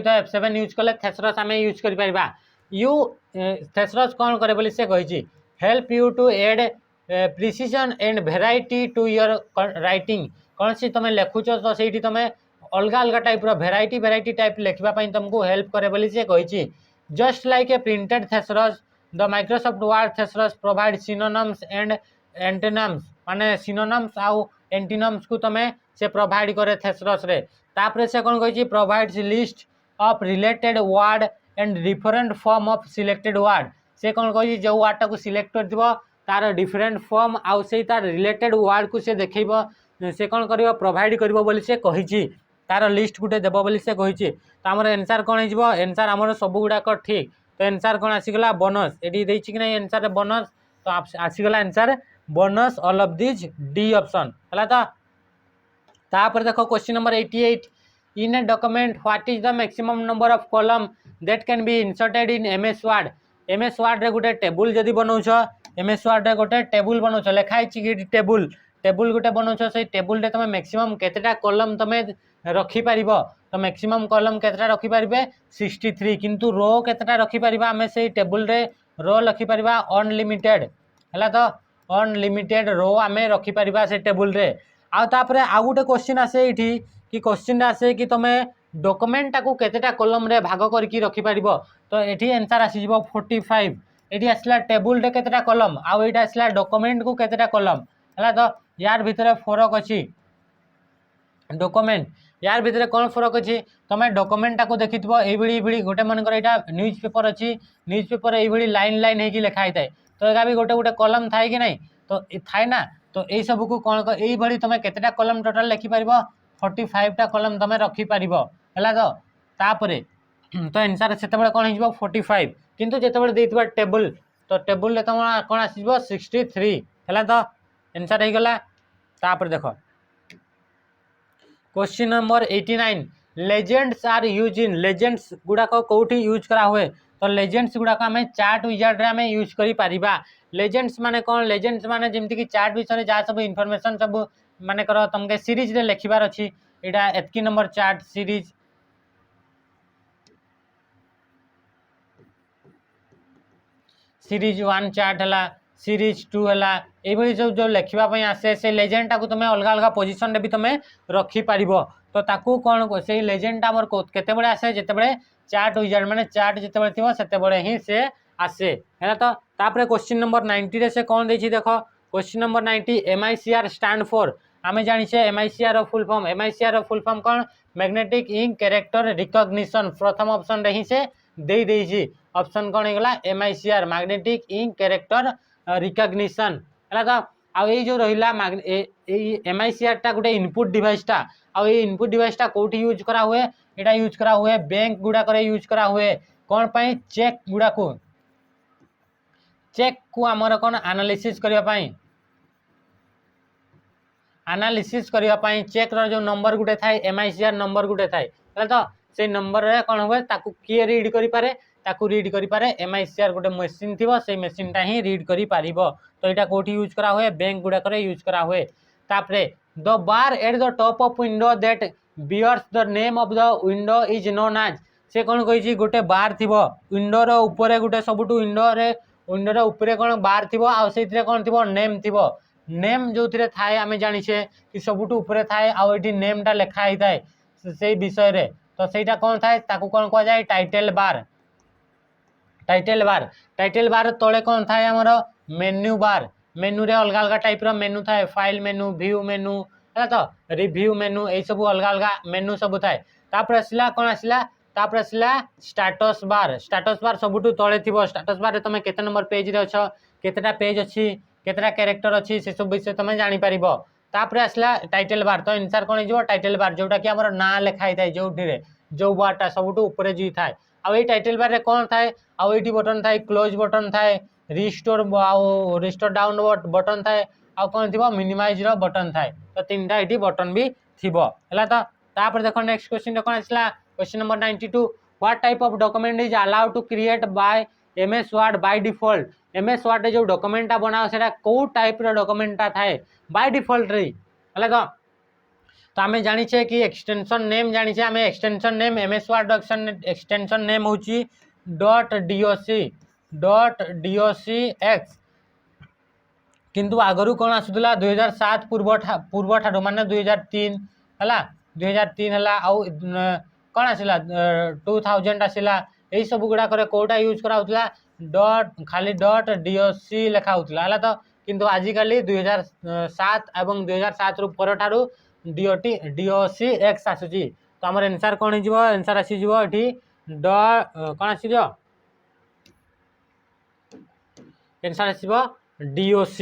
F7 यूज कले थेसरस आमे यूज करि परबा यू थेसरस कोन करे बोली से कहि छी help you to add precision and variety to your writing कौन सी तुम लिखुच तो से तुम अलग अलग टाइप वेराइटी टाइप लिखा तुमको हेल्प करे बोली से कही just like a printed thesaurus the Microsoft Word thesaurus provide synonyms and antonyms माने सिनोनिम्स आउ एंटोनिम्स को तुम से प्रोवाइड करे थेसरस रे तापर से कौन कही provides list of related word and different form of selected word से कौन कही जो वर्ड को सिलेक्ट कर दिबो तार डिफरेंट फॉर्म आउ से तार रिलेटेड वर्ड को से देखैबो से कौन करिवो प्रोवाइड करिवो बोली से कहिछि तार लिस्ट गुटे देबो बोली से कहिछि त हमर आंसर कोन हिजबो आंसर हमर सब गुडा को ठीक तो आंसर कोन आसी गला बोनस एडी देछि कि नै आंसर बोनस तो आसी गला answer bonus all of this D option हला तो तापर देखो question number 88 in a document what is the maximum number of column that can be inserted in MS Word रे गुटे टेबल जदी बनौछ एमएस वर्ड रे गोटे टेबल बनौछ लिखाई कि टेबल गोटे बनौछ से टेबल रे तुम मैक्सिमम केतेटा कॉलम तुम रखी पारिबो तो मैक्सिमम कॉलम केतेटा रखी पारिबे 63 किंतु रो केतेटा रखी पारिबा हमें से टेबल रे रो रखी पारिबा अनलिमिटेड हला तो अनलिमिटेड रो आमे रखी पारिबा से टेबल रे आ तापरे आ गोटे क्वेश्चन आसे इठी कि क्वेश्चन आसे कि तुम डॉक्यूमेंट टाको केतेटा कॉलम रे भाग करके रखी पारिबो तो एठी आंसर आसी जिवो 45 एठी आसला टेबल रे केतेटा कॉलम आ एटा आसला डॉक्यूमेंट को केतेटा कॉलम हला तो यार भितरे फरक अछि डॉक्यूमेंट यार भितरे कोन फरक अछि तमे डॉक्यूमेंट टाको देखितबो एई बिली गोटे मन कर एटा न्यूज़ पेपर अछि न्यूज़ पेपर एई बिली लाइन हेकि लिखा हिताय तो एगा भी गोटे कॉलम थाय कि नै तो थाय ना तो एई सब को कोन एई बिली तमे केतेटा कॉलम टोटल लिखि परिबो 45 टा कॉलम तमे रखि परिबो हला तो तापरे तो आंसर सेते बेले कोन हिजबो 45 किंतु जेते बेले देइतबा टेबल तो टेबल ले तमा कोन आसीबो 63 हला तो आंसर हे गला तापर देखो question number 89 legends are use in legends गुडा को कोठी यूज करा हुए तो लेजेंड्स गुडा को हमें चार्ट विजार्ड रे हमें यूज करि पारिबा लेजेंड्स माने कोन लेजेंड्स माने जेमति कि चार्ट विषय जा सब इंफॉर्मेशन सब माने करो तुमके सीरीज रे लिखिबार अछि एटा एतकी number chart series series 1 chart हला सीरीज 2 हला एभली जो लिखिबा पई आसे से लेजेंड टाको तुमे अलग अलग पोजीशन रे भी तुमे रखि पारिबो तो ताकू कोन से लेजेंड हमर केते बळे आसे जेते बळे चार्ट विजार्ड माने चार्ट जेते बळे थिबो सेते बळे ही से आसे हैना तो तापरे क्वेश्चन नंबर 90 रे से कोन देछि देखो question number 90 MICR stand for आमे जानि छे MICR रो फुल फॉर्म कोन मैग्नेटिक इंक कैरेक्टर रिकॉग्निशन प्रथम ऑप्शन रे ही से देई देछि ऑप्शन कोन हे गला MICR magnetic ink character recognition हला तो आ ए जो रहिला MICR टा गोटे इनपुट डिवाइस टा आ ए इनपुट डिवाइस टा कोठी यूज करा हुए एटा यूज करा हुए बैंक गुडा करे यूज करा हुए कोन पई चेक गुडा को चेक को आमर कौन एनालिसिस करने एनालिसिस करने चेक रो जो नंबर गुटे थाए MICR नंबर गुटे थाए तो से नंबर रे कौन हुए ताकू किए रीड करि पारे ताकू रीड करि पारे MICR गुटे मशीन थिबो से मशीन टा ही रीड करि पारिबो तो एटा कोठी यूज करा हुए बैंक गुडा करे यूज करा हुए तापरे the bar at the top of window that bears the name of the window is known as से कौन कही गोटे बार थिबो विंडो रो ऊपर गोटे सबुठु विंडो रो ऊपर कौन बार थिबो आ सेथिरे कौन थिबो नेम थिबो नेम जो थिरे थाए आमे जानिछे कि सबुठु ऊपर थाए आ एठी नेम टा लिखा ही थाए से विषय रे तो सेटा कौन थाए ताकू कौन कह जाय टाइटल बार टाइटल बार तले कौन थाए हमर मेन्यू बार मेन्यू रे अलग अलग टाइप रो मेन्यू थाए फाइल मेन्यू व्यू मेन्यू है तो रिव्यू मेन्यू ए सब अलग अलग मेन्यू सब थाए तापर आसला कौन आसला तापर आसला स्टेटस बार सबुठु तले थिबो स्टेटस बार रे तमे केते नंबर पेज रे अछ केतेटा पेज अछि केतेटा कैरेक्टर अछि से सब विषय तमे जानि परिबो तापर आसला टाइटल बार तो आंसर कोन हिजो टाइटल बार जोटा कि हमर ना लिखाई थाए जोठी रे जो बारटा सबुठु ऊपर जी थाए आ ए टाइटल बार रे कोन थाए आ एठी बटन थाए क्लोज बटन थाए रिस्टोर डाउन बटन थाए आ कोन थिबो मिनिमाइज रो बटन थाए तो तीनटा एठी बटन भी थिबो हला तो तापर देखो नेक्स्ट क्वेश्चन कोन आसला question number 92 what type of document is allowed to create by MS Word by default MS Word जो डॉक्यूमेंट बनाओ सेटा को टाइप रो डॉक्यूमेंट थाए बाय डिफॉल्ट रे हला तो आमे जानि छे कि एक्सटेंशन नेम जानि छे आमे extension name MS word extension name होची .docx किंतु आगरू कौन आसुला 2007 पूर्व ठाडो माने 2003 हला 2003 हला आउ कौन आसला 2000 आसला एई सब गुडा करे कोटा यूज करा होतला खाली .doc लिखा होतला हला तो किंतु आजि काली 2007 एवं 2007 रु पर ठाडो .docx आसुची तो हमर आंसर कोन हिजबो आंसर आसी जिवो एठी कौन आसी जो आंसर आसीबो DOC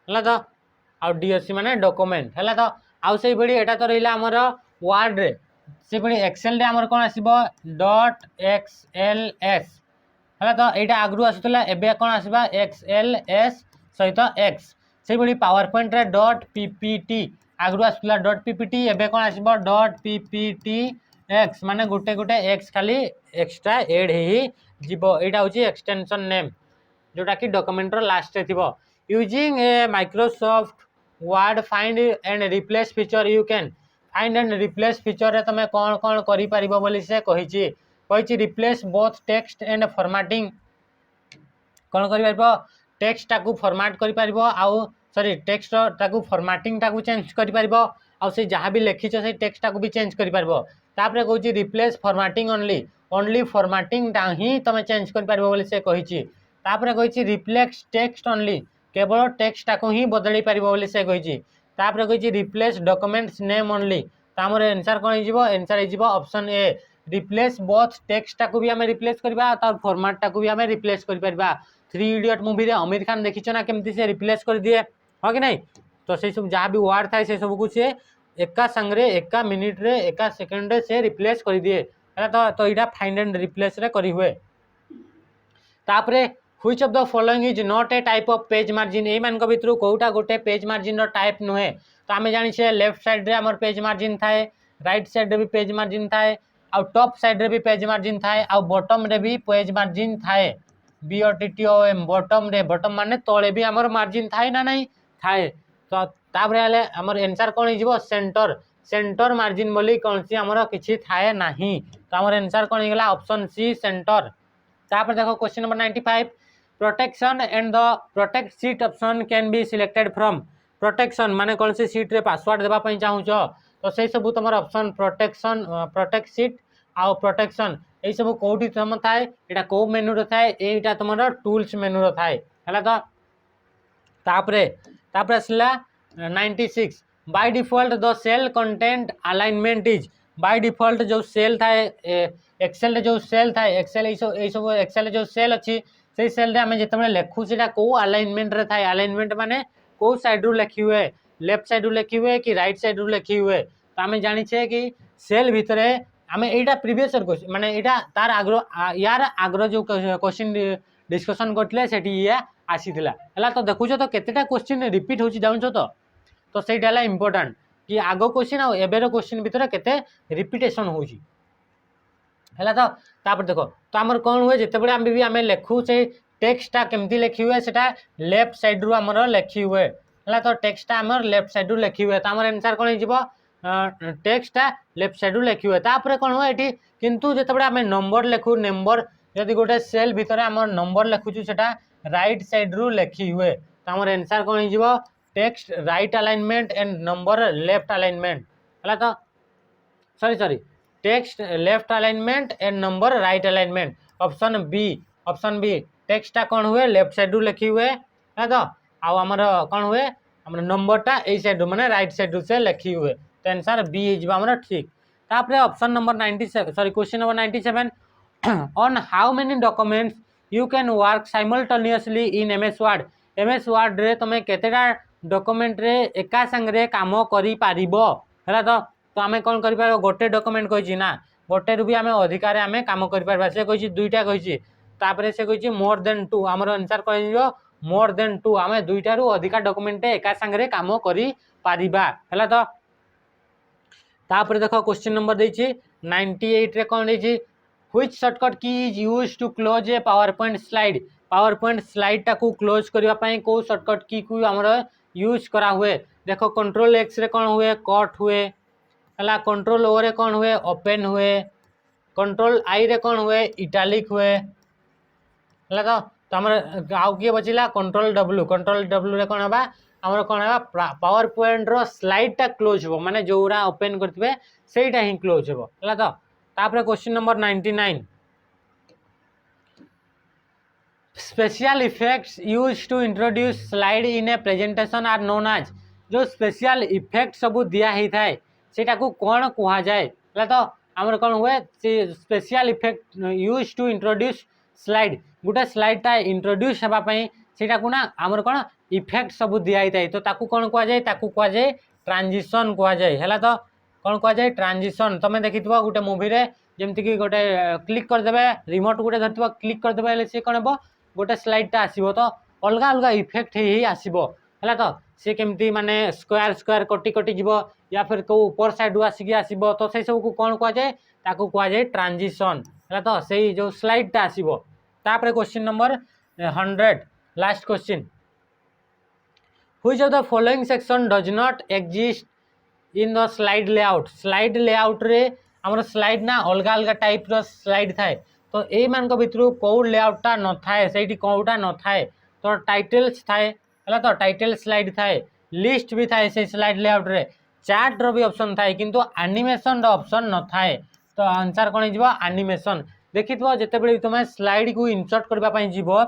हला तो आ DOC माने डॉक्यूमेंट हला तो आउ से बडी एटा तो रहिला हमर वर्ड रे से बडी एक्सेल रे हमर कोन आसीबो .xls हला तो एटा आगरु आसुतला एबे कोन आसीबा XLS सहित x से बडी पावर पॉइंट रे .ppt आगरु आसुतला .ppt एबे कोन आसीबो .pptx माने गुटे गुटे x खाली एक्स्ट्रा ऐड हे जीवो एटा होची एक्सटेंशन नेम जोटा कि डॉक्यूमेंट रो लास्ट रे थिबो using a Microsoft Word find and replace feature you can find and replace feature रे तमे कोन कोन करि परिबो बोली से कहिची replace both text and formatting कोन करि परिबो टेक्स्ट टाकू फॉर्मेट करि परिबो आउ सॉरी टेक्स्ट टाकू फॉर्मेटिंग टाकू चेंज करि परिबो आउ से जहां भी लिखिछो से टेक्स्ट टाकू भी चेंज करि परिबो तापरे कहूची रिप्लेस फॉर्मेटिंग ओनली फॉर्मेटिंग टा ही तमे चेंज करि परिबो बोली से कहिची तापरे कहिची रिप्लेस टेक्स्ट ओनली केवल टेक्स्ट टाको ही बदली परिबो बोली से कहिची तापरे कहिची रिप्लेस डॉक्यूमेंट्स नेम ओनली तामर आंसर कोन हिजिबो आंसर हिजिबो option A replace both text टाको भी हमें रिप्लेस करबा तार फॉर्मेट टाको भी हमें रिप्लेस कर परबा 3 इडियट मूवी रे आमिर खान देखिछ ना केमती से रिप्लेस कर दिए हो कि नहीं तो से सब जहां भी वर्ड थाए से सब कुछ एका संगरे एका मिनिट रे एका सेकंड रे से रिप्लेस कर दिए तो इडा फाइंड एंड रिप्लेस रे करी हुए तापरे which of the following is not a type of page margin ए मान को भितरु कोटा गोटे पेज मार्जिन रो टाइप नुहे तो आमे जानि छे लेफ्ट साइड रे हमर पेज मार्जिन थाए राइट साइड रे भी पेज मार्जिन थाए आ टॉप साइड रे भी पेज मार्जिन थाए आ बॉटम रे भी पेज मार्जिन थाए BOTTOM बॉटम माने तळे भी हमर मार्जिन थाए ना नहीं थाए तो ताबरे आले हमर आंसर कोन हिजबो सेंटर मार्जिन बोली कोनसी हमर किछि थाए नाही तो हमर आंसर कोन हिगला ऑप्शन सी सेंटर तापर देखो question number 95 protection and the protect seat option can be selected from protection माने कौन सी सीट रे पासवर्ड देबा पई चाहू छ तो सेई सब तमर ऑप्शन प्रोटेक्शन प्रोटेक्ट सीट आ प्रोटेक्शन एई सब कोठी तम थाए एटा को मेनू रे थाए एटा तमर टूल्स मेनू रे थाए हला तो तापरे असला 96 by default the cell content alignment is by default जो सेल थाए एक्सेल रे जो सेल थाए एक्सेल एई सब एक्सेल जो सेल अछि से सेल रे हमें जेतबे लेखु सेटा को अलाइनमेंट रे थाए अलाइनमेंट माने को साइड रु लिखि हुए लेफ्ट साइड रु लिखि हुए कि राइट साइड रु लिखि हुए तो हमें जानि छे कि सेल भितरे हमें एटा प्रीवियस क्वेश्चन माने एटा तार आग्रो यार आग्रो जो क्वेश्चन डिस्कशन करथले सेठी या आसीथिला हला तो देखुछ तो केतेटा क्वेश्चन रिपीट होची जाउछ तो सेटा हला इंपोर्टेंट कि आगो क्वेश्चन आ एबेर क्वेश्चन भितर केते रिपीटेशन होची हला तो तापर देखो तो हमर कोन हुए जते बडे हम भी हमें लेखु से टेक्स्टटा केमती लेखि हुए सेटा लेफ्ट साइड रु हमर लेखि हुए हला तो टेक्स्टटा हमर लेफ्ट साइड रु लेखि हुए त हमर आंसर कोन हिजबो टेक्स्टटा लेफ्ट साइड रु लेखि हुए तापर कोन हुए एठी किंतु जते बडे हमें नंबर लेखु नंबर यदि गोटे सेल भितर हमर नंबर लेखुछु सेटा राइट साइड रु लेखि हुए त हमर आंसर कोन हिजबो text right alignment and number left alignment हला तो sorry text left alignment and number right alignment option B टेक्स्टटा कौन हुए लेफ्ट साइड रु लिखी हुए है तो आउ हमर कौन हुए हमर नंबरटा ए साइड रु माने राइट साइड रु से लिखी हुए तो आंसर बी इज हमर ठीक तापरे option number 97 sorry question number 97 on how many documents you can work simultaneously in MS Word रे तमे केतेटा डॉक्यूमेंट रे एका संगरे काम करि पारिबो हला तो आमे कौन करि पारो गोटे डॉक्यूमेंट कहिछि ना गोटे रु भी आमे अधिकार आमे काम करि पारबा से कहिछि दुईटा कहिछि तापरे से कहिछि मोर देन 2 हमर आंसर कहियो मोर देन 2 आमे दुईटा रु अधिकार डॉक्यूमेंट एका संगरे काम करि पारिबा हला तो तापरे देखो क्वेश्चन नंबर देछि 98 रे कोन देछि which shortcut key is used to close a PowerPoint slide टाकू क्लोज करबा पई को शॉर्टकट की को हमर यूज करा हुए देखो कंट्रोल एक्स रे कोन हुए कट हुए हला कंट्रोल ओ रे कोन हुए ओपन हुए कंट्रोल आई रे कोन हुए इटालिक हुए हला तो हमर आउ के बचिला कंट्रोल डब्ल्यू रे कोन हबा हमर कोन हबा पावर पॉइंट रो स्लाइड टा क्लोज हो माने जोरा ओपन करथिबे सेटा ही क्लोज हो हला तो तापर question number 99 special effects used to introduce slide in a presentation are known as जो स्पेशल इफेक्ट सब दिया ही थाए सेटा को कौन कहा जाए हला तो हमर कोन हुए special effect used to introduce slide गोटे स्लाइडटा इंट्रोड्यूस हेबा पई सेटा को ना हमर कोन इफेक्ट सब दिया ही थाए तो ताकू कौन कहा जाए ताकू कहा जाए ट्रांजिशन कहा जाए हला तो कौन कहा जाए ट्रांजिशन तमे देखितबो गोटे मूवी रे जेमति कि गोटे क्लिक कर देबे रिमोट गोटे धरतबो क्लिक कर देबे ले से कोन हेबो गोटे स्लाइडटा आसीबो तो अलगा अलगा इफेक्ट ही आसीबो हला तो से केमती माने स्क्वायर कटी कटी जीवो या फिर को ऊपर साइड आसिक आसीबो तो से सब को कौन कहा जाए ताकू कहा जाए ट्रांजिशन हला तो सेही जो स्लाइडटा आसीबो तापर question number 100 last question which of the following section does not exist in the slide layout रे हमर स्लाइड ना अलग अलग टाइप रो स्लाइड थाए तो ए मान को भितरु को लेआउटटा न थाए सेठी कोउटा न थाए तो टाइटल्स थाए हला तो टाइटल स्लाइड थाए लिस्ट भी थाए से स्लाइड लेआउट रे चार्ट रो भी ऑप्शन थाए किंतु एनिमेशन रो ऑप्शन न थाए तो आंसर कोन हिजबो एनिमेशन देखितबो जते बेले तुमे स्लाइड को इंसर्ट करबा पई जीवो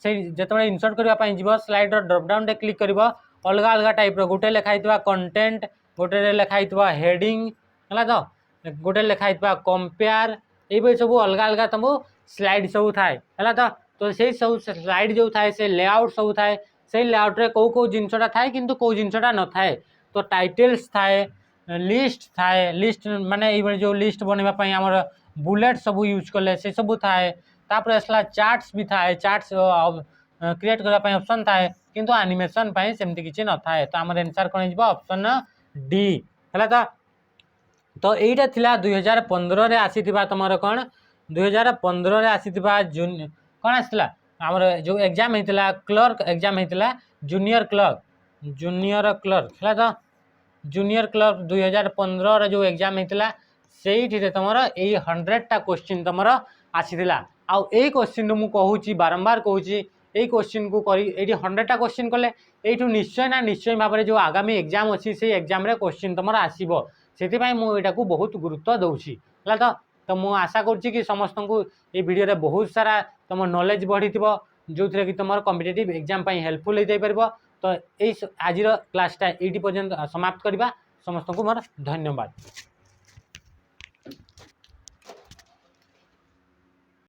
से जते बेले इंसर्ट करबा पई जीवो स्लाइड रो ड्रॉप डाउन रे क्लिक करबो अलग अलग टाइप रो गोटे लिखाइतबा कंटेंट गोटे रे लिखाइतबा हेडिंग हला तो गोटे लिखाइतबा कंपेयर ए सब अलग अलग तुमको स्लाइड सब थाए हला तो से सब स्लाइड जो थाए से लेआउट सब थाए से लेआउट रे को जिनसटा थाए किंतु को जिनसटा न थाए तो टाइटल्स थाए लिस्ट थाए लिस्ट माने ए जो लिस्ट बनेबा पई हमर बुलेट सब यूज करले से सब थाए तापर असला चार्ट्स भी थाए चार्ट्स क्रिएट करबा पई ऑप्शन थाए किंतु एनिमेशन पई सेमति किछि न थाए तो हमर आंसर कोन हिजबो ऑप्शन डी हला तो एटा थिला 2015 रे आसीथिबा तमर कोन 2015 रे आसीथिबा जून कोन आसला हमर जो एग्जाम हेतिला क्लर्क एग्जाम हेतिला जूनियर क्लर्क हला तो जूनियर क्लर्क 2015 रे जो एग्जाम हेतिला सेठी रे तमर ए 100 टा क्वेश्चन तमर आसीथिला आ ए क्वेश्चन मु कहूची बारंबार कहूची ए क्वेश्चन को करी एठी 100 टा क्वेश्चन कले एठू निश्चय भाबरे जो आगामी एग्जाम अछि से एग्जाम रे क्वेश्चन तमर आसीबो सेति पई मु एटा को बहुत गुरुत्व दउची हला तो मु आशा करछि कि समस्त को ए वीडियो रे बहुत सारा तम नॉलेज बढ़िथिबो जो थरे कि तमर कॉम्पिटिटिव एग्जाम पई हेल्पफुल हे जाय परबो तो ए आजिर क्लासटा एटी पर्यंत समाप्त करबा समस्त को मोर धन्यवाद।